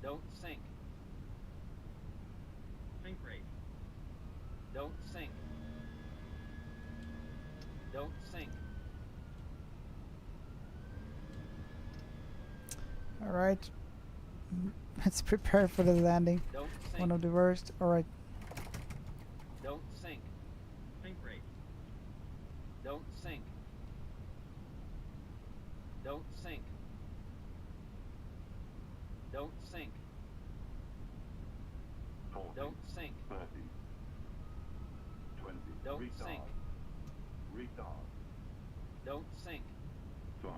Don't sink. Sink rate. Don't sink. Don't sink. Alright. Let's prepare for the landing. Don't sink. One of the worst. Alright. Don't sink. Sink rate. Don't sink. Don't sink. Don't sink. 40, Don't sink. 30, 20, Don't retard, sink. retard, Don't sink. 5.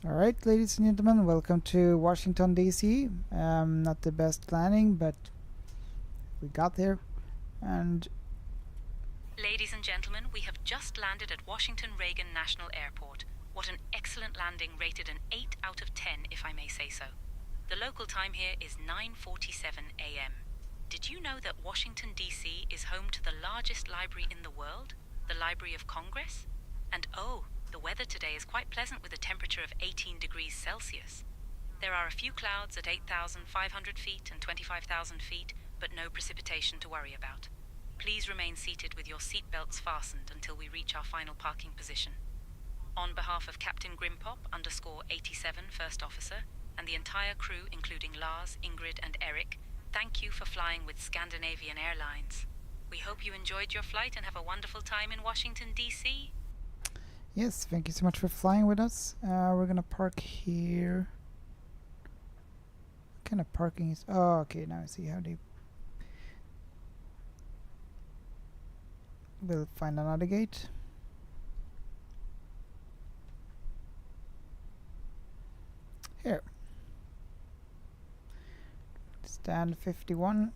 Alright, ladies and gentlemen, welcome to Washington, D.C. Not the best landing, but we got there. And Ladies and gentlemen, we have just landed at Washington Reagan National Airport. What an excellent landing, rated an 8 out of 10, if I may say so. The local time here is 9:47 a.m. Did you know that Washington, D.C. is home to the largest library in the world, the Library of Congress? And oh, the weather today is quite pleasant with a temperature of 18 degrees Celsius. There are a few clouds at 8,500 feet and 25,000 feet, but no precipitation to worry about. Please remain seated with your seat belts fastened until we reach our final parking position. On behalf of Captain Grimpop_87 First Officer, and the entire crew including Lars, Ingrid and Eric, thank you for flying with Scandinavian Airlines. We hope you enjoyed your flight and have a wonderful time in Washington, D.C. yes, thank you so much for flying with us. We're gonna park here. What kind of parking is... Oh, okay, now I see how they... We'll find another gate. Here. Stand 51.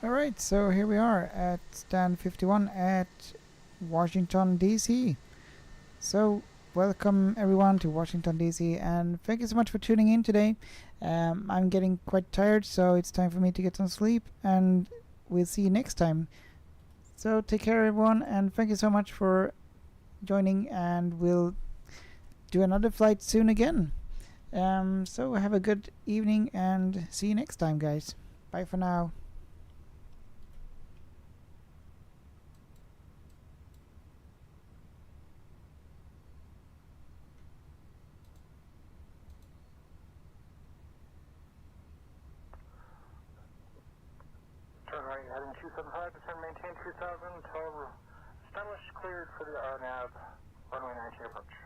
Alright, so here we are at stand 51 at Washington DC. So welcome everyone to Washington DC, and thank you so much for tuning in today. I'm getting quite tired, so it's time for me to get some sleep, and we'll see you next time. So take care everyone, and thank you so much for joining, and we'll do another flight soon again. So have a good evening and see you next time, guys. Bye for now. Turn right, heading 275, descend, maintain 3000, until established, cleared for the RNAV, runway 19 approach.